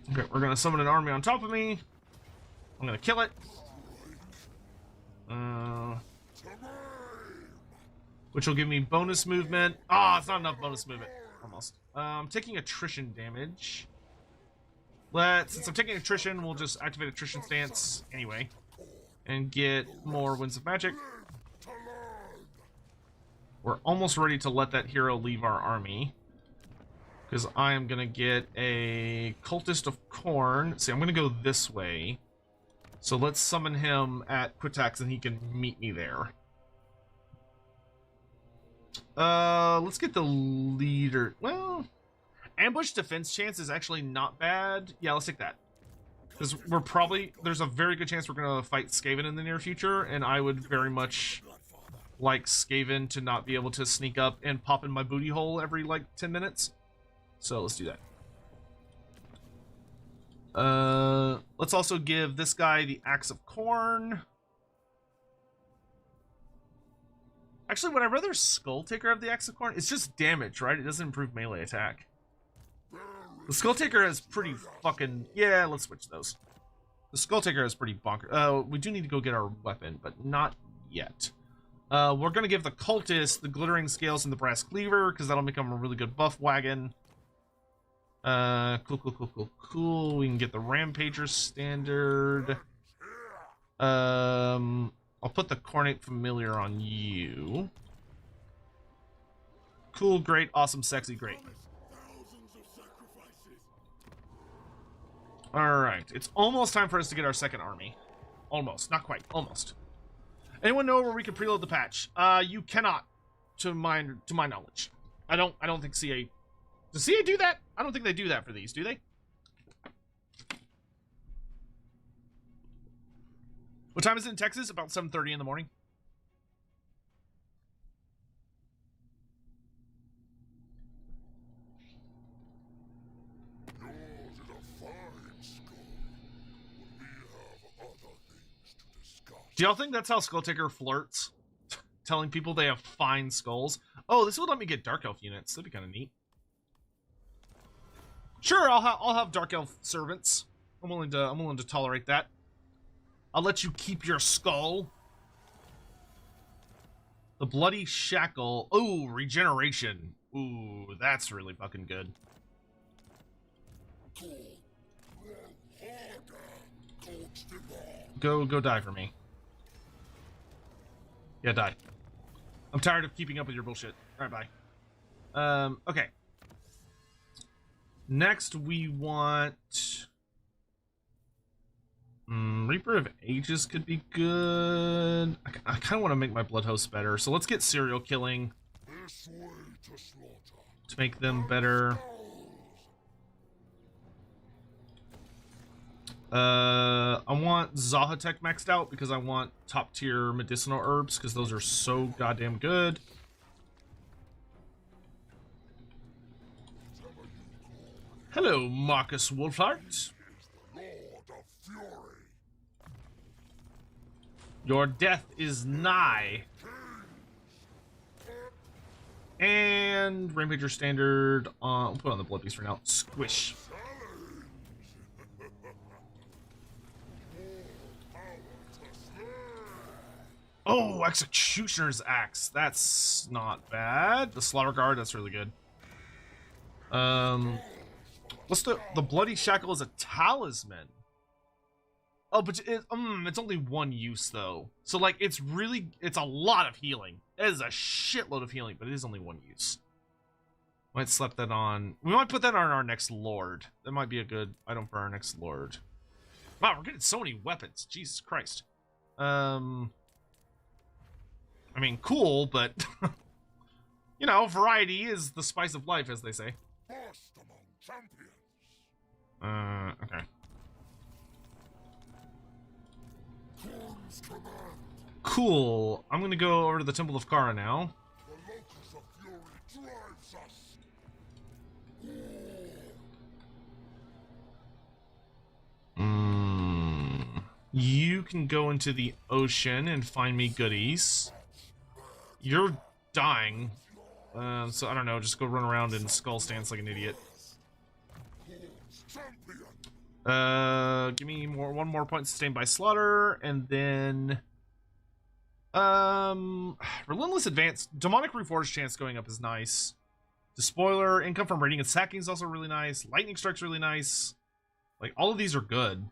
in their way. Okay, we're gonna summon an army on top of me. I'm gonna kill it. Which will give me bonus movement. Ah, it's not enough bonus movement. Almost. I'm taking attrition damage. Since I'm taking attrition, we'll just activate attrition stance anyway. And get more Winds of Magic. We're almost ready to let that hero leave our army. Because I am going to get a Cultist of Khorne. See, I'm going to go this way. So let's summon him at Quitax and he can meet me there. Let's get the leader. Well, ambush defense chance is actually not bad. Yeah, let's take that. Because there's a very good chance we're going to fight Skaven in the near future, and I would very much like Skaven to not be able to sneak up and pop in my booty hole every, like, 10 minutes. So let's do that. Let's also give this guy the Axe of Khorne. Actually, would I rather Skulltaker have the Axe of Khorne? It's just damage, right? It doesn't improve melee attack. The Skulltaker has pretty fucking... Yeah, let's switch those. The Skulltaker has pretty bonker... we do need to go get our weapon, but not yet. We're gonna give the Cultist the Glittering Scales and the Brass Cleaver, because that'll make him a really good buff wagon. Cool. We can get the Rampager standard. I'll put the Cornate Familiar on you. Cool, great, awesome, sexy, great. Alright, it's almost time for us to get our second army. Almost, not quite, almost. Anyone know where we can preload the patch? You cannot, to my knowledge. I don't think CA... Does CA do that? I don't think they do that for these, do they? What time is it in Texas? About 7:30 in the morning. Yours is a fine skull, but we have other things to discuss. Do y'all think that's how Skulltaker flirts? Telling people they have fine skulls? Oh, this would let me get Dark Elf units. That'd be kind of neat. Sure, I'll have Dark Elf servants. I'm willing to tolerate that. I'll let you keep your skull. The Bloody Shackle. Ooh, regeneration. Ooh, that's really fucking good. Go die for me. Yeah, die. I'm tired of keeping up with your bullshit. Alright, bye. Okay. Next, we want... Reaper of Ages could be good. I kind of want to make my blood hosts better, so let's get serial killing to make them better. I want Sotek maxed out because I want top tier medicinal herbs because those are so goddamn good. Hello, Marcus Wolfhart. Your death is nigh. And Rampager standard on. We'll put on the Blood Beast for now. Squish. Oh, Executioner's Axe. That's not bad. The Slaughter Guard, that's really good. What's the Bloody Shackle is a talisman. Oh, but it's only one use though. So like it's a lot of healing. It is a shitload of healing, but it is only one use. Might slap that on. We might put that on our next Lord. That might be a good item for our next Lord. Wow, we're getting so many weapons. Jesus Christ. I mean, cool, but you know, variety is the spice of life, as they say. First among champions. Okay. Khorne's command. Cool. I'm gonna go over to the Temple of Kara now. The locus of fury drives us. You can go into the ocean and find me goodies. You're dying. So I don't know, just go run around and skull stance like an idiot. Give me one more point sustained by slaughter, and then Relentless Advance. Demonic Reforged chance going up is nice. Despoiler, income from raiding and sacking is also really nice. Lightning Strike's really nice. Like, all of these are good.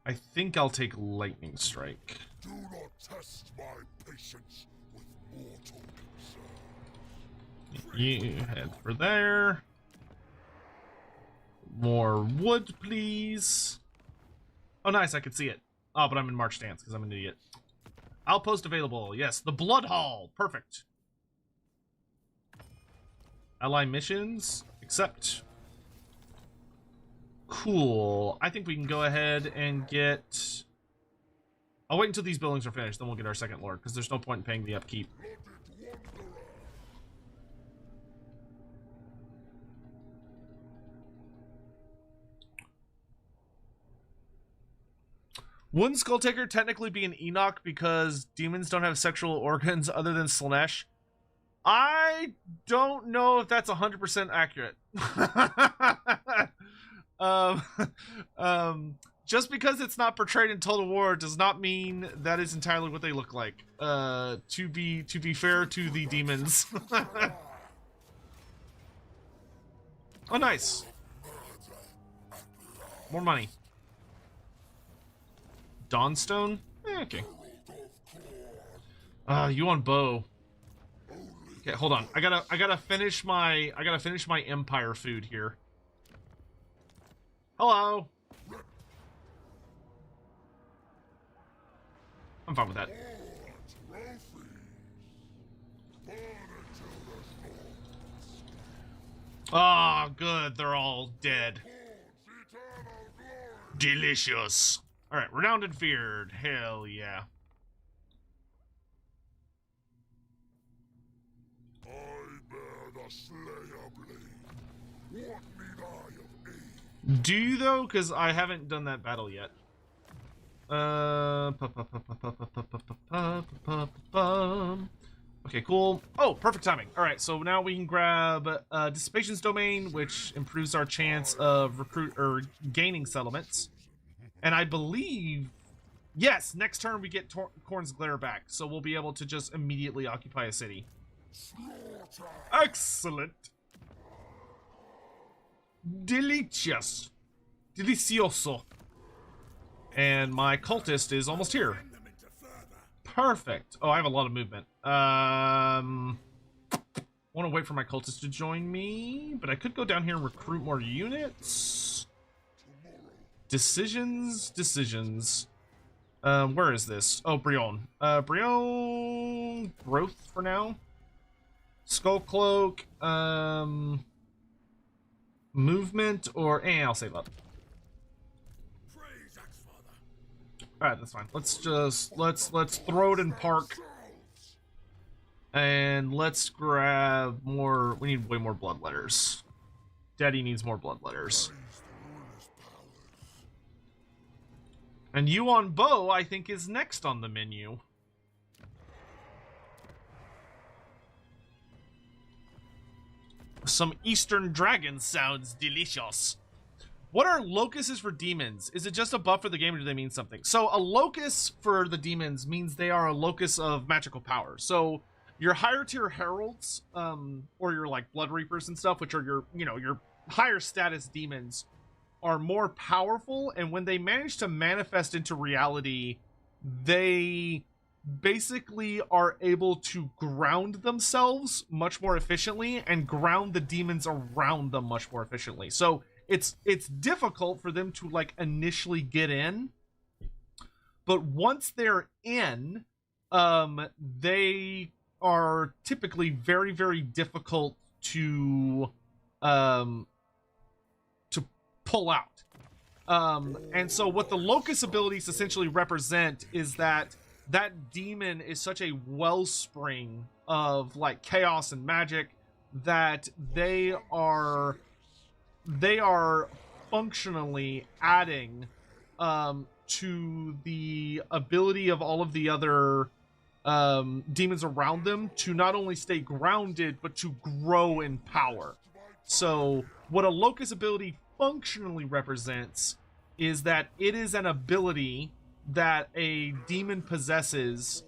I think I'll take Lightning Strike. Do not test my patience with mortal concern. You head for there. More wood, please. Oh, nice, I could see it. Oh, but I'm in March stance because I'm an idiot. Outpost available. Yes, the Blood Hall. Perfect. Ally missions. Accept. Cool. I think we can go ahead and get... I'll wait until these buildings are finished, then we'll get our second lord, because there's no point in paying the upkeep. Wouldn't Skulltaker technically be an Enoch because demons don't have sexual organs other than Slanesh? I don't know if that's 100% accurate. Just because it's not portrayed in Total War does not mean that is entirely what they look like. To be fair to the demons. Oh, nice. More money. Dawnstone? Okay. You on bow. Okay, hold on. I gotta finish my Empire food here. Hello. I'm fine with that. Ah, good. They're all dead. Delicious. All right, renowned and feared. Hell yeah. I bear the Slayer blade. What need I of aid? Do you though? Because I haven't done that battle yet. Okay, cool. Oh, perfect timing. All right, so now we can grab Dissipation's Domain, which improves our chance of gaining settlements. And I believe, yes, next turn we get Khorne's Glare back, so we'll be able to just immediately occupy a city. Excellent. Delicious. Delicioso. And my cultist is almost here. Perfect. Oh, I have a lot of movement. Want to wait for my cultist to join me, but I could go down here and recruit more units. Decisions. Where is this? Oh, Brion. Brion growth for now. Skull Cloak. Movement or I'll save up. Alright, that's fine. Let's throw it in park. And let's grab more. We need way more bloodletters. Daddy needs more bloodletters. And you on bow, I think, is next on the menu. Some Eastern Dragon sounds delicious. What are locuses for demons? Is it just a buff for the game or do they mean something? So a locus for the demons means they are a locus of magical power. So your higher tier heralds, or your like blood reapers and stuff, which are your, your higher status demons, are more powerful, and when they manage to manifest into reality, they basically are able to ground themselves much more efficiently and ground the demons around them much more efficiently. So it's difficult for them to like initially get in, but once they're in, they are typically very, very difficult to pull out. And so what the locus abilities essentially represent is that demon is such a wellspring of like chaos and magic that they are functionally adding to the ability of all of the other demons around them to not only stay grounded but to grow in power. So what a locus ability functionally represents is that it is an ability that a demon possesses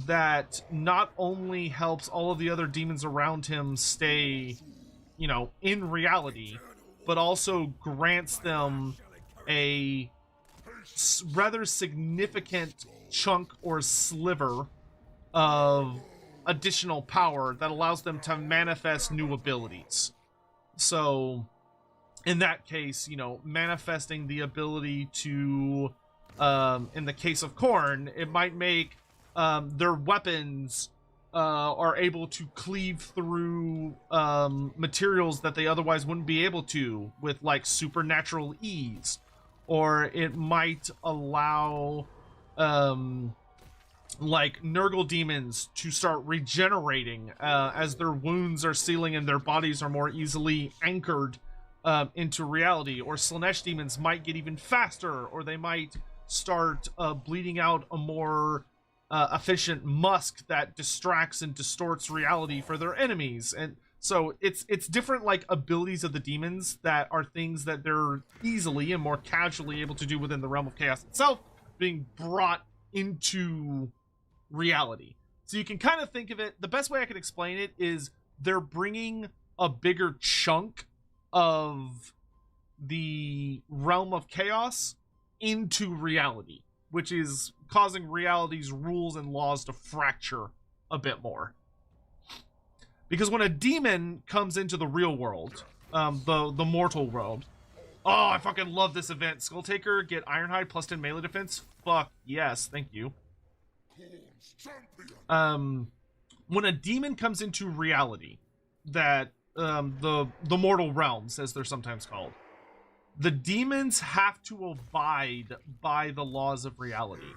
that not only helps all of the other demons around him stay, in reality, but also grants them a rather significant chunk or sliver of additional power that allows them to manifest new abilities. So in that case, manifesting the ability to, in the case of Khorne, it might make their weapons are able to cleave through materials that they otherwise wouldn't be able to with like supernatural ease, or it might allow like Nurgle demons to start regenerating as their wounds are sealing and their bodies are more easily anchored into reality. Or Slanesh demons might get even faster, or they might start bleeding out a more efficient musk that distracts and distorts reality for their enemies. And so it's different like abilities of the demons that are things that they're easily and more casually able to do within the realm of chaos itself, being brought into reality. So you can kind of think of it, the best way I can explain it is they're bringing a bigger chunk of the realm of chaos into reality, which is causing reality's rules and laws to fracture a bit more. Because when a demon comes into the real world, the mortal world, oh, I fucking love this event. Skulltaker, get Ironhide plus 10 melee defense. Fuck yes, thank you. When a demon comes into reality, that the mortal realms, as they're sometimes called, the demons have to abide by the laws of reality.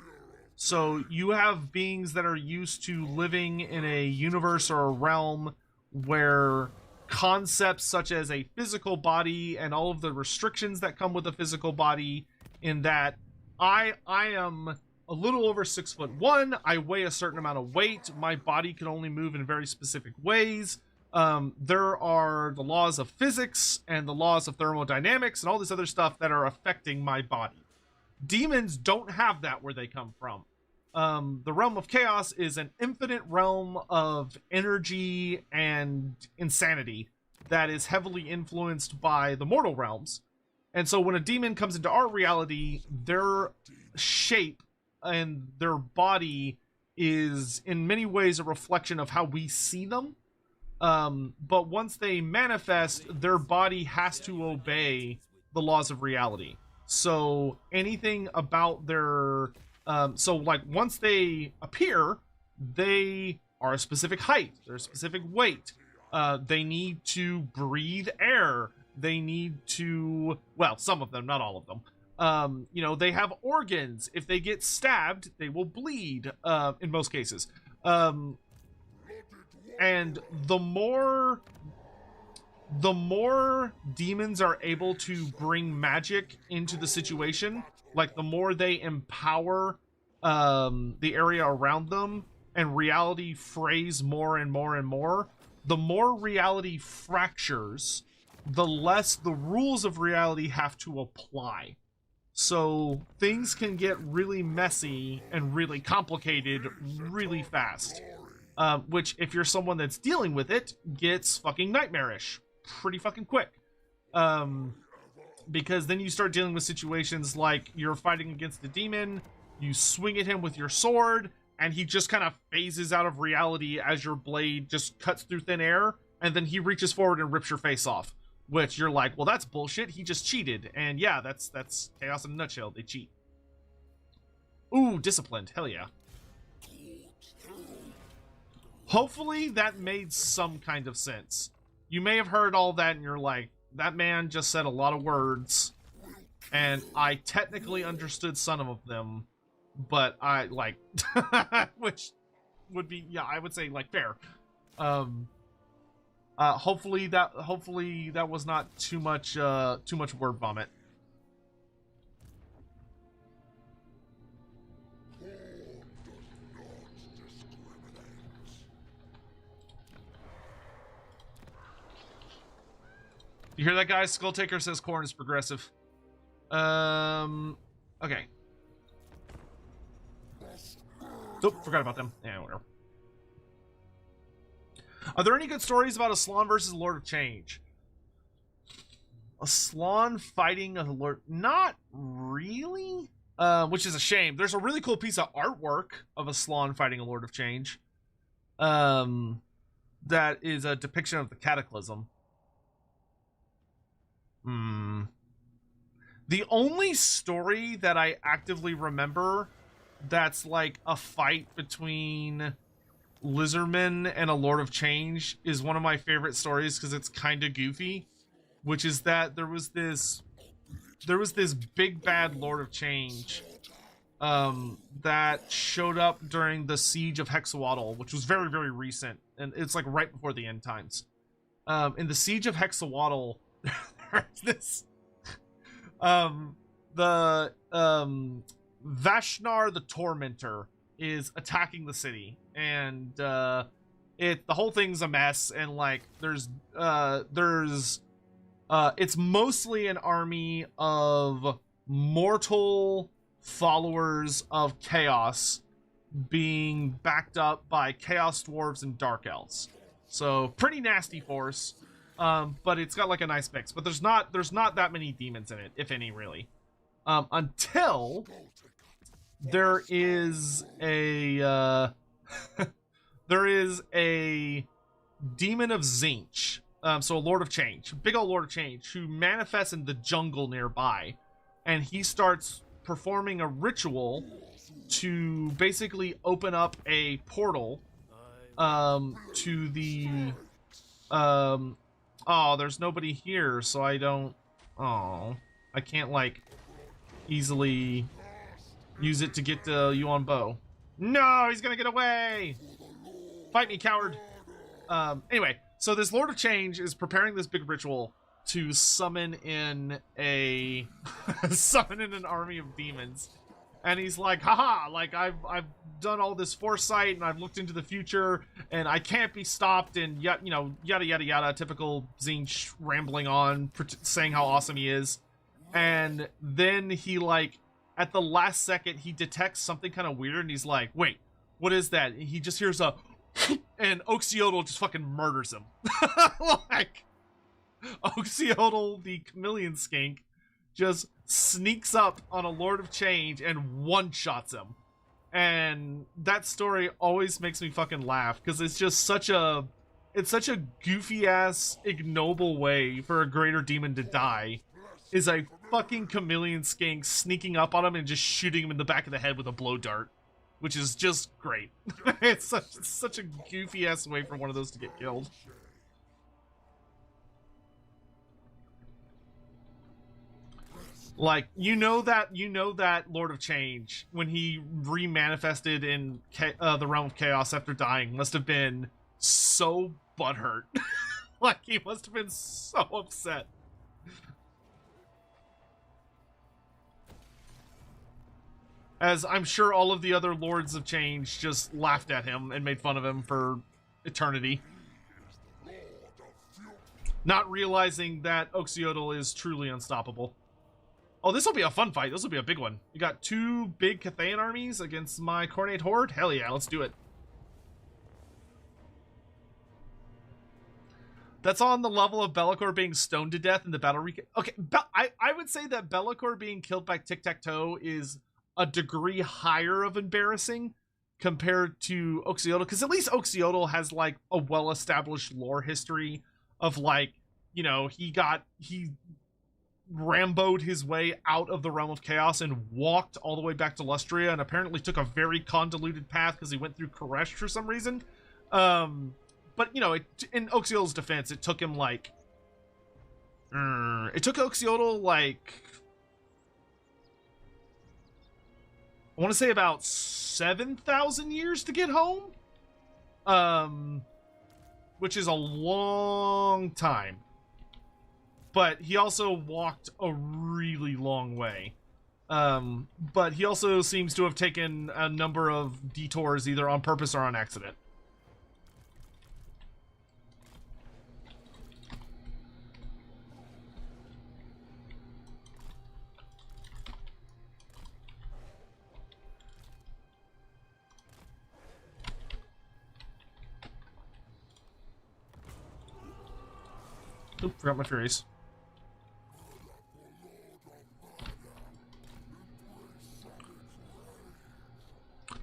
So you have beings that are used to living in a universe or a realm where concepts such as a physical body and all of the restrictions that come with a physical body, in that I am a little over 6'1", I weigh a certain amount of weight, my body can only move in very specific ways. There are the laws of physics and the laws of thermodynamics and all this other stuff that are affecting my body. Demons don't have that where they come from. The realm of chaos is an infinite realm of energy and insanity that is heavily influenced by the mortal realms. And so when a demon comes into our reality, their shape and their body is in many ways a reflection of how we see them. But once they manifest, their body has to obey the laws of reality. So anything about their so like once they appear, they are a specific height, they're a specific weight, they need to breathe air, they need to, well, some of them, not all of them, you know, they have organs. If they get stabbed, they will bleed in most cases. And the more demons are able to bring magic into the situation, like the more they empower the area around them and reality frays more and more and more, the more reality fractures, the less the rules of reality have to apply. So things can get really messy and really complicated really fast. Which, if you're someone that's dealing with it, gets fucking nightmarish pretty fucking quick. Because then you start dealing with situations like you're fighting against the demon, you swing at him with your sword, and he just kind of phases out of reality as your blade just cuts through thin air, and then he reaches forward and rips your face off. Which you're like, well, that's bullshit, he just cheated. And yeah, that's chaos in a nutshell, they cheat. Ooh, disciplined, hell yeah. Hopefully that made some kind of sense. You may have heard all that and you're like, that man just said a lot of words, and I technically understood some of them, but I, like, which would be, yeah, I would say, like, fair. Hopefully that was not too much word vomit. You hear that, guys? Skulltaker says Khorne is progressive. Okay. Nope, forgot about them. Yeah, whatever. Are there any good stories about a Slann versus Lord of Change? A Slann fighting a Lord? Not really. Which is a shame. There's a really cool piece of artwork of a Slann fighting a Lord of Change. That is a depiction of the Cataclysm. The only story that I actively remember that's like a fight between Lizardman and a Lord of Change is one of my favorite stories because it's kind of goofy, which is that there was this big bad Lord of Change that showed up during the siege of Hexawatl, which was very, very recent, and it's like right before the end times. In the siege of Hexawatl, there's this the Vashnar the Tormentor is attacking the city, and the whole thing's a mess, and like there's it's mostly an army of mortal followers of Chaos being backed up by Chaos Dwarves and Dark Elves. So pretty nasty force, but it's got like a nice mix. But there's not that many demons in it, if any, really. Until there is a there is a demon of Zinch, so a Lord of Change, big old Lord of Change, who manifests in the jungle nearby, and he starts performing a ritual to basically open up a portal to the oh, there's nobody here, so I can't like easily use it to get to you on bow. No, he's gonna get away. Fight me, coward. Anyway, so this Lord of Change is preparing this big ritual to summon in a an army of demons, and he's like, haha, like I've done all this foresight, and I've looked into the future, and I can't be stopped, and yet, you know, yada yada yada, typical Zinch rambling on, saying how awesome he is. And then he, like, at the last second, he detects something kind of weird, and he's like, wait, what is that? And he just hears a and Oxiodal just fucking murders him. Like, Oxiodal, the chameleon skink, just sneaks up on a Lord of Change and one-shots him. And that story always makes me fucking laugh, because it's just such a goofy-ass, ignoble way for a greater demon to die, is a fucking chameleon skink sneaking up on him and just shooting him in the back of the head with a blow dart, which is just great. It's such a goofy-ass way for one of those to get killed. Like, you know that Lord of Change, when he remanifested in the Realm of Chaos after dying, must have been so butthurt. Like, he must have been so upset. As I'm sure all of the other Lords of Change just laughed at him and made fun of him for eternity. Not realizing that Oxiodal is truly unstoppable. Oh, this will be a fun fight. This will be a big one. You got two big Cathayan armies against my Khorne horde? Hell yeah, let's do it. That's on the level of Be'lakor being stoned to death in the battle recap. Okay, I would say that Be'lakor being killed by Tic-Tac-Toe is a degree higher of embarrassing compared to Oxiodal, because at least Oxiodal has like a well-established lore history of, like, you know, he Rambo'd his way out of the Realm of Chaos and walked all the way back to Lustria, and apparently took a very convoluted path because he went through Koresh for some reason. But, you know, in Oxiodal's defense, it took him like it took Oxiodal like, I want to say about 7,000 years to get home, which is a long time. But he also walked a really long way. But he also seems to have taken a number of detours, either on purpose or on accident. Oop, forgot my Furies.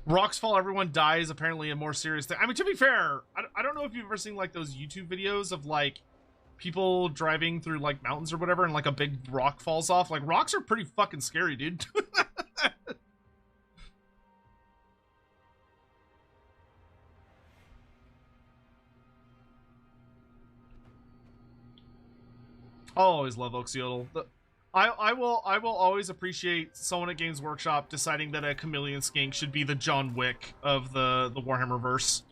Rocks fall, everyone dies, apparently a more serious thing. I mean, to be fair, I don't know if you've ever seen, like, those YouTube videos of, like, people driving through, like, mountains or whatever, and, like, a big rock falls off. Like, rocks are pretty fucking scary, dude. I'll always love Oxiodal. I will always appreciate someone at Games Workshop deciding that a chameleon skink should be the John Wick of the Warhammer verse.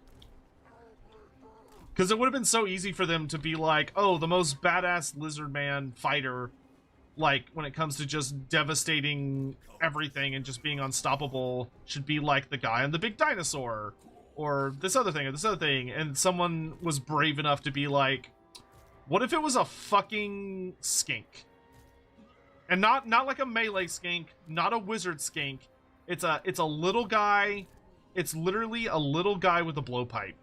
Because it would have been so easy for them to be like, oh, the most badass lizard man fighter, like, when it comes to just devastating everything and just being unstoppable, should be like the guy on the big dinosaur, or this other thing, or this other thing. And someone was brave enough to be like, what if it was a fucking skink? And not like a melee skink, not a wizard skink. It's a little guy. It's literally a little guy with a blowpipe.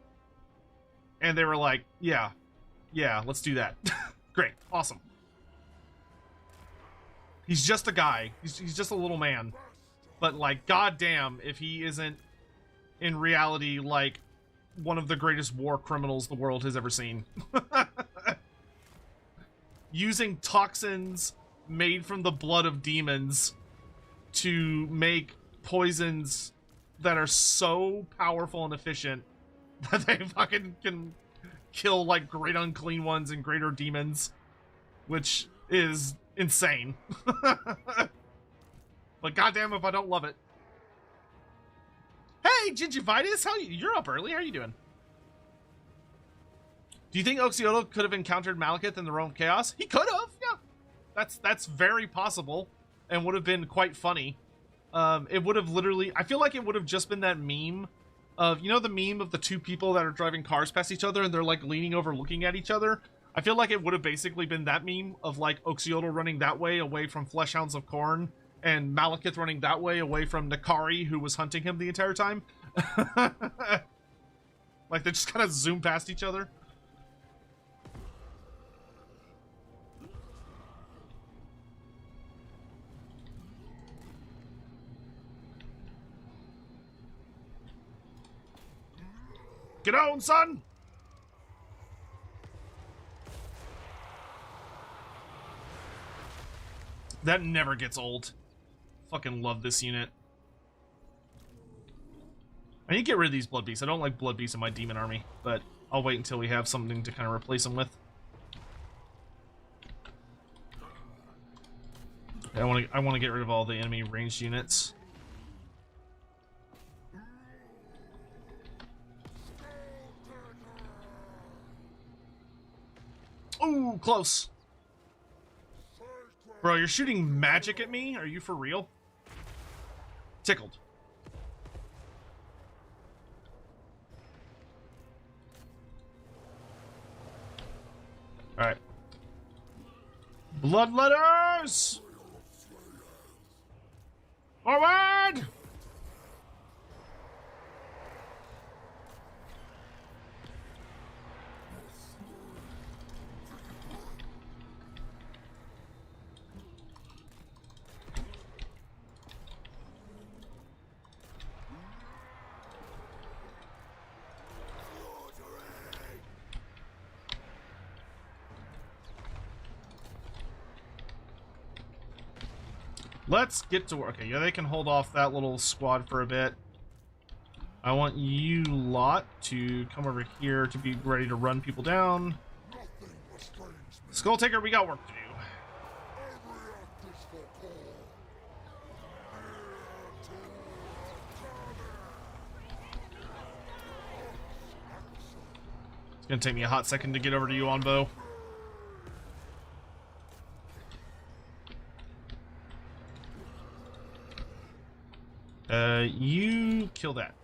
And they were like, yeah, let's do that. Great, awesome. He's just a guy. He's just a little man. But like, goddamn, if he isn't in reality like one of the greatest war criminals the world has ever seen. Using toxins made from the blood of demons to make poisons that are so powerful and efficient that they fucking can kill like great unclean ones and greater demons, which is insane. But goddamn if I don't love it. Hey, Gingivitis, you're up early. How are you doing? Do you think Oxiodal could have encountered Malekith in the Realm of Chaos? He could have, yeah. That's very possible, and would have been quite funny. It would have literally, I feel like it would have just been that meme of, you know, the meme of the two people that are driving cars past each other and they're like leaning over looking at each other? I feel like it would have basically been that meme of like Oxiodal running that way away from Fleshhounds of Khorne, and Malekith running that way away from Nakari, who was hunting him the entire time. Like they just kind of zoom past each other. Get on, son! That never gets old. Fucking love this unit. I need to get rid of these blood beasts. I don't like blood beasts in my demon army, but I'll wait until we have something to kind of replace them with. I want to get rid of all the enemy ranged units. Ooh, close. Bro, you're shooting magic at me? Are you for real? Tickled. Alright. Bloodletters! Forward! Let's get to work. Okay, yeah, they can hold off that little squad for a bit. I want you lot to come over here to be ready to run people down. Skulltaker, we got work to do. It's gonna take me a hot second to get over to you on bow. You kill that.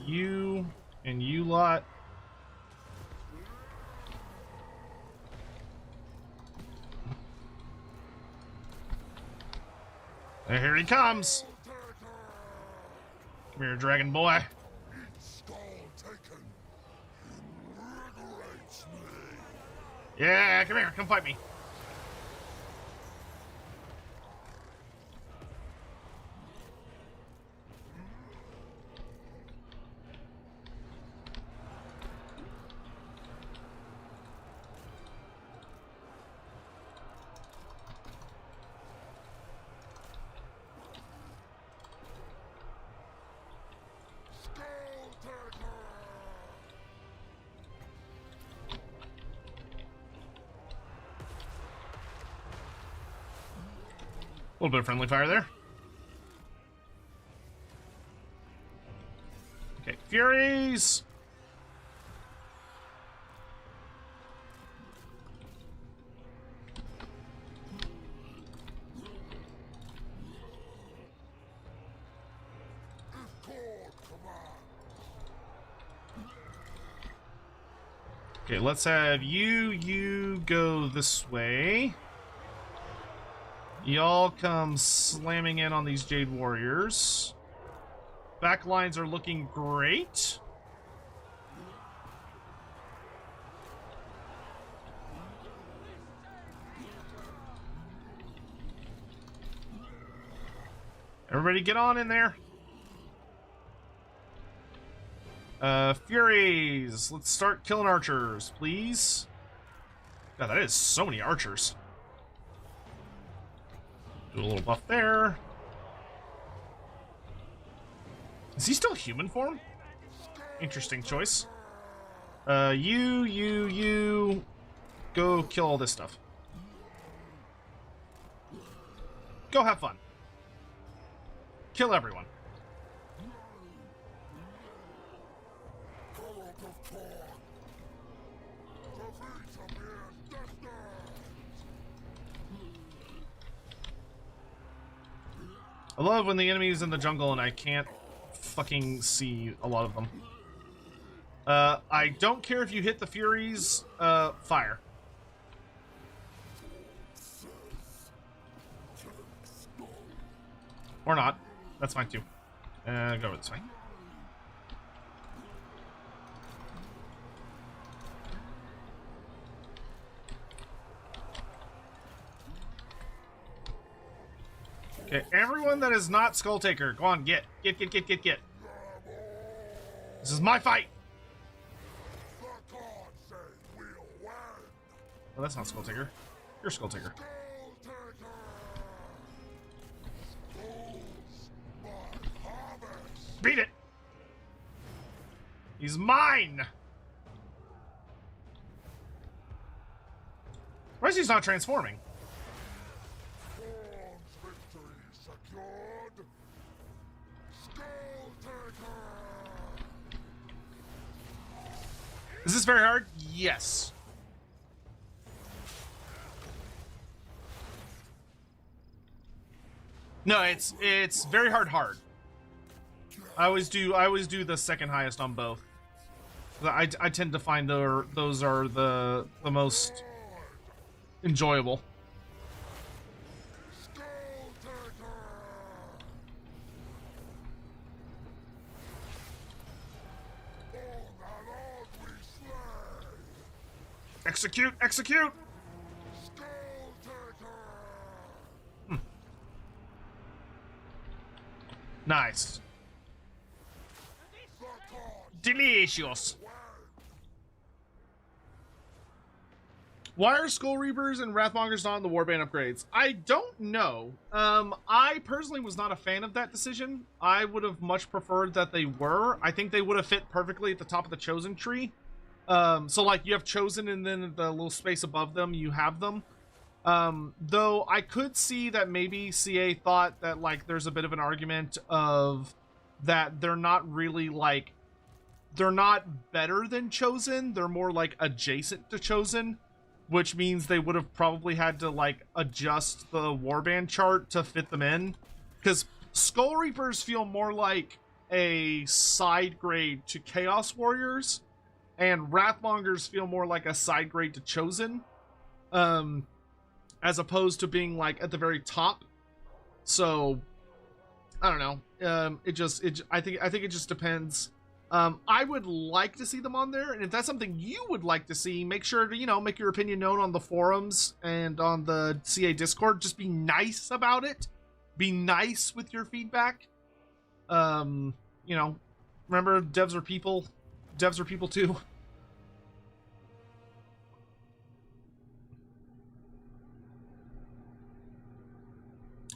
You and you lot. And here he comes. Come here, dragon boy. Yeah, come here, come fight me. little bit of friendly fire there. Okay, Furies! Okay, let's have you go this way. Y'all come slamming in on these Jade Warriors. Back lines are looking great. Everybody get on in there. Furies, let's start killing archers, please. God, that is so many archers. Do a little buff there. Is he still human form? Interesting choice. You go kill all this stuff. Go have fun. Kill everyone. I love when the enemy's in the jungle and I can't fucking see a lot of them. I don't care if you hit the Furies, fire. Or not. That's fine too. Go this way. Okay, everyone that is not Skulltaker, go on, get. This is my fight! Oh, that's not Skulltaker. You're Skulltaker. Beat it! He's mine! Why is he not transforming? Is this very hard? Yes. No, it's very hard. I always do the second highest on both. I tend to find those are the most enjoyable. Execute! Execute! Nice. Delicious. Why are Skull Reapers and Wrathmongers not in the Warband upgrades? I don't know. I personally was not a fan of that decision. I would have much preferred that they were. I think they would have fit perfectly at the top of the Chosen tree. So like you have Chosen and then the little space above them, you have them. Though I could see that maybe CA thought that like there's a bit of an argument of that they're not really like, they're not better than Chosen. They're more like adjacent to Chosen, which means they would have probably had to like adjust the Warband chart to fit them in. Because Skull Reapers feel more like a side grade to Chaos Warriors, and Wrathmongers feel more like a side grade to Chosen, as opposed to being like at the very top. So I don't know. I think it just depends. I would like to see them on there, and if that's something you would like to see, make sure to, you know, make your opinion known on the forums and on the CA Discord. Just be nice about it. Be nice with your feedback. You know, remember, devs are people. Devs are people too.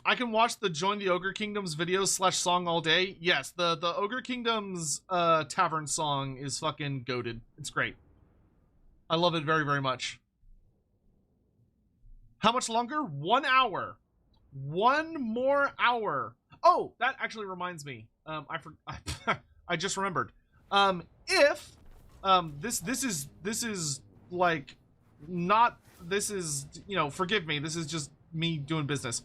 I can watch the Join the Ogre Kingdoms videos / song all day. Yes, the Ogre Kingdoms tavern song is fucking goated. It's great. I love it very, very much. How much longer? 1 hour. 1 more hour. Oh, that actually reminds me. I just remembered. If this is like not, this is, you know, forgive me, this is just me doing business,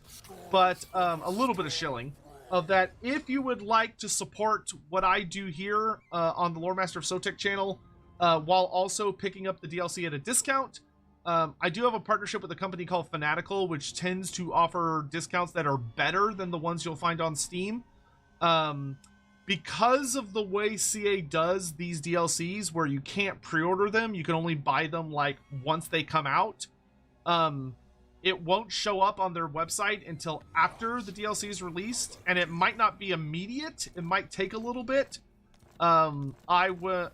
but a little bit of shilling of that. If you would like to support what I do here on the Loremaster of Sotek channel, while also picking up the DLC at a discount, I do have a partnership with a company called Fanatical, which tends to offer discounts that are better than the ones you'll find on Steam. Because of the way CA does these DLCs, where you can't pre-order them, you can only buy them like once they come out. It won't show up on their website until after the DLC is released, and it might not be immediate. It might take a little bit. I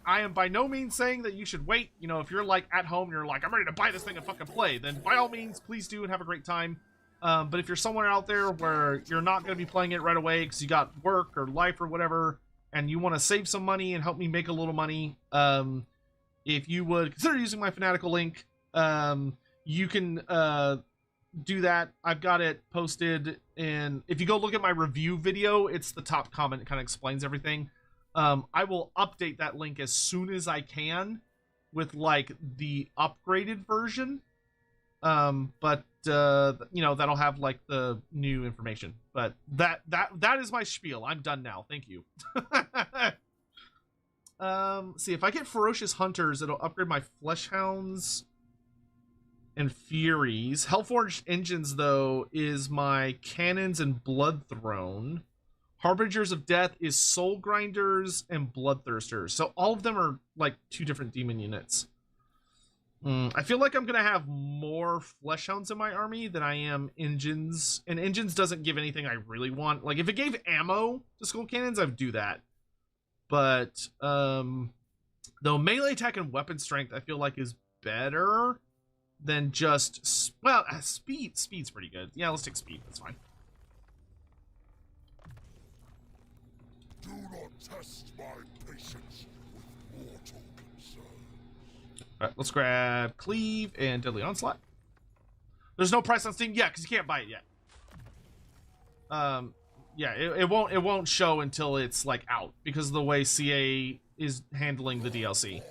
am by no means saying that you should wait. You know, if you're like at home and you're like, I'm ready to buy this thing and fucking play, then by all means, please do and have a great time. But if you're somewhere out there where you're not going to be playing it right away because you got work or life or whatever, and you want to save some money and help me make a little money, if you would consider using my Fanatical link, you can do that. I've got it posted in, if you go look at my review video, it's the top comment. It kind of explains everything. I will update that link as soon as I can with like the upgraded version. But you know, that'll have like the new information. But that is my spiel. I'm done now. Thank you. See, if I get Ferocious Hunters, it'll upgrade my Fleshhounds and Furies. Hellforged Engines, though, is my Cannons and Bloodthrone. Harbingers of Death is Soul Grinders and Bloodthirsters. So all of them are like 2 different demon units. I feel like I'm going to have more Fleshhounds in my army than I am Engines. And Engines doesn't give anything I really want. Like, if it gave ammo to Skull Cannons, I'd do that. But, though melee attack and weapon strength, I feel like is better than just, well, speed. Speed's pretty good. Yeah, let's take speed. That's fine. Do not test my patience with mortal concern. Alright, let's grab Cleave and Deadly Onslaught. There's no price on Steam? Yeah, because you can't buy it yet. Yeah, it won't show until it's like out because of the way CA is handling the DLC.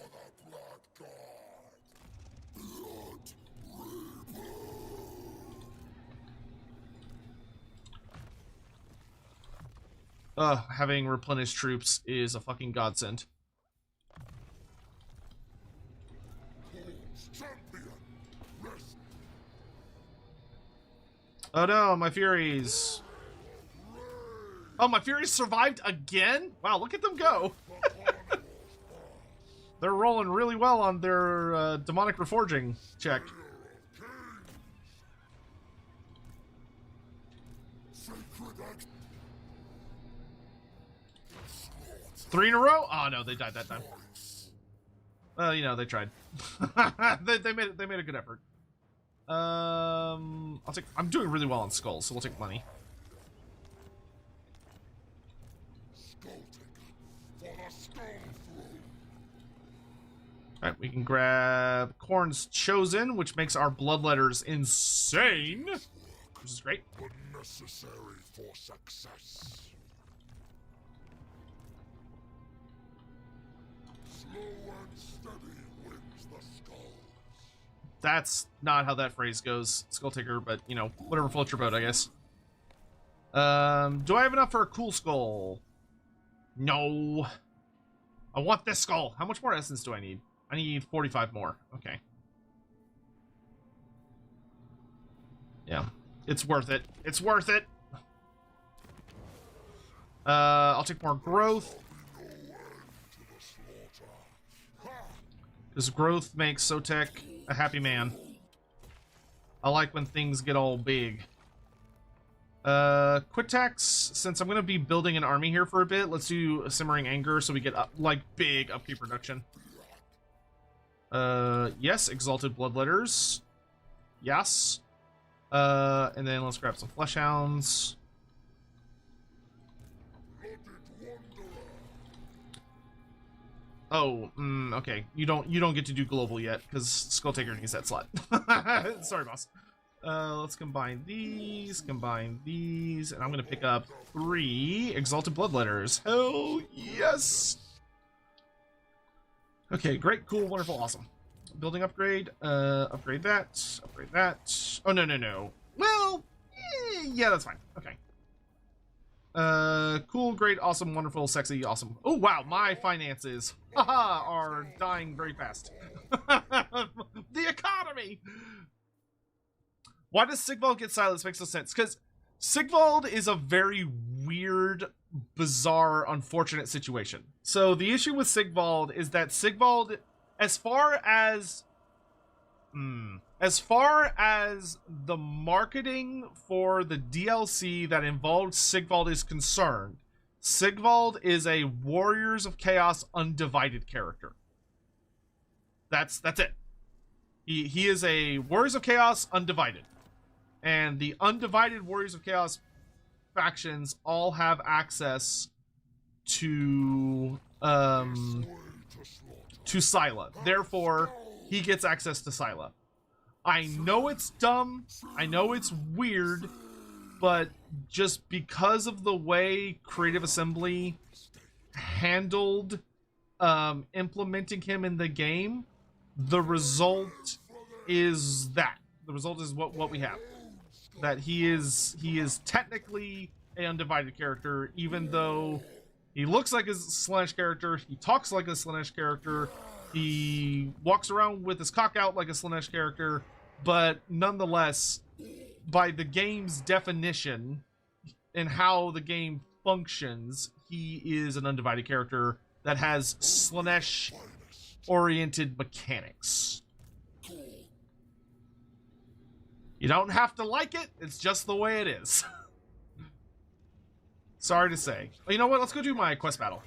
Having replenished troops is a fucking godsend. Oh no, my Furies. Oh, my Furies survived again? Wow, look at them go. They're rolling really well on their demonic reforging check. 3 in a row? Oh no, they died that time. Well, you know, they tried. they made a good effort. I'm doing really well on skulls, so we'll take money. Alright, we can grab Khorne's Chosen, which makes our bloodletters insane, which is great. But necessary for success. Slow and steady wins the skulls. That's not how that phrase goes, Skulltaker, but, you know, whatever floats your boat, I guess. Do I have enough for a cool skull? No. I want this skull. How much more essence do I need? I need 45 more. Okay. Yeah. It's worth it. It's worth it. I'll take more growth. Because growth makes Sotek a happy man. I like when things get all big. Quick tax, since I'm going to be building an army here for a bit, let's do a Simmering Anger so we get, like, big upkeep production. Yes, Exalted Bloodletters. Yes. And then let's grab some Fleshhounds. Oh, okay. You don't get to do global yet because Skulltaker needs that slot. Sorry, boss. Let's combine these, and I'm gonna pick up 3 Exalted Bloodletters. Hell yes! Okay, great, cool, wonderful, awesome. Building upgrade, upgrade that, upgrade that. Oh, no. Well, yeah, that's fine, okay. Cool, great, awesome, wonderful, sexy, awesome. Oh, wow, my finances, haha, are dying very fast. The economy! Why does Sigvald get silenced? Makes no sense. Because Sigvald is a very weird, bizarre, unfortunate situation. So the issue with Sigvald is that Sigvald, as far as the marketing for the DLC that involved Sigvald is concerned, Sigvald is a Warriors of Chaos undivided character. That's it. He is a Warriors of Chaos undivided. And the undivided Warriors of Chaos factions all have access to Scylla. Therefore, he gets access to Scylla. I know it's dumb. I know it's weird. But just because of the way Creative Assembly handled implementing him in the game, the result is that. The result is what we have. That he is technically a undivided character, even though he looks like a Slaanesh character, he talks like a Slaanesh character, he walks around with his cock out like a Slaanesh character, but nonetheless, by the game's definition and how the game functions, he is an undivided character that has Slaanesh-oriented mechanics. You don't have to like it, it's just the way it is. Sorry to say. Well, you know what, let's go do my quest battle.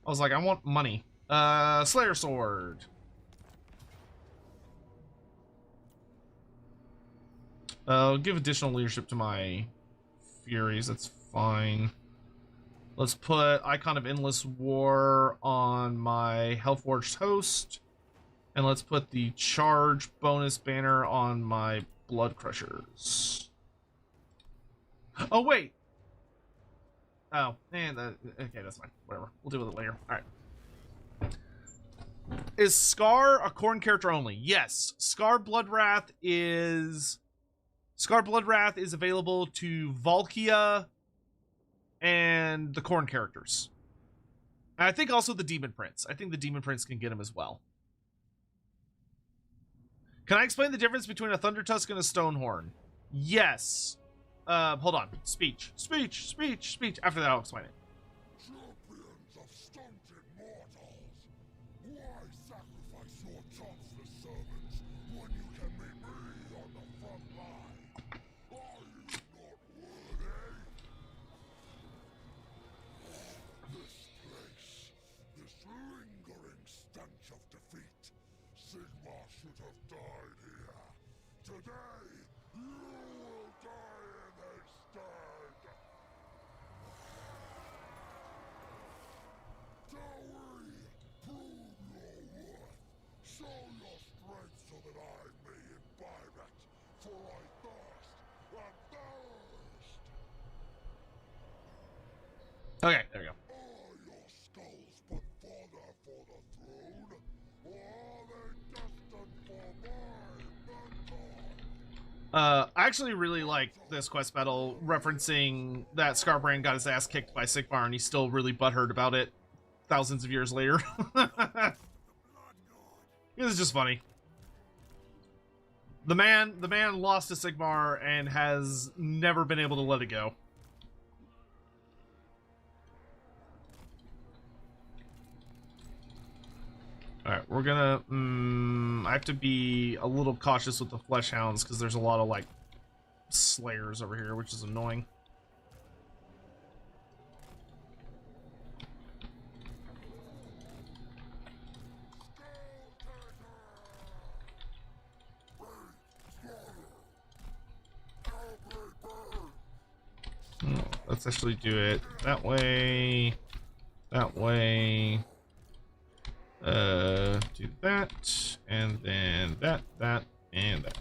I was like, I want money. Slayer Sword. I'll give additional leadership to my Furies, that's fine. Let's put Icon of Endless War on my Hellforged Host. And let's put the charge bonus banner on my Blood Crushers. Oh, wait. Oh, and okay, that's fine. Whatever. We'll deal with it later. All right. Is Scar a Khorne character only? Yes. Scar Bloodwrath is available to Valkia and the Khorne characters. And I think also the Demon Prince. I think the Demon Prince can get him as well. Can I explain the difference between a Thunder Tusk and a Stonehorn? Yes. Hold on. Speech. After that, I'll explain it. Champions of stunted mortals, why sacrifice your chanceless servants when you can meet me on the front line? Are you not worthy? This place, this lingering stench of defeat. Sigmar should have died here. Today, you will die in his stead. Dowry, prove your worth. Show your strength so that I may imbibe it. For I thirst and thirst. Okay, there we go. Are your skulls but fodder for the throne? Or are they destined for my mentor? I actually really like this quest battle referencing that Scarbrand got his ass kicked by Sigmar and he's still really butthurt about it thousands of years later. It's just funny. The man lost to Sigmar and has never been able to let it go. Alright, we're gonna... I have to be a little cautious with the Flesh Hounds because there's a lot of, like, Slayers over here, which is annoying. Let's actually do it that way, that way. Do that, and then that, and that.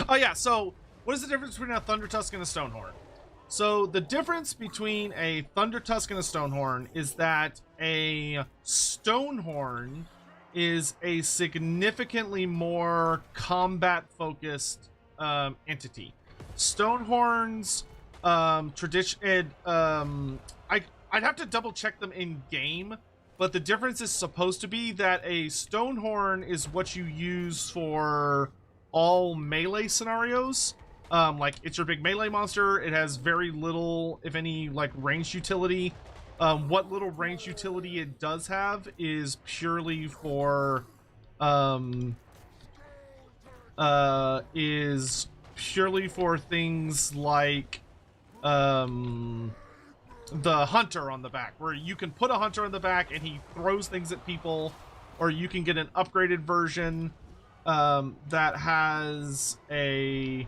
Oh yeah, so what is the difference between a Thunder Tusk and a Stonehorn? So the difference between a Thunder Tusk and a Stonehorn is that a Stonehorn is a significantly more combat-focused entity. Stonehorns, I'd have to double check them in game, but the difference is supposed to be that a Stonehorn is what you use for all melee scenarios. Like, it's your big melee monster. It has very little, if any, like, ranged utility. What little ranged utility it does have is purely for, things like, the hunter on the back, where you can put a hunter on the back and he throws things at people, or you can get an upgraded version, that has a,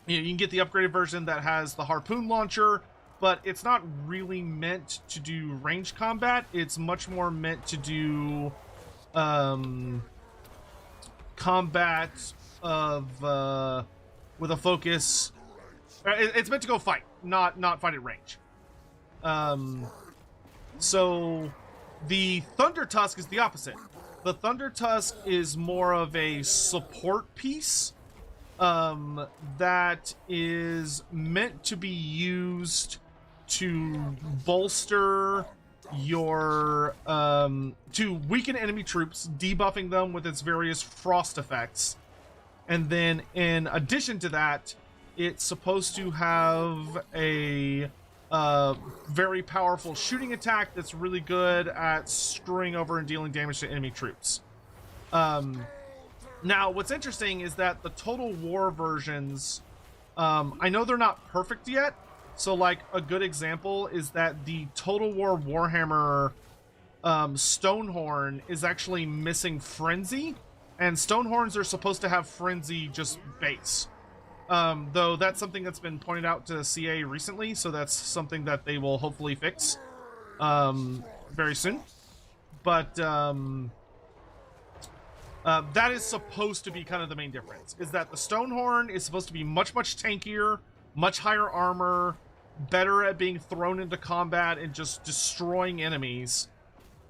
you can get the upgraded version that has the harpoon launcher, but it's not really meant to do range combat. It's much more meant to do combat of with a focus. It's meant to go fight, not fight at range. So the Thunder Tusk is the opposite. The Thunder Tusk is more of a support piece that is meant to be used to bolster your to weaken enemy troops, debuffing them with its various frost effects. And then in addition to that, it's supposed to have a very powerful shooting attack that's really good at screwing over and dealing damage to enemy troops. Now, what's interesting is that the Total War versions, I know they're not perfect yet. So, like, a good example is that the Total War Warhammer Stonehorn is actually missing Frenzy, and Stonehorns are supposed to have Frenzy just base. Though that's something that's been pointed out to CA recently, so that's something that they will hopefully fix very soon. But that is supposed to be kind of the main difference, is that the Stonehorn is supposed to be much tankier, much higher armor, better at being thrown into combat and just destroying enemies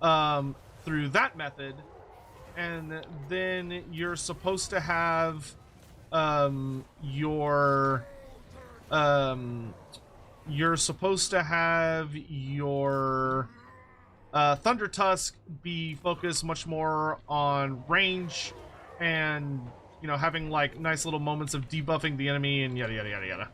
through that method. And then you're supposed to have your Thunder Tusk be focused much more on range and, you know, having like nice little moments of debuffing the enemy and yada yada yada yada.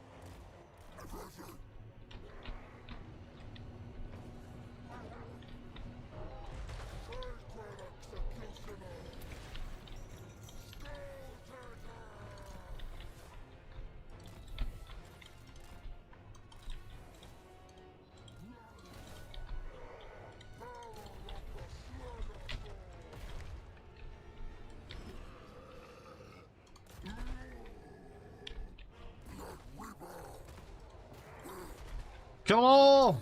Kill them all!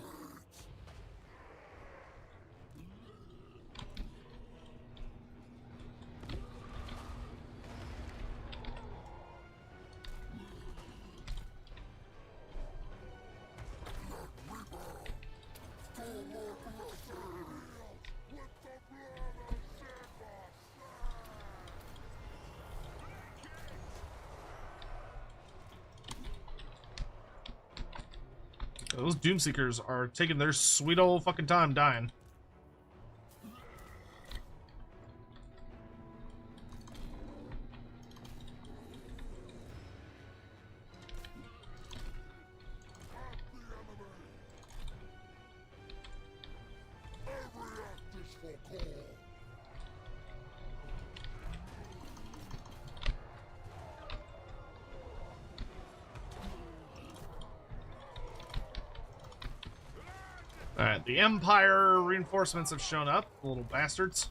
Those Doomseekers are taking their sweet old fucking time dying. Every act is for Khorne. Alright, the Empire reinforcements have shown up, the little bastards.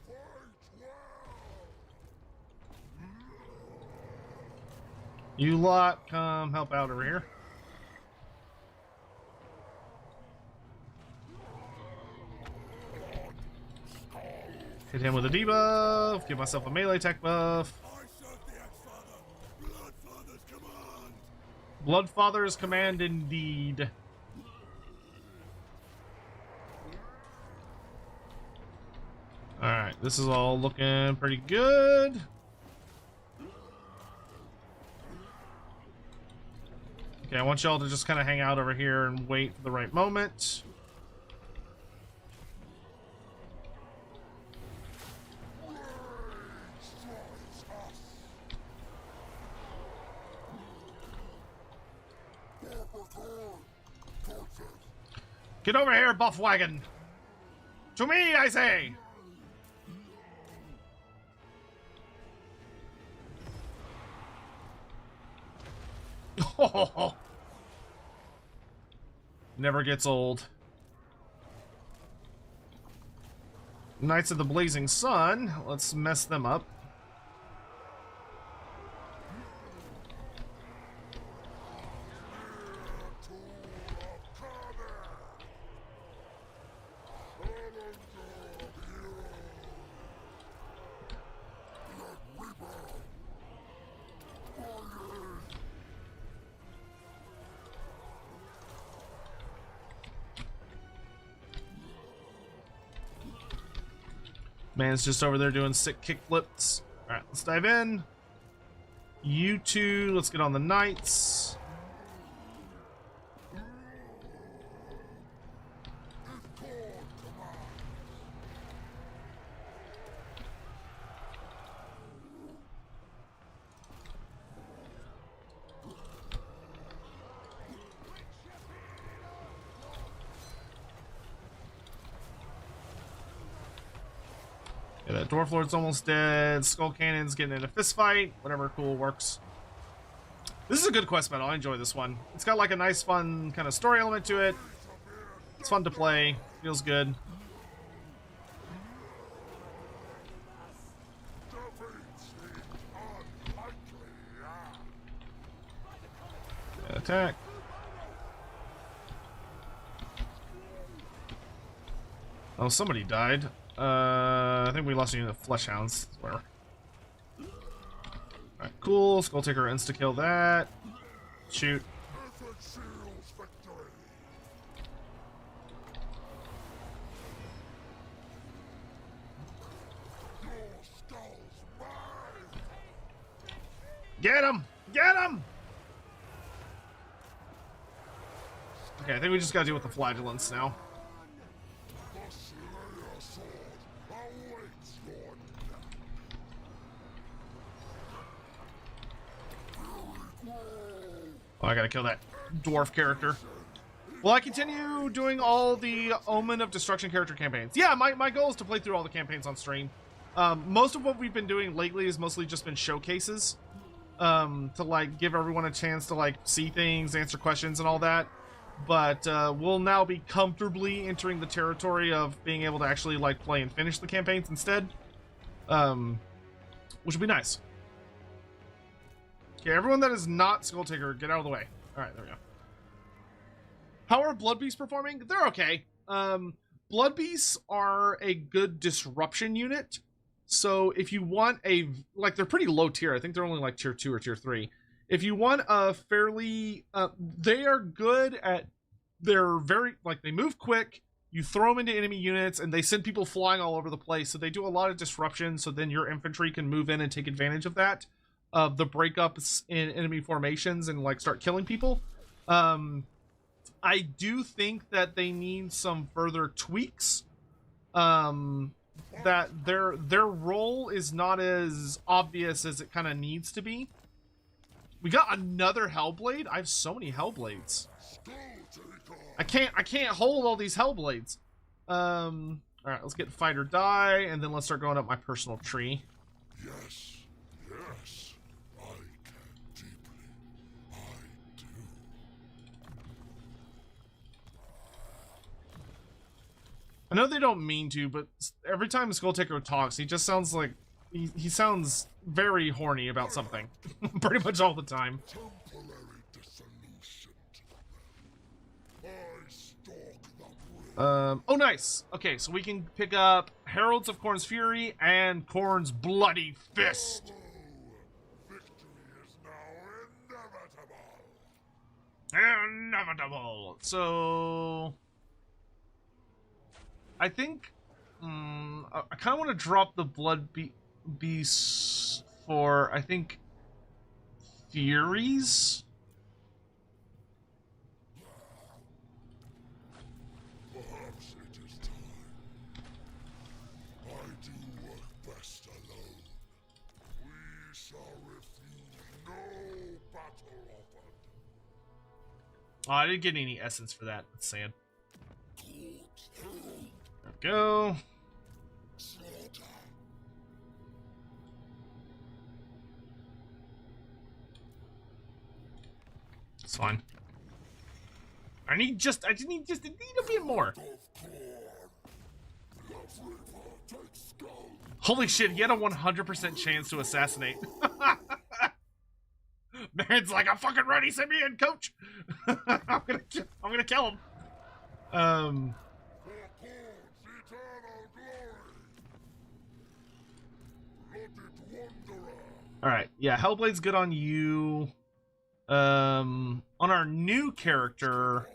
You lot, come help out over here. Hit him with a debuff, give myself a melee attack buff. I serve the Ex-Father. Bloodfather's command indeed. Alright, this is all looking pretty good. Okay, I want y'all to just kind of hang out over here and wait for the right moment. Get over here, buff wagon! To me, I say! Oh, never gets old. Knights of the Blazing Sun. Let's mess them up. Man's just over there doing sick kick flips. Alright, let's dive in. You two, let's get on the knights. Yeah, that Dwarf Lord's almost dead. Skull Cannon's getting in a fist fight. Whatever, cool, works. This is a good quest battle. I enjoy this one. It's got like a nice, fun kind of story element to it. It's fun to play. Feels good. Attack. Oh, somebody died. I think we lost a unit of Flesh Hounds. Whatever. Alright, cool. Skulltaker insta-kill that. Shoot. Get him! Get him! Okay, I think we just gotta deal with the flagellants now. Oh, I gotta kill that dwarf character. Will I continue doing all the Omen of Destruction character campaigns? Yeah, my goal is to play through all the campaigns on stream. Most of what we've been doing lately has mostly just been showcases. To like give everyone a chance to like see things, answer questions and all that. But we'll now be comfortably entering the territory of being able to actually like play and finish the campaigns instead. Which would be nice. Okay, everyone that is not Skulltaker, get out of the way. Alright, there we go. How are Blood Beasts performing? They're okay. Blood Beasts are a good disruption unit. So if you want a... Like, they're pretty low tier. I think they're only like tier 2 or tier 3. If you want a fairly... they are good at... They're very... Like, they move quick. You throw them into enemy units, and they send people flying all over the place. So they do a lot of disruption, so then your infantry can move in and take advantage of that. Of the breakups in enemy formations and like start killing people. I do think that they need some further tweaks. That their role is not as obvious as it kind of needs to be. We got another Hellblade. I have so many Hellblades. I can't hold all these Hellblades. All right, let's get fight or die, and then let's start going up my personal tree. Yes, yes. I know they don't mean to, but every time Skulltaker talks, he just sounds like he sounds very horny about something, pretty much all the time. Temporary dissolution. I stalk the Oh, nice. Okay, so we can pick up Heralds of Khorne's Fury and Khorne's Bloody Fist. Victory is now inevitable. inevitable. So I think I kind of want to drop the blood beasts for, I think, Furies. Perhaps it is time. I do work best alone. We shall refuse no battle offered. Oh, I didn't get any essence for that. That's sad. Good. There we go. Slaughter. It's fine. I need just a bit more. Of Khorne. Let Reaper take Skull. Holy shit, he had a 100% chance to assassinate. Man's like, I'm fucking ready, send me in, coach. I'm gonna kill him. For Khorne's eternal glory. Blooded wanderer. Alright, yeah, Hellblade's good on you. On our new character,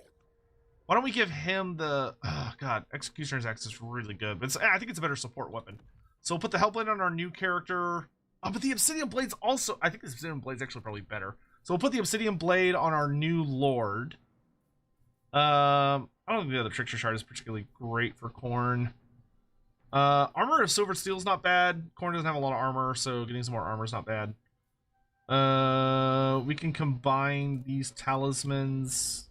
why don't we give him the... Oh, God, Executioner's Axe is really good, but I think it's a better support weapon. So we'll put the Hellblade on our new character. Oh, but the Obsidian Blade's also... I think the Obsidian Blade's actually probably better. So we'll put the Obsidian Blade on our new Lord. I don't think the other Trickster Shard is particularly great for Khorne. Armor of Silver Steel's not bad. Khorne doesn't have a lot of armor, so getting some more armor is not bad. We can combine these talismans.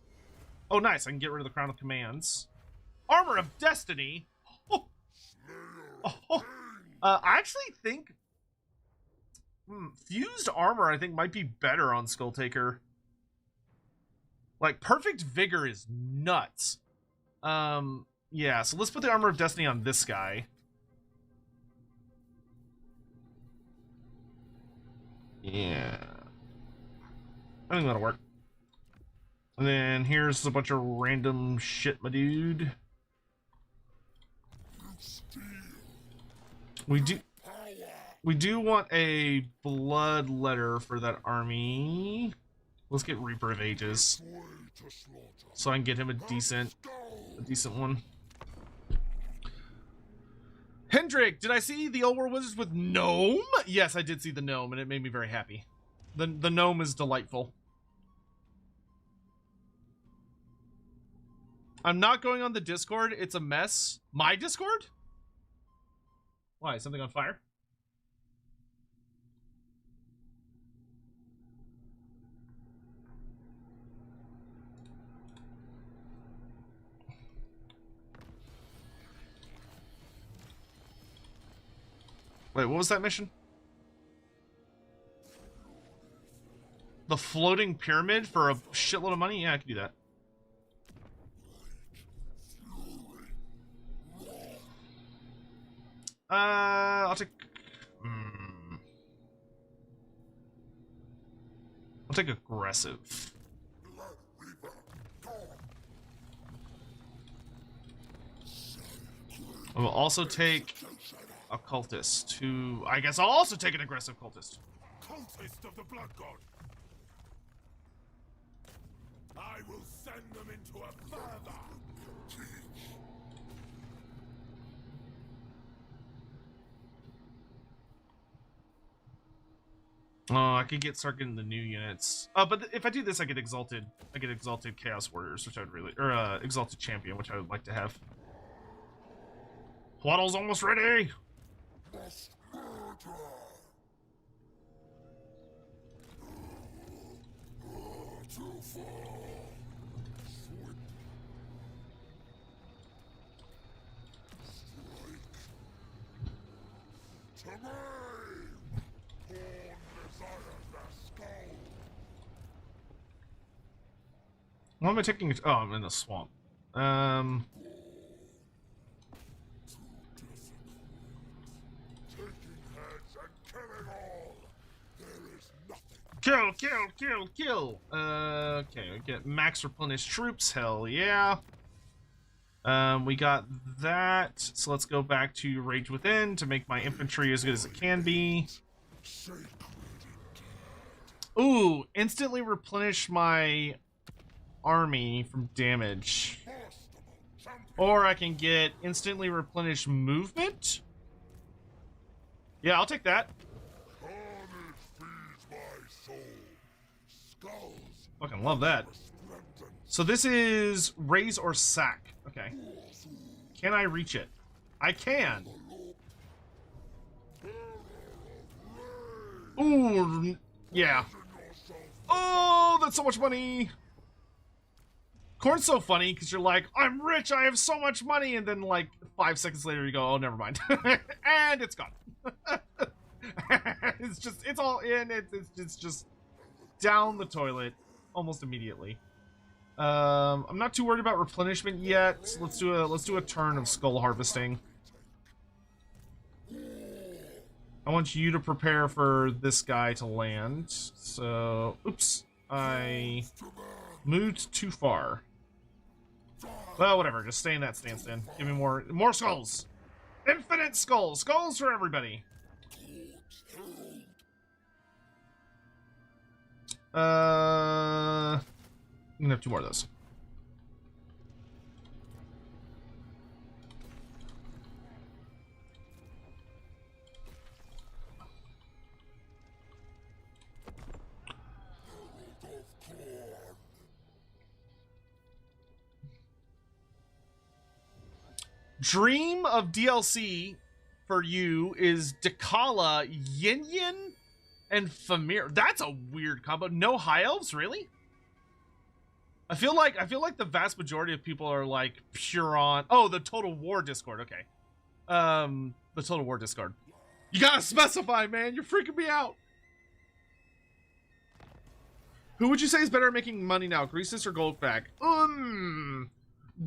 Oh, nice. I can get rid of the Crown of Commands. Armor of Destiny. Oh. Oh. I actually think fused armor, I think, might be better on Skulltaker. Like, perfect vigor is nuts. Yeah, so let's put the Armor of Destiny on this guy. Yeah. I think that'll work. And then here's a bunch of random shit, my dude. We do want a blood letter for that army. Let's get Reaper of Ages, so I can get him a decent one. Hendrik, did I see the Old World Wizards with gnome? Yes, I did see the gnome, and it made me very happy. The gnome is delightful. I'm not going on the Discord. It's a mess. My Discord? Why? Something on fire? Wait, what was that mission? The floating pyramid for a shitload of money? Yeah, I could do that. I'll take... I'll take aggressive. I will also take a cultist who... I guess I'll also take an aggressive cultist. Cultist of the Blood God. I will send them into a further. Oh, I could start getting the new units. But if I do this, I get exalted Chaos Warriors, which I would really... Or, exalted Champion, which I would like to have. Waddle's almost ready! Too far. Sweep. Strike. To me! Khorne desires their skull. What am I taking? Oh, I'm in the swamp. Taking heads and killing all. There is nothing. Kill! Okay, we get max replenished troops, hell yeah. We got that, so let's go back to Rage Within to make my infantry as good as it can be. Sacred intent. Ooh, instantly replenish my army from damage. Or I can get instantly replenished movement. Yeah, I'll take that. Carnage feeds my soul. Skulls Fucking love that. resplendent. So this is raise or sack. Okay. Can I reach it? I can. Ooh, yeah. Oh, that's so much money. Khorne's so funny because you're like, I'm rich, I have so much money, and then like 5 seconds later you go, oh, never mind, and it's gone. It's all in. It's just down the toilet almost immediately. I'm not too worried about replenishment yet. So let's do a turn of skull harvesting. I want you to prepare for this guy to land. So, oops, I moved too far. Well, whatever. Just stay in that stance then. Give me more skulls. Infinite skulls. Skulls for everybody. I'm gonna have 2 more of those. Dream of DLC for you is Dakala, Yin Yin, and Famir. That's a weird combo. No high elves, really? I feel like the vast majority of people are like pure on. Oh, the Total War Discord. Okay, the Total War Discord. You gotta specify, man. You're freaking me out. Who would you say is better at making money now, Greasus or Goldbag?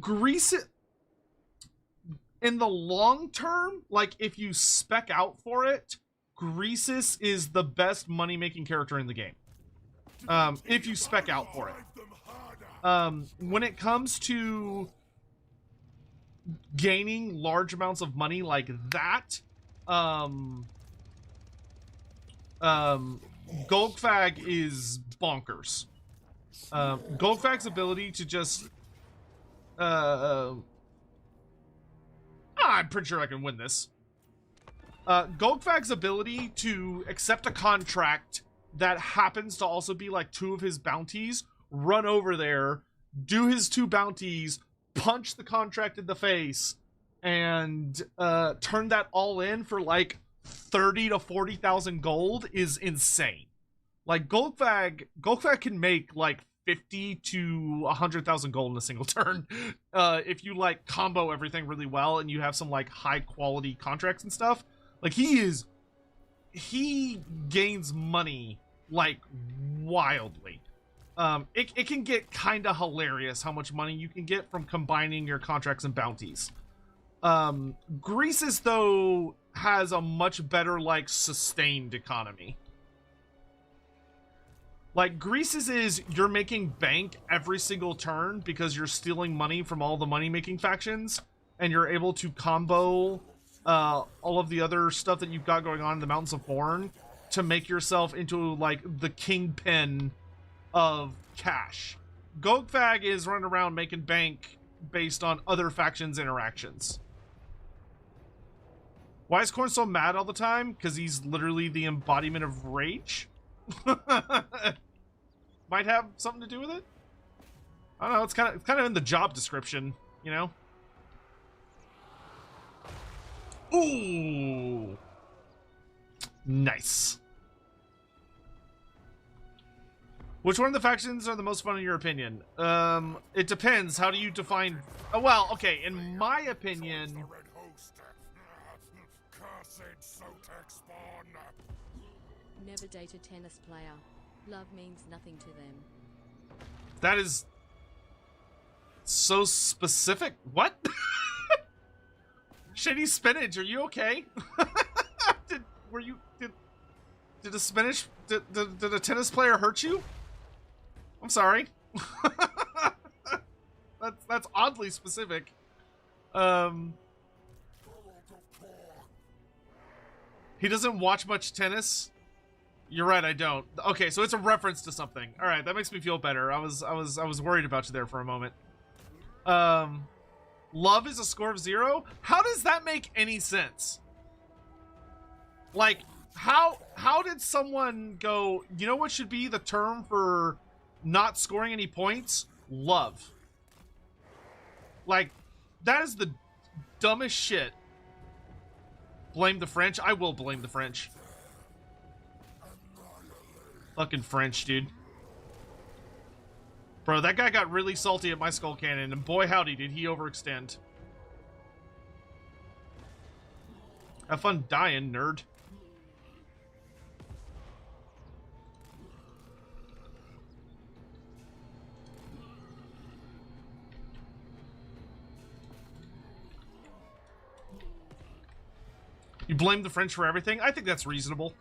Greasus. In the long term, like if you spec out for it, Greasus is the best money-making character in the game. If you spec out for it. When it comes to gaining large amounts of money like that, Goldfag is bonkers. Goldfag's ability to just I'm pretty sure I can win this. Goldfag's ability to accept a contract that happens to also be like 2 of his bounties, run over there, do his 2 bounties, punch the contract in the face, and turn that all in for like 30 to 40,000 gold is insane. Like Goldfag can make like 50 to 100,000 gold in a single turn if you like combo everything really well and you have some like high quality contracts and stuff. Like he gains money like wildly. It can get kind of hilarious how much money you can get from combining your contracts and bounties. Greasus though has a much better like sustained economy. Like, Greasus is, you're making bank every single turn because you're stealing money from all the money-making factions, and you're able to combo all of the other stuff that you've got going on in the Mountains of Khorne to make yourself into, like, the kingpin of cash. Goldfag is running around making bank based on other factions' interactions. Why is Khorne so mad all the time? Because he's literally the embodiment of rage? Might have something to do with it. I don't know. It's kind of in the job description, you know. Ooh, nice. Which one of the factions are the most fun in your opinion? It depends. How do you define? Oh, well, okay. In my opinion. The Red Host. Cursed Sotek spawn. Never date a tennis player. Love means nothing to them. That is so specific. What? Shady Spinach, are you okay? Did a tennis player hurt you? I'm sorry. That's oddly specific. He doesn't watch much tennis. You're right, I don't. Okay, so it's a reference to something. All right, that makes me feel better. I was worried about you there for a moment. Love is a score of 0? How does that make any sense? Like, how did someone go, you know what should be the term for not scoring any points? Love. Like, that is the dumbest shit. Blame the French? I will blame the French. Fucking French, dude. Bro, that guy got really salty at my skull cannon, and boy howdy did he overextend. Have fun dying, nerd. You blame the French for everything? I think that's reasonable.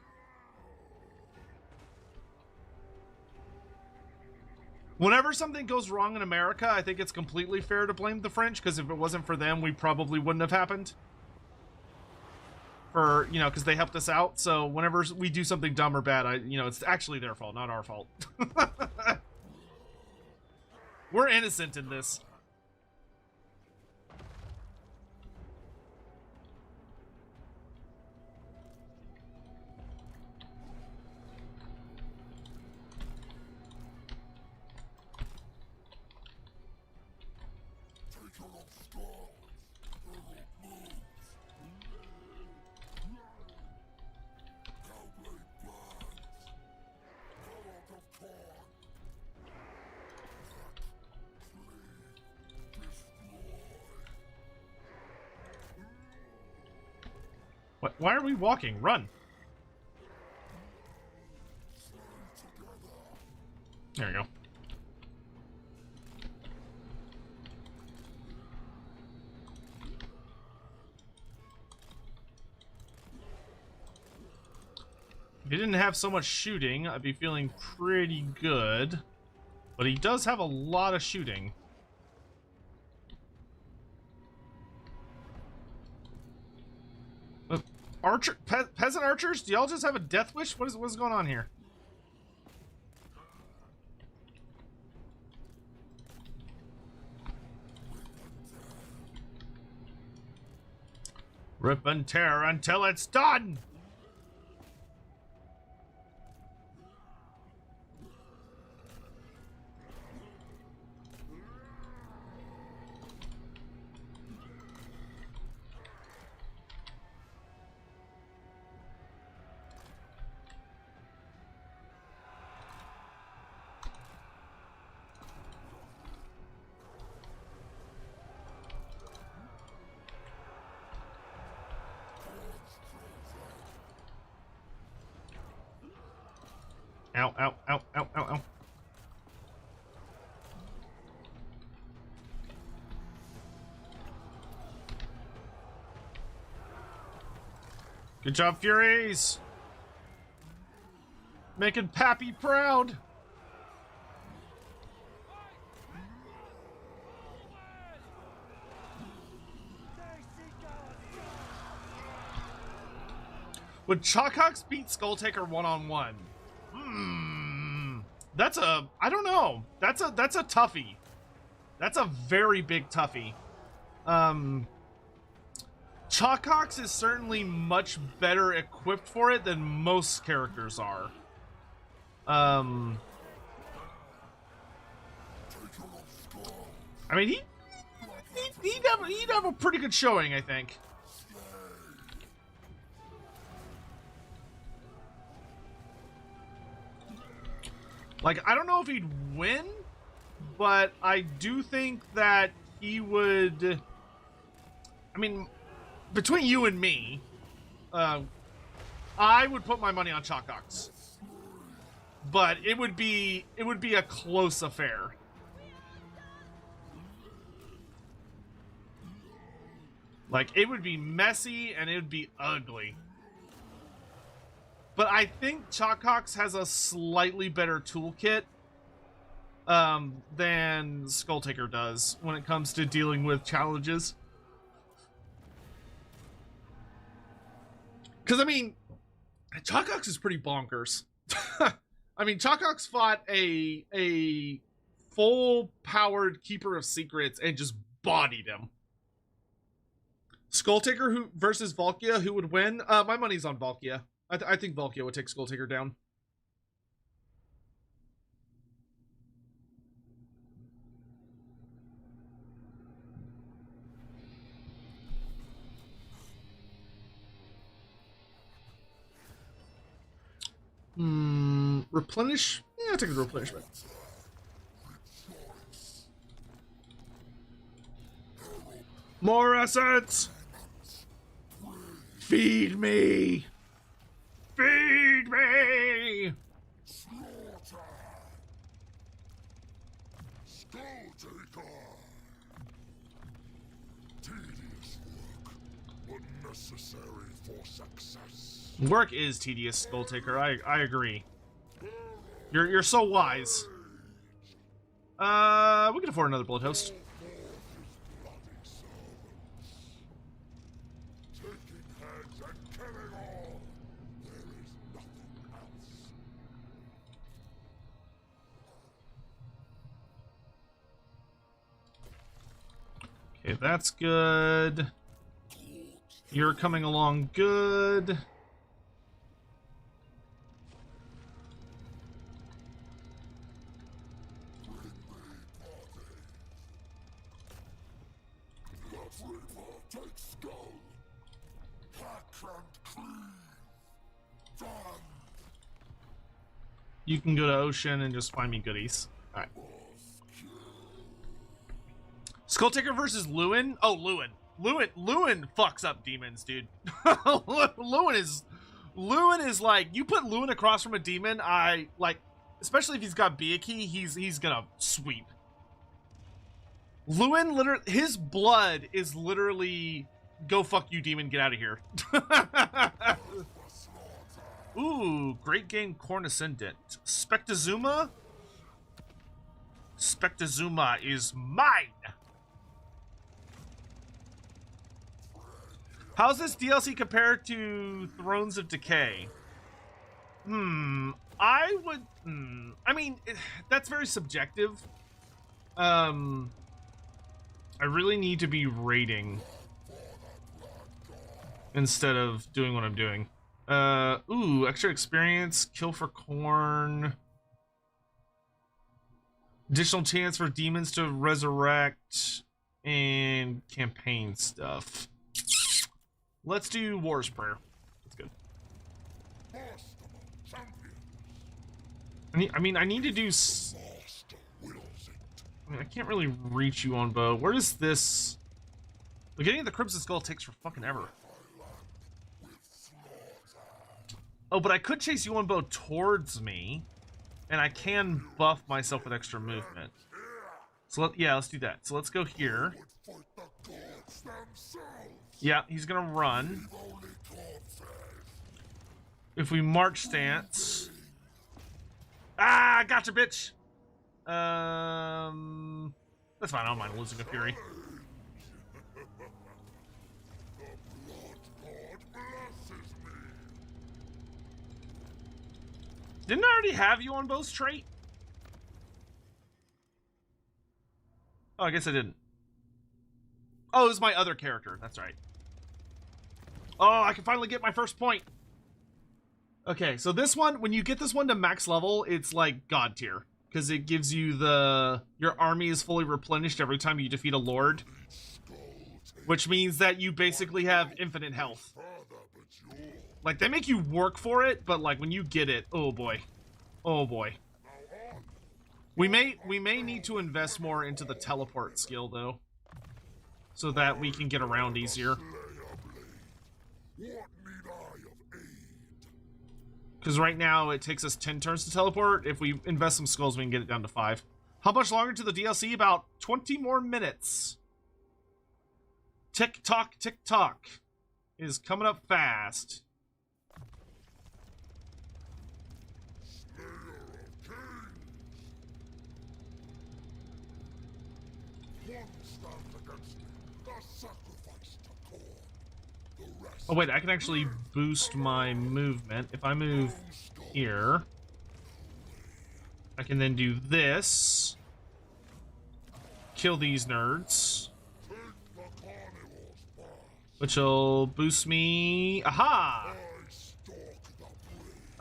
Whenever something goes wrong in America, I think it's completely fair to blame the French, because if it wasn't for them, we probably wouldn't have happened. For, you know, because they helped us out. So whenever we do something dumb or bad, it's actually their fault, not our fault. We're innocent in this. Why are we walking? Run! There we go. If he didn't have so much shooting, I'd be feeling pretty good. But he does have a lot of shooting. Peasant archers? Do y'all just have a death wish? What's going on here? Rip and tear until it's done! Ow, ow, ow, ow, ow, ow. Good job, Furies! Making Pappy proud! Would Chalkhawks beat Skulltaker one-on-one? That's a, I don't know. That's a toughie. That's a very big toughie. Chalkhawks is certainly much better equipped for it than most characters are. I mean, he'd have a pretty good showing, I think. Like, I don't know if he'd win, but I do think that he would... I mean, between you and me, I would put my money on Chalkhawks. But it would be a close affair. Like, it would be messy and it would be ugly. But I think Chalkhawks has a slightly better toolkit than Skulltaker does when it comes to dealing with challenges. Because, I mean, Chalkhawks is pretty bonkers. I mean, Chalkox fought a full-powered Keeper of Secrets and just bodied him. Skulltaker versus Valkia, who would win? My money's on Valkia. I think Valkia would take Skulltaker down. Replenish? Yeah, I'll take the replenishment. More assets! Feed me! Feed me! Slaughter! Skulltaker! Tedious work, but necessary for success. Work is tedious, Skulltaker. I agree. You're so wise. We can afford another blood host. Bloody servants. Taking heads and killing all. There is nothing else. Okay, that's good. You're coming along good. Take skull. Hack and cleave. Done. You can go to Ocean and just find me goodies. Alright. Skulltaker versus Lewin? Oh, Lewin. Lewin fucks up demons, dude. Lewin is like, you put Lewin across from a demon, especially if he's got Byakhee, he's gonna sweep. Lewin, literally, his blood is literally, go fuck you, demon, get out of here. Ooh, Great Game Khorne Ascendant. Spectazuma? Spectazuma is mine! How's this DLC compared to Thrones of Decay? I mean, that's very subjective. I really need to be raiding instead of doing what I'm doing. Ooh, extra experience, kill for Khorne. Additional chance for demons to resurrect and campaign stuff. Let's do War's Prayer. That's good. I need to do... I can't really reach you on bow. Where is this? Getting the Crimson Skull takes for fucking ever. Oh, but I could chase you on bow towards me, and I can buff myself with extra movement. So let's do that. So let's go here. Yeah, he's gonna run. If we march stance. Ah, gotcha, bitch. That's fine. I don't mind losing a Fury. Didn't I already have you on Bow's trait? Oh, I guess I didn't. Oh, it was my other character. That's right. Oh, I can finally get my first point. Okay, so this one, when you get this one to max level, it's like God tier. Because it gives you your army is fully replenished every time you defeat a lord. Which means that you basically have infinite health. Like, they make you work for it, but like when you get it, oh boy. Oh boy. We may need to invest more into the teleport skill though. So that we can get around easier. Because right now it takes us 10 turns to teleport. If we invest some skulls, we can get it down to 5. How much longer to the DLC? About 20 more minutes. Tick tock is coming up fast. Oh wait, I can actually boost my movement if I move here. I can then do this. Kill these nerds. Which will boost me. Aha!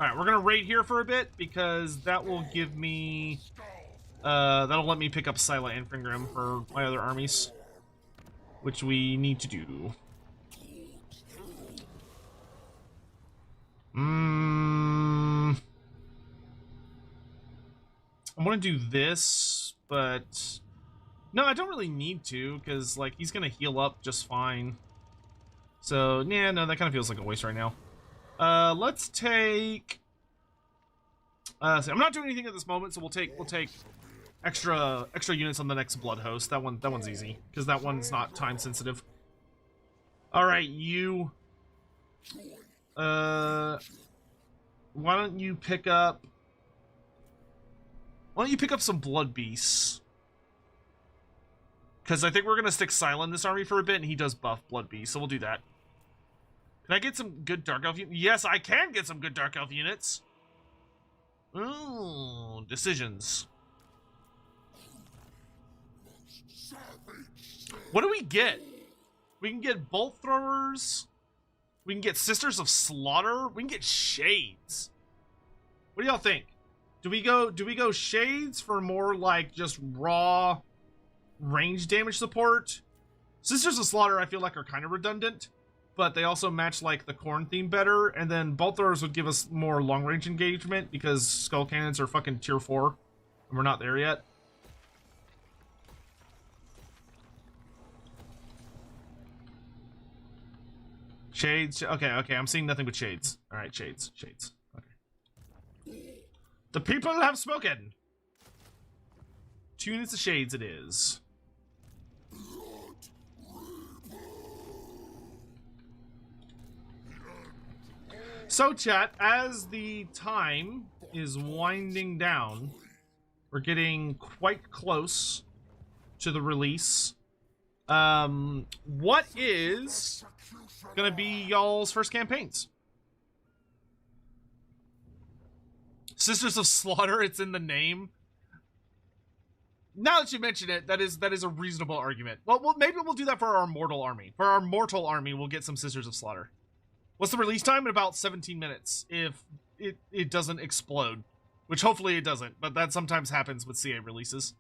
Alright, we're gonna raid here for a bit because that will give me. That'll let me pick up Scylla and Fingrim for my other armies. Which we need to do. I want to do this, but no, I don't really need to because like he's gonna heal up just fine. So yeah, no, that kind of feels like a waste right now. Let's take. So I'm not doing anything at this moment, so we'll take extra units on the next Blood Host. That one's easy because that one's not time sensitive. All right, you. Why don't you pick up? Why don't you pick up some Blood Beasts? Because I think we're gonna stick Scylla in this army for a bit, and he does buff Blood Beasts, so we'll do that. Can I get some good Dark Elf units? Yes, I can get some good Dark Elf units. Ooh, decisions. What do we get? We can get Bolt Throwers. We can get Sisters of Slaughter. We can get Shades. What do y'all think? Do we go Shades for more like just raw range damage support? Sisters of Slaughter I feel like are kind of redundant, but they also match like the Khorne theme better, and then Bolt Throwers would give us more long range engagement because Skull Cannons are fucking tier 4 and we're not there yet. Shades, okay, I'm seeing nothing but Shades. Alright, Shades. Okay. The people have spoken! 2 units of Shades it is. So chat, as the time is winding down, we're getting quite close to the release. What is gonna be y'all's first campaigns? Sisters of Slaughter, it's in the name. Now that you mention it, that is a reasonable argument. Well, maybe we'll do that for our mortal army. For our mortal army, we'll get some Sisters of Slaughter. What's the release time? In about 17 minutes, if it doesn't explode. Which hopefully it doesn't, but that sometimes happens with CA releases.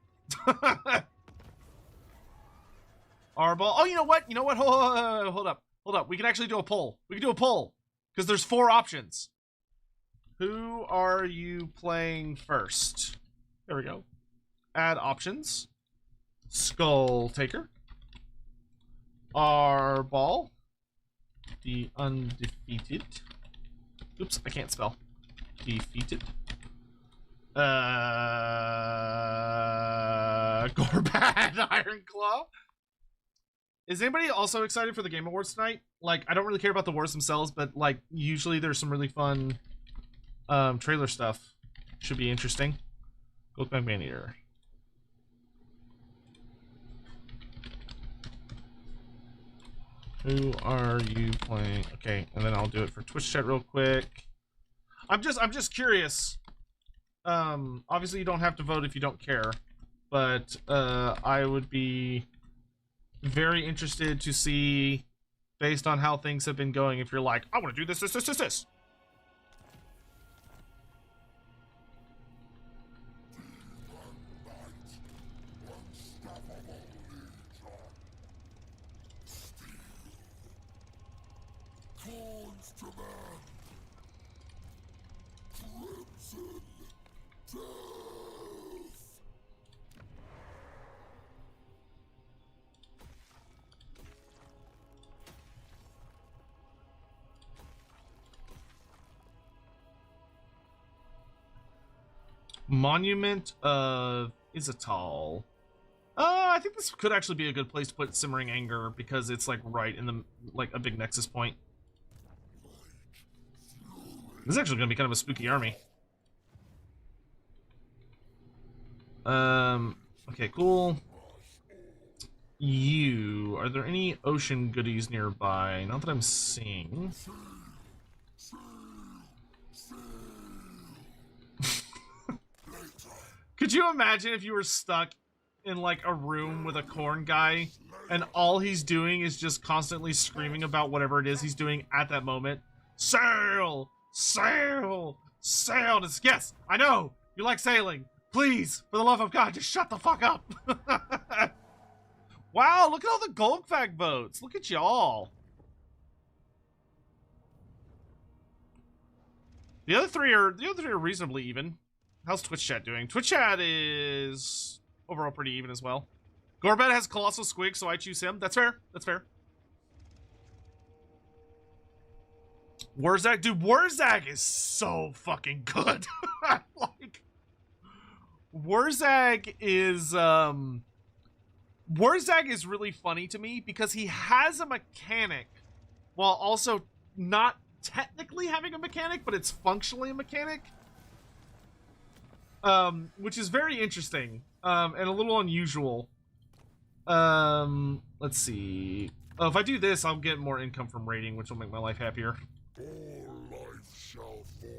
Arbol. Oh, you know what? Hold up. We can actually do a poll. We can do a poll. Because there's 4 options. Who are you playing first? There we go. Add options. Skulltaker. Arbol. The undefeated. Oops, I can't spell. Defeated. Gorbad Ironclaw. Is anybody also excited for the Game Awards tonight? Like, I don't really care about the wars themselves, but like usually there's some really fun trailer stuff. Should be interesting. Gold Maneater. Who are you playing? Okay, and then I'll do it for Twitch chat real quick. I'm just curious. Obviously you don't have to vote if you don't care, but I would be very interested to see, based on how things have been going, if you're like, I want to do this. Monument of Izatal. I think this could actually be a good place to put Simmering Anger because it's like right in the a big nexus point. This is actually gonna be kind of a spooky army. Okay, cool. Are there any ocean goodies nearby? Not that I'm seeing. Could you imagine if you were stuck in like a room with a Khorne guy and all he's doing is just constantly screaming about whatever it is he's doing at that moment? Sail! Sail! Sail! It's, yes, I know! You like sailing. Please, for the love of God, just shut the fuck up! Wow, look at all the Goldfag votes. Look at y'all. The other three are reasonably even. How's Twitch chat doing? Twitch chat is overall pretty even as well. Gorbet has Colossal Squig, so I choose him. That's fair. That's fair. Warzag, dude, Warzag is so fucking good. Like, Warzag is really funny to me because he has a mechanic while also not technically having a mechanic, but it's functionally a mechanic. Which is very interesting, and a little unusual. Let's see. Oh, if I do this, I'll get more income from raiding, which will make my life happier. All life shall fall.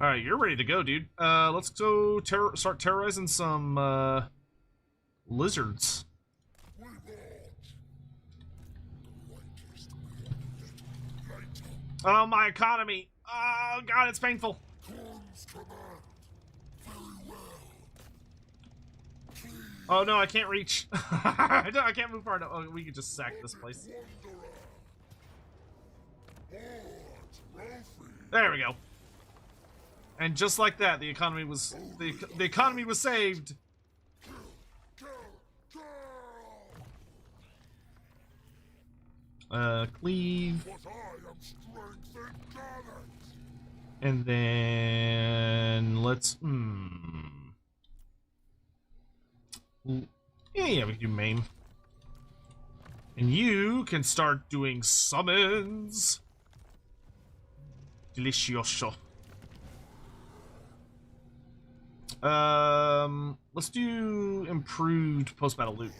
Alright, you're ready to go, dude. Let's go start terrorizing some, lizards. Oh, my economy. Oh, God, it's painful. Khorne's command. Very well. Please, Oh, no, I can't reach. I can't move far enough. Oh, we could just sack this place. There we go. And just like that, the economy was the economy was saved. Cleave. But I am strength incarnate. And then let's yeah, we can do maim. And you can start doing summons. Delicioso. Let's do improved post-battle loot.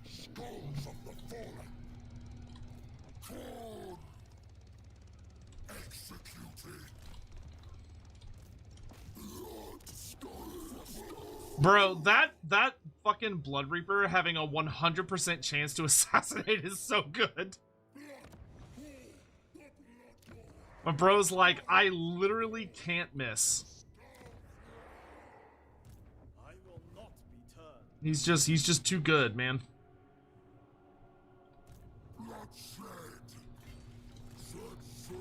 Skulls of the fallen. Khorne. Executed. Blood skulls. Bro, that fucking Blood Reaper having a 100% chance to assassinate is so good. My bro's like, I literally can't miss. I will not be turned. He's just too good, man. Bloodshed. Set sail.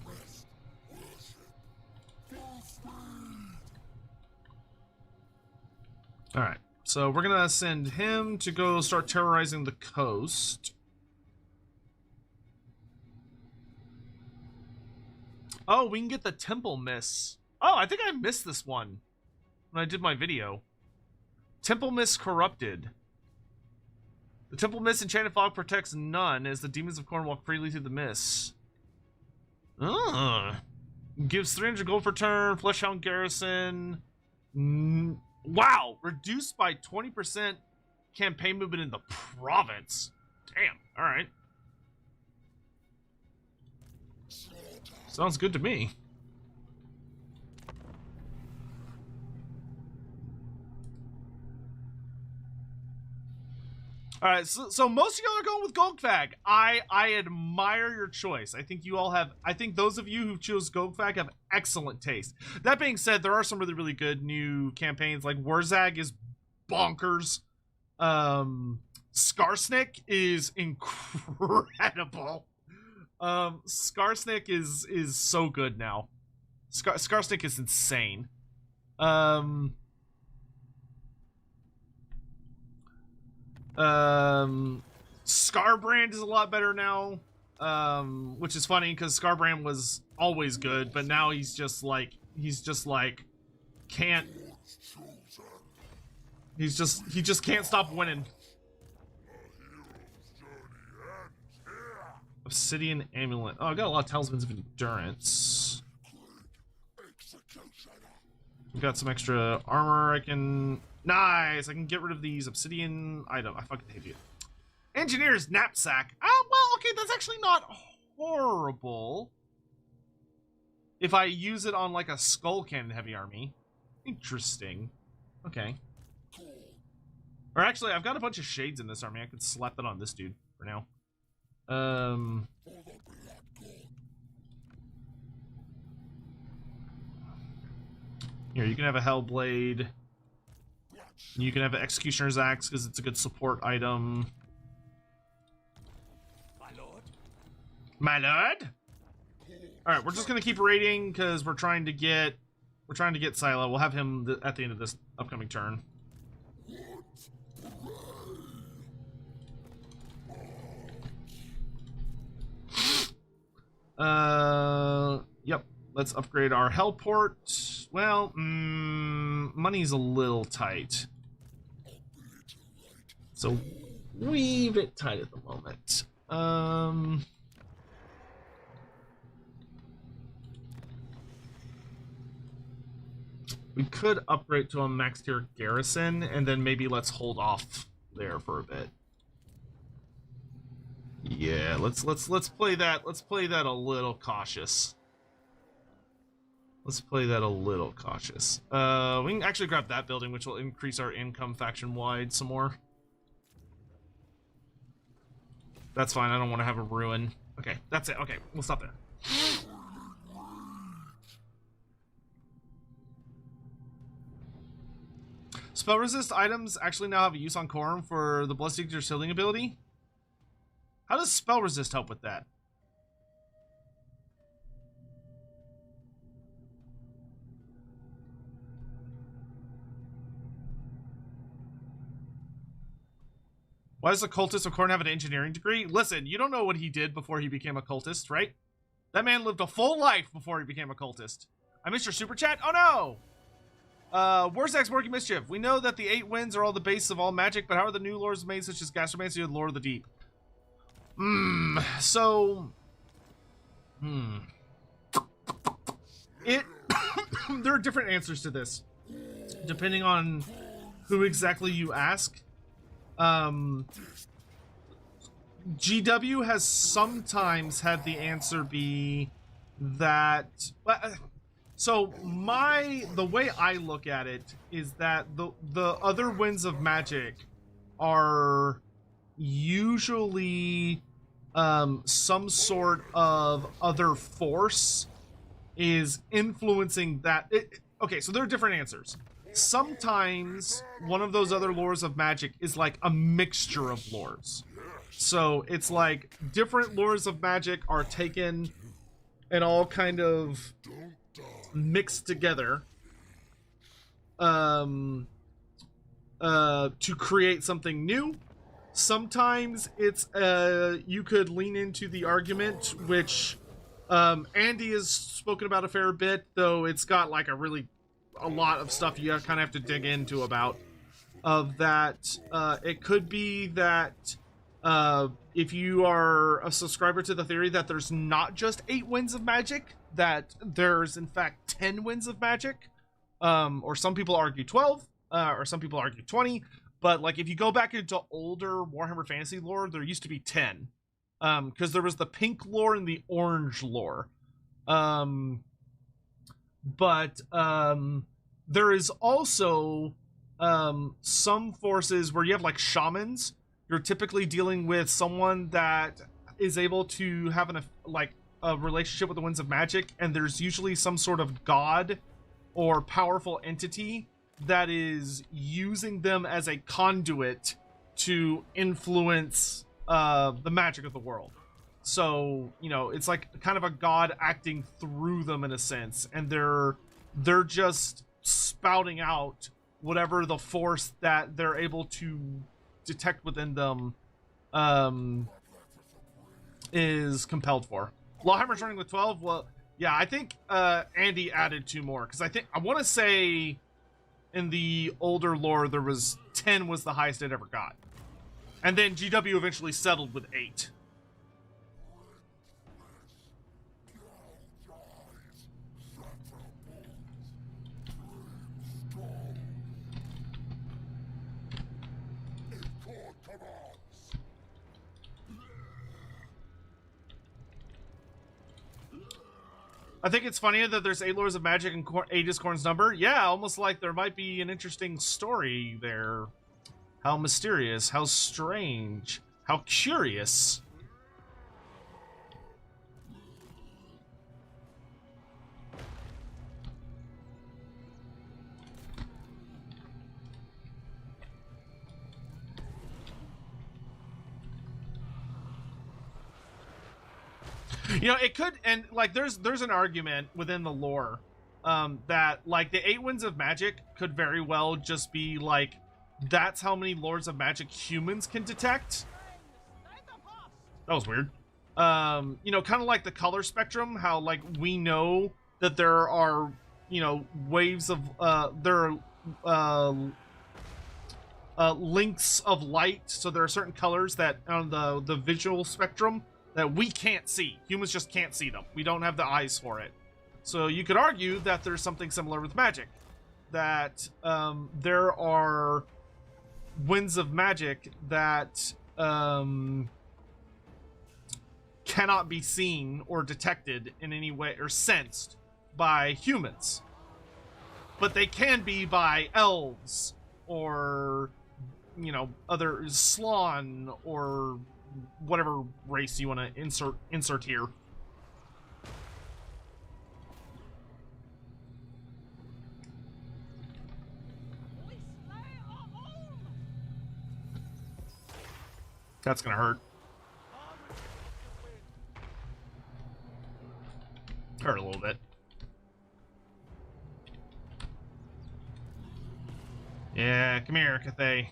Rest. Worship. Full speed. Alright, so we're gonna send him to go start terrorizing the coast. Oh, we can get the Temple Miss. Oh, I think I missed this one when I did my video. Temple Miss Corrupted. The Temple Miss Enchanted Fog protects none as the demons of Khorne walk freely through the mist. Gives 300 gold per turn, Fleshhound Garrison. Wow, reduced by 20% campaign movement in the province. Damn, alright. Sounds good to me. Alright, so most of y'all are going with Goldfag. I admire your choice. I think those of you who chose Goldfag have excellent taste. That being said, there are some really, really good new campaigns. Like Warzag is bonkers. Skarsnik is incredible. Skarsnik is so good now. Skarsnik is insane. Scarbrand is a lot better now, which is funny because Scarbrand was always good, but now he's just like can't. He just can't stop winning. Obsidian Amulet. Oh, I got a lot of Talismans of Endurance. We got some extra armor I can... Nice! I can get rid of these Obsidian item. I fucking hate you. Engineer's Knapsack. Oh, well, okay, that's actually not horrible if I use it on like a skull cannon heavy army. Interesting. Okay. Or actually, I've got a bunch of shades in this army. I could slap that on this dude for now. Here, you can have a Hellblade. You can have an Executioner's Axe because it's a good support item. My lord. My lord? Alright, we're just gonna keep raiding because we're trying to get Silo. We'll have him at the end of this upcoming turn. Yep. Let's upgrade our Hellport. Well, money's a little tight. So, wee bit tight at the moment. We could upgrade to a max tier garrison, and then maybe let's hold off there for a bit. Yeah, let's play that. Let's play that a little cautious. Let's play that a little cautious. We can actually grab that building, which will increase our income faction-wide some more. That's fine. I don't want to have a ruin. Okay, that's it. Okay, we'll stop there. Spell resist items actually now have a use on Khorne for the Bloodseeker's healing ability. How does spell resist help with that? Why does the cultist of Khorne have an engineering degree? Listen, you don't know what he did before he became a cultist, right? That man lived a full life before he became a cultist. I missed your super chat? Oh no! Warzak's working mischief. We know that the 8 winds are all the base of all magic, but how are the new lores made, such as Gastromancy or Lore of the Deep? There are different answers to this, depending on who exactly you ask. GW has sometimes had the answer be that... So the way I look at it is that the other winds of magic are usually some sort of other force is influencing that. Okay, so there are different answers. Sometimes one of those other lores of magic is like a mixture of lores. So it's like different lores of magic are taken and all kind of mixed together to create something new. Sometimes it's you could lean into the argument, which Andy has spoken about a fair bit, though it's got like a lot of stuff you kind of have to dig into about. Of that, it could be that if you are a subscriber to the theory that there's not just 8 winds of magic, that there's in fact 10 winds of magic, or some people argue 12, or some people argue 20. But like if you go back into older Warhammer Fantasy lore, there used to be 10, because there was the pink lore and the orange lore. But there is also some forces where you have like shamans. You're typically dealing with someone that is able to have a relationship with the winds of magic, and there's usually some sort of god or powerful entity that is using them as a conduit to influence the magic of the world. So, you know, it's like kind of a god acting through them in a sense, and they're just spouting out whatever the force that they're able to detect within them is compelled for. Lawhammer's running with 12. Well, yeah, I think Andy added 2 more, because I want to say in the older lore there was 10 was the highest it ever got, and then GW eventually settled with 8. I think it's funny that there's 8 Lords of Magic in Aegis Khorne's number. Yeah, almost like there might be an interesting story there. How mysterious, how strange, how curious. You know, it could, and like there's an argument within the lore that like the 8 Winds of Magic could very well just be like that's how many Lords of Magic humans can detect. That was weird. You know, kind of like the color spectrum, how like we know that there are, you know, waves of there are links of light, so there are certain colors that on the visual spectrum that we can't see. Humans just can't see them. We don't have the eyes for it. So you could argue that there's something similar with magic. That there are winds of magic that cannot be seen or detected in any way or sensed by humans. But they can be by elves or, you know, other Slann or whatever race you want to insert here. That's gonna hurt. Hurt a little bit. Yeah, come here, Cathay.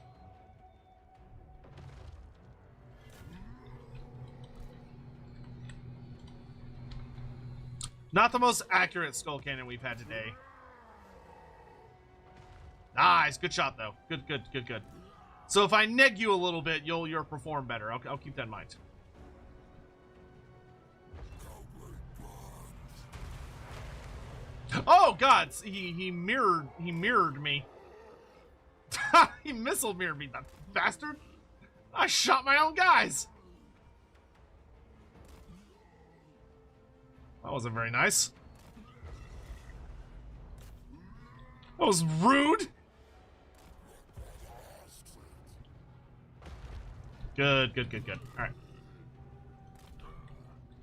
Not the most accurate skull cannon we've had today. Nice, good shot though. Good. So if I neg you a little bit, you'll perform better. I'll keep that in mind. Oh God, he mirrored me. He missile mirrored me, that bastard. I shot my own guys. That wasn't very nice. That was rude. Good. All right.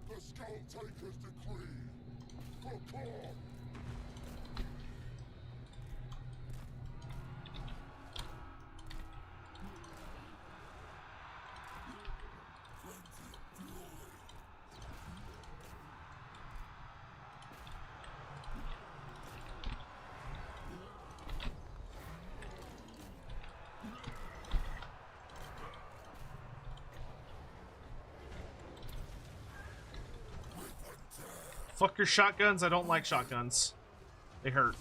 The Skulltaker's decree for Khorne. Fuck your shotguns. I don't like shotguns. They hurt.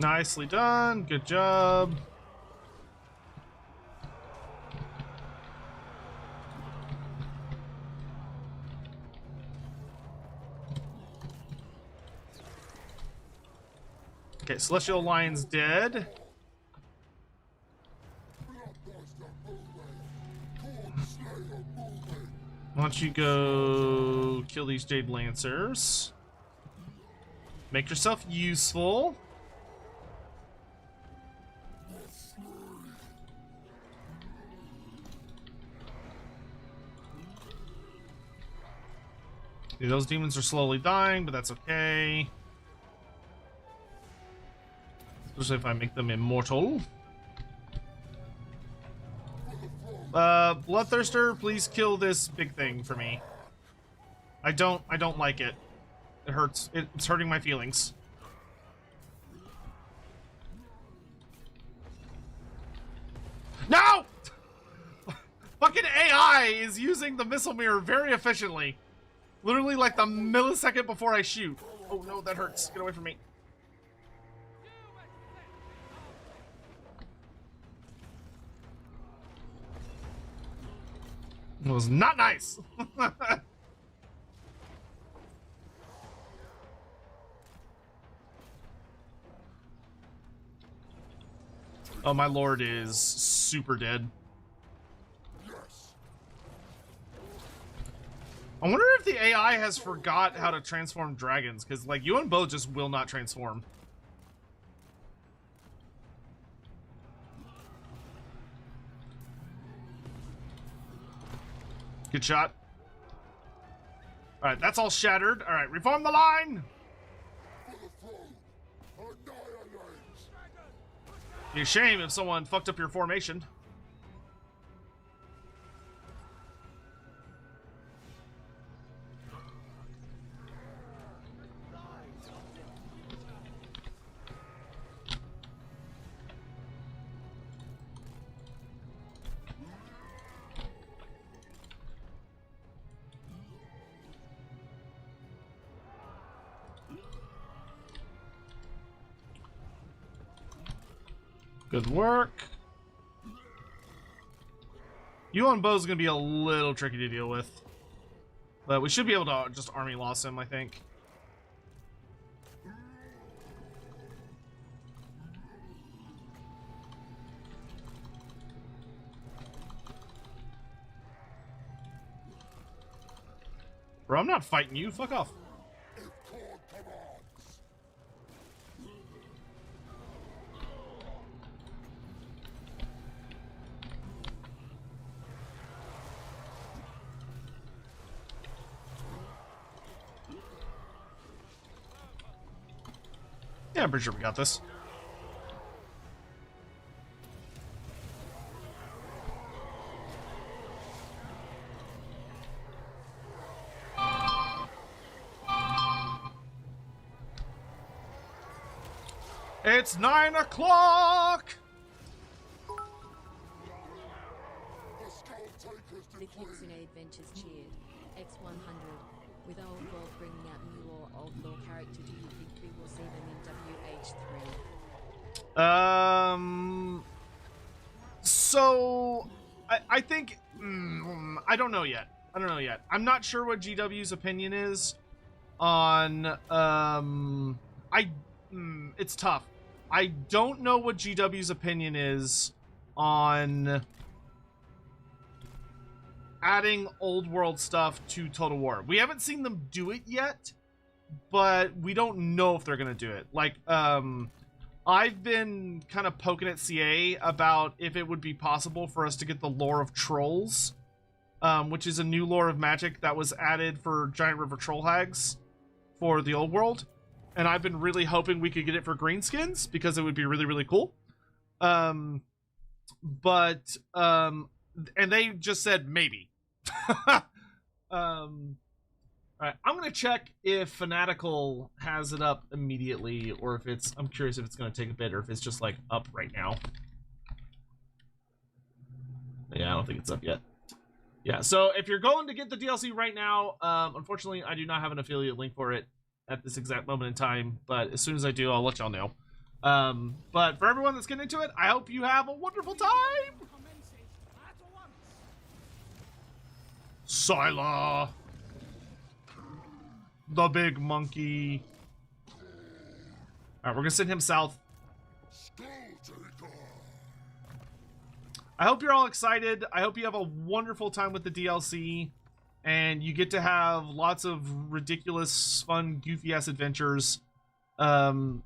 Nicely done. Good job. Okay, Celestial Lion's dead. Why don't you go kill these Jade Lancers? Make yourself useful. Those demons are slowly dying, but that's okay. Especially if I make them immortal. Bloodthirster, please kill this big thing for me. I don't like it. It hurts. It's hurting my feelings. No! Fucking AI is using the missile mirror very efficiently. Literally like the millisecond before I shoot. Oh no, that hurts. Get away from me. It was not nice. Oh, my lord is super dead. I wonder if the AI has forgot how to transform dragons, because, like, you and Bo just will not transform. Good shot. Alright, that's all shattered. Alright, reform the line! Be a shame if someone fucked up your formation. Good work. Yuan Bo's gonna be a little tricky to deal with. But we should be able to just army loss him, I think. Bro, I'm not fighting you. Fuck off. Yeah, I'm pretty sure we got this. It's 9 o'clock! The Kitsune Adventures cheered. X100. With Old World bringing out new or old lore characters, do you think we will see them in WH3? So I think I don't know yet. I'm not sure what GW's opinion is on it's tough. I don't know what GW's opinion is on adding old world stuff to Total War. We haven't seen them do it yet, but we don't know if they're gonna do it. Like, I've been kind of poking at CA about if it would be possible for us to get the lore of trolls, which is a new lore of magic that was added for Giant River Troll Hags for the old world. And I've been really hoping we could get it for greenskins because it would be really, really cool. And they just said maybe. All right, I'm gonna check if Fanatical has it up immediately, or if it's. I'm curious if it's gonna take a bit, or if it's just like up right now. Yeah, I don't think it's up yet. Yeah, so if you're going to get the DLC right now, unfortunately, I do not have an affiliate link for it at this exact moment in time. But as soon as I do, I'll let y'all know. But for everyone that's getting into it, I hope you have a wonderful time. Scylla, the big monkey. Alright, we're gonna send him south. I hope you're all excited. I hope you have a wonderful time with the DLC. And you get to have lots of ridiculous, fun, goofy-ass adventures. And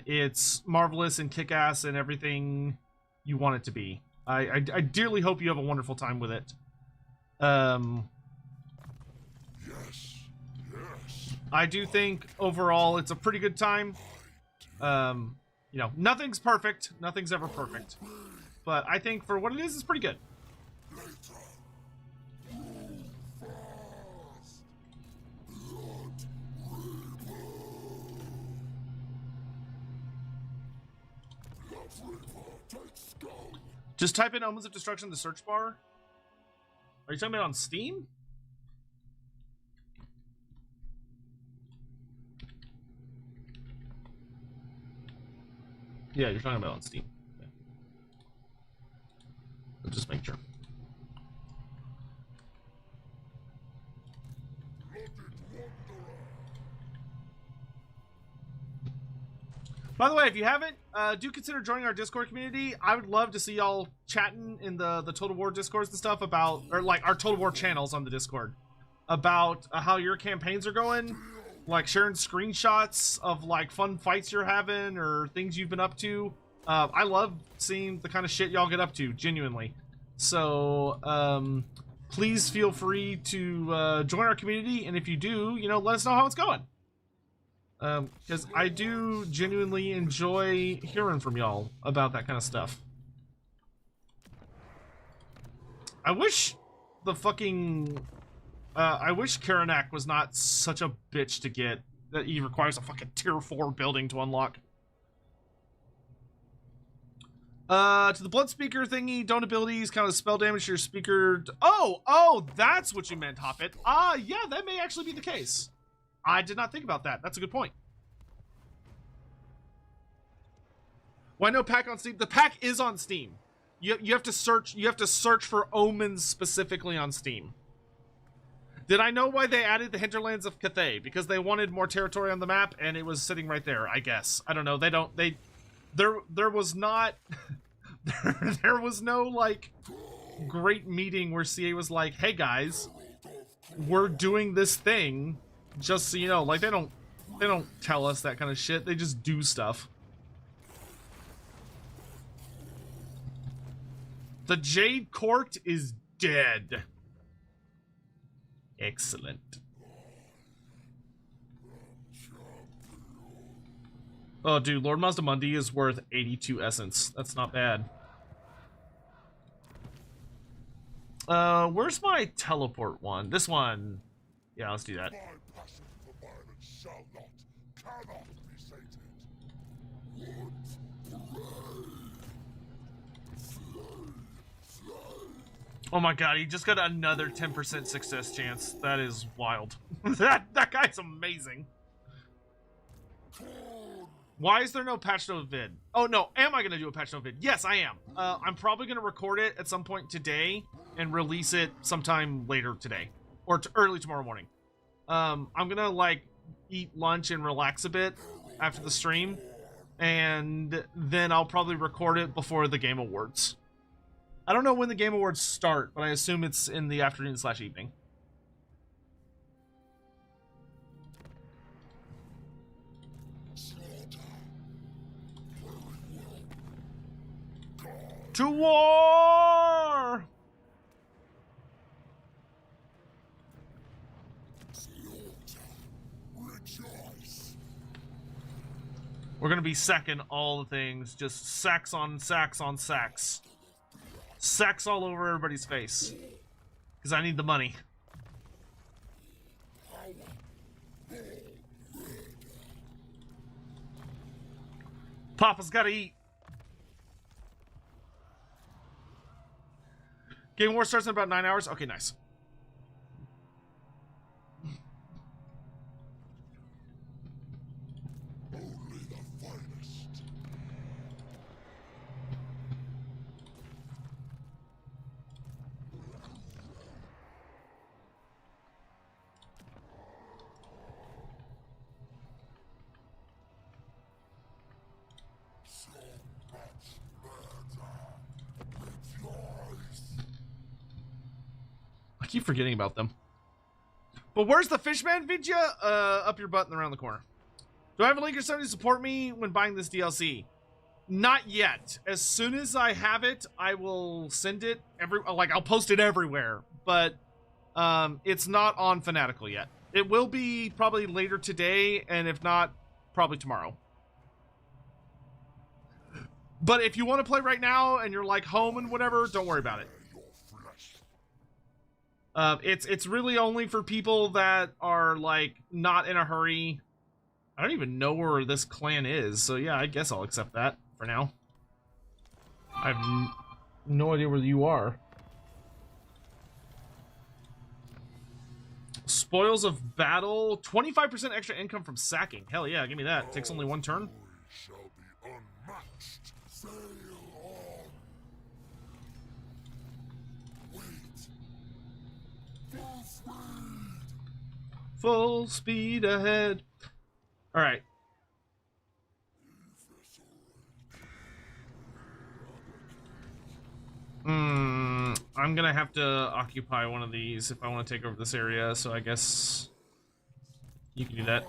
it's marvelous and kick-ass and everything you want it to be. I dearly hope you have a wonderful time with it. Yes. I do think overall it's a pretty good time. You know, nothing's perfect. Nothing's ever perfect. But I think for what it is, it's pretty good. Just type in Omens of Destruction in the search bar. Are you talking about on Steam? Yeah, you're talking about on Steam. Okay. I'll just make sure. By the way, if you haven't, do consider joining our Discord community. I would love to see y'all chatting in the Total War Discords and stuff about, or like our Total War channels on the Discord, about how your campaigns are going, like sharing screenshots of like fun fights you're having or things you've been up to. I love seeing the kind of shit y'all get up to, genuinely. So please feel free to join our community, and if you do, you know, let us know how it's going. Because I do genuinely enjoy hearing from y'all about that kind of stuff. I wish the fucking... I wish Karanak was not such a bitch to get, that he requires a fucking tier 4 building to unlock. To the blood speaker thingy, don't abilities kind of spell damage to your speaker. Oh, that's what you meant, Hoppit. Yeah, that may actually be the case. I did not think about that. That's a good point. Why no pack on Steam? The pack is on Steam. You have to search. You have to search for Omens specifically on Steam. Did I know why they added the hinterlands of Cathay? Because they wanted more territory on the map, and it was sitting right there. I guess. I don't know. They don't. They. There was not. there was no like great meeting where CA was like, "Hey guys, we're doing this thing." Just so you know, like they don't tell us that kind of shit. They just do stuff. The Jade Court is dead. Excellent. Oh, dude, Lord Mazdamundi is worth 82 essence. That's not bad. Where's my teleport one? This one. Yeah, let's do that. My passion for violence shall not, cannot be sated. Oh my god, he just got another 10% success chance. That is wild. that guy's amazing. Why is there no patch note vid? Oh no, am I gonna do a patch note vid? Yes, I am. I'm probably gonna record it at some point today and release it sometime later today. Or early tomorrow morning. I'm gonna like eat lunch and relax a bit after the stream, and then I'll probably record it before the Game Awards. I don't know when the Game Awards start, but I assume it's in the afternoon/evening. To war! We're gonna be sacking all the things, just sacks on sacks on sacks. Sacks all over everybody's face. Because I need the money. Papa's gotta eat. Game War starts in about 9 hours? Okay, nice. Only the finest. So much murder. Rejoice. I keep forgetting about them. But where's the Fishman video? Up your butt and around the corner. Do I have a link or something to support me when buying this DLC? Not yet. As soon as I have it, I will send it I'll post it everywhere. But it's not on Fanatical yet. It will be probably later today, and if not, probably tomorrow. But if you want to play right now and you're like home and whatever, don't worry about it. It's really only for people that are like not in a hurry. I don't even know where this clan is, so yeah, I guess I'll accept that for now. I have no idea where you are. Spoils of battle, 25% extra income from sacking. Hell yeah, give me that. Takes only one turn. Shall be unmatched. Sail on. Wait. Full speed. full speed ahead. All right. I'm gonna have to occupy one of these if I want to take over this area, so I guess you can do that.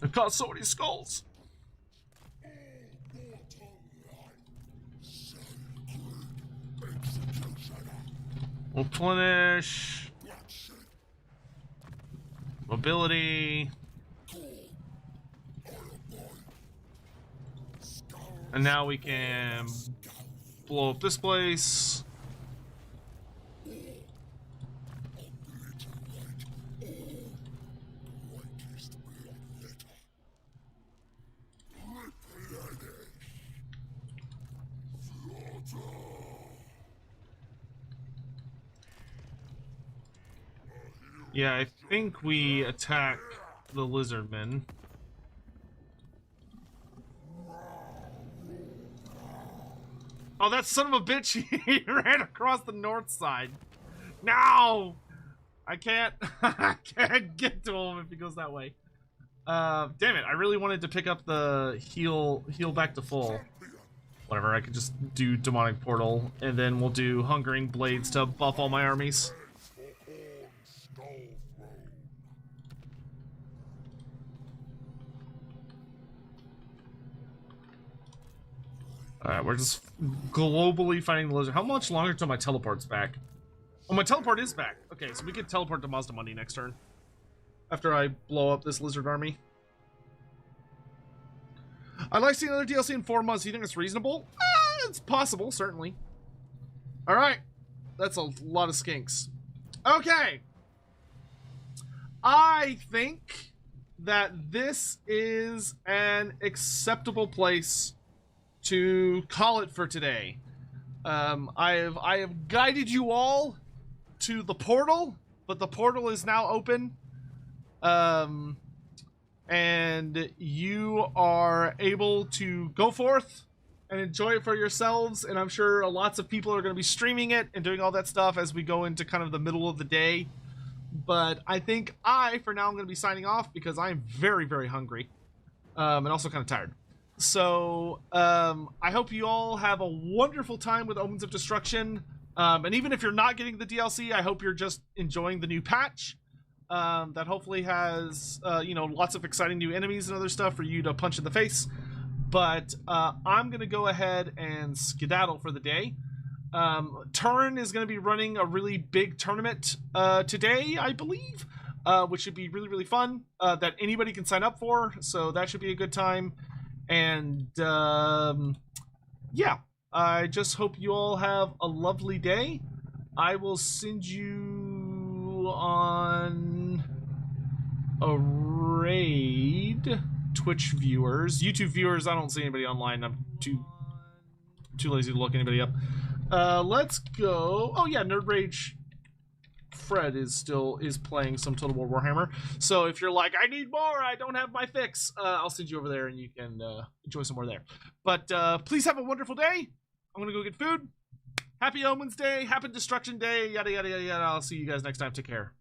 I've caught so many skulls. Replenish. Mobility. And now we can blow up this place. Yeah, I think we attack the lizardmen. Oh, that son of a bitch, he ran across the north side. No! I can't get to him if he goes that way. Damn it, I really wanted to pick up the heal back to full. Whatever, I could just do Demonic Portal, and then we'll do Hungering Blades to buff all my armies. Alright, we're just globally fighting the lizard. How much longer till my teleport's back? Oh, my teleport is back. Okay, so we can teleport to Mazda Money next turn. After I blow up this lizard army. I'd like to see another DLC in 4 months. Do you think it's reasonable? It's possible, certainly. Alright. That's a lot of skinks. Okay. I think that this is an acceptable place to call it for today. I have guided you all to the portal, but the portal is now open. And you are able to go forth and enjoy it for yourselves, and I'm sure lots of people are going to be streaming it and doing all that stuff as we go into kind of the middle of the day. But I think for now, I'm going to be signing off because I am very, very hungry, and also kind of tired. So I hope you all have a wonderful time with Omens of Destruction. And even if you're not getting the DLC, I hope you're just enjoying the new patch that hopefully has, lots of exciting new enemies and other stuff for you to punch in the face. But I'm going to go ahead and skedaddle for the day. Turn is going to be running a really big tournament today, I believe, which should be really, really fun, that anybody can sign up for. So that should be a good time. And yeah, I just hope you all have a lovely day. I will send you on a raid. Twitch viewers, YouTube viewers, I don't see anybody online. I'm too lazy to look anybody up. Let's go. Oh yeah, Nerd Rage Fred is playing some Total War Warhammer. So if you're like, I need more, I don't have my fix, I'll send you over there and you can enjoy some more there. But please have a wonderful day. I'm gonna go get food. Happy Omens Day, happy Destruction Day, yada yada yada yada. I'll see you guys next time. Take care.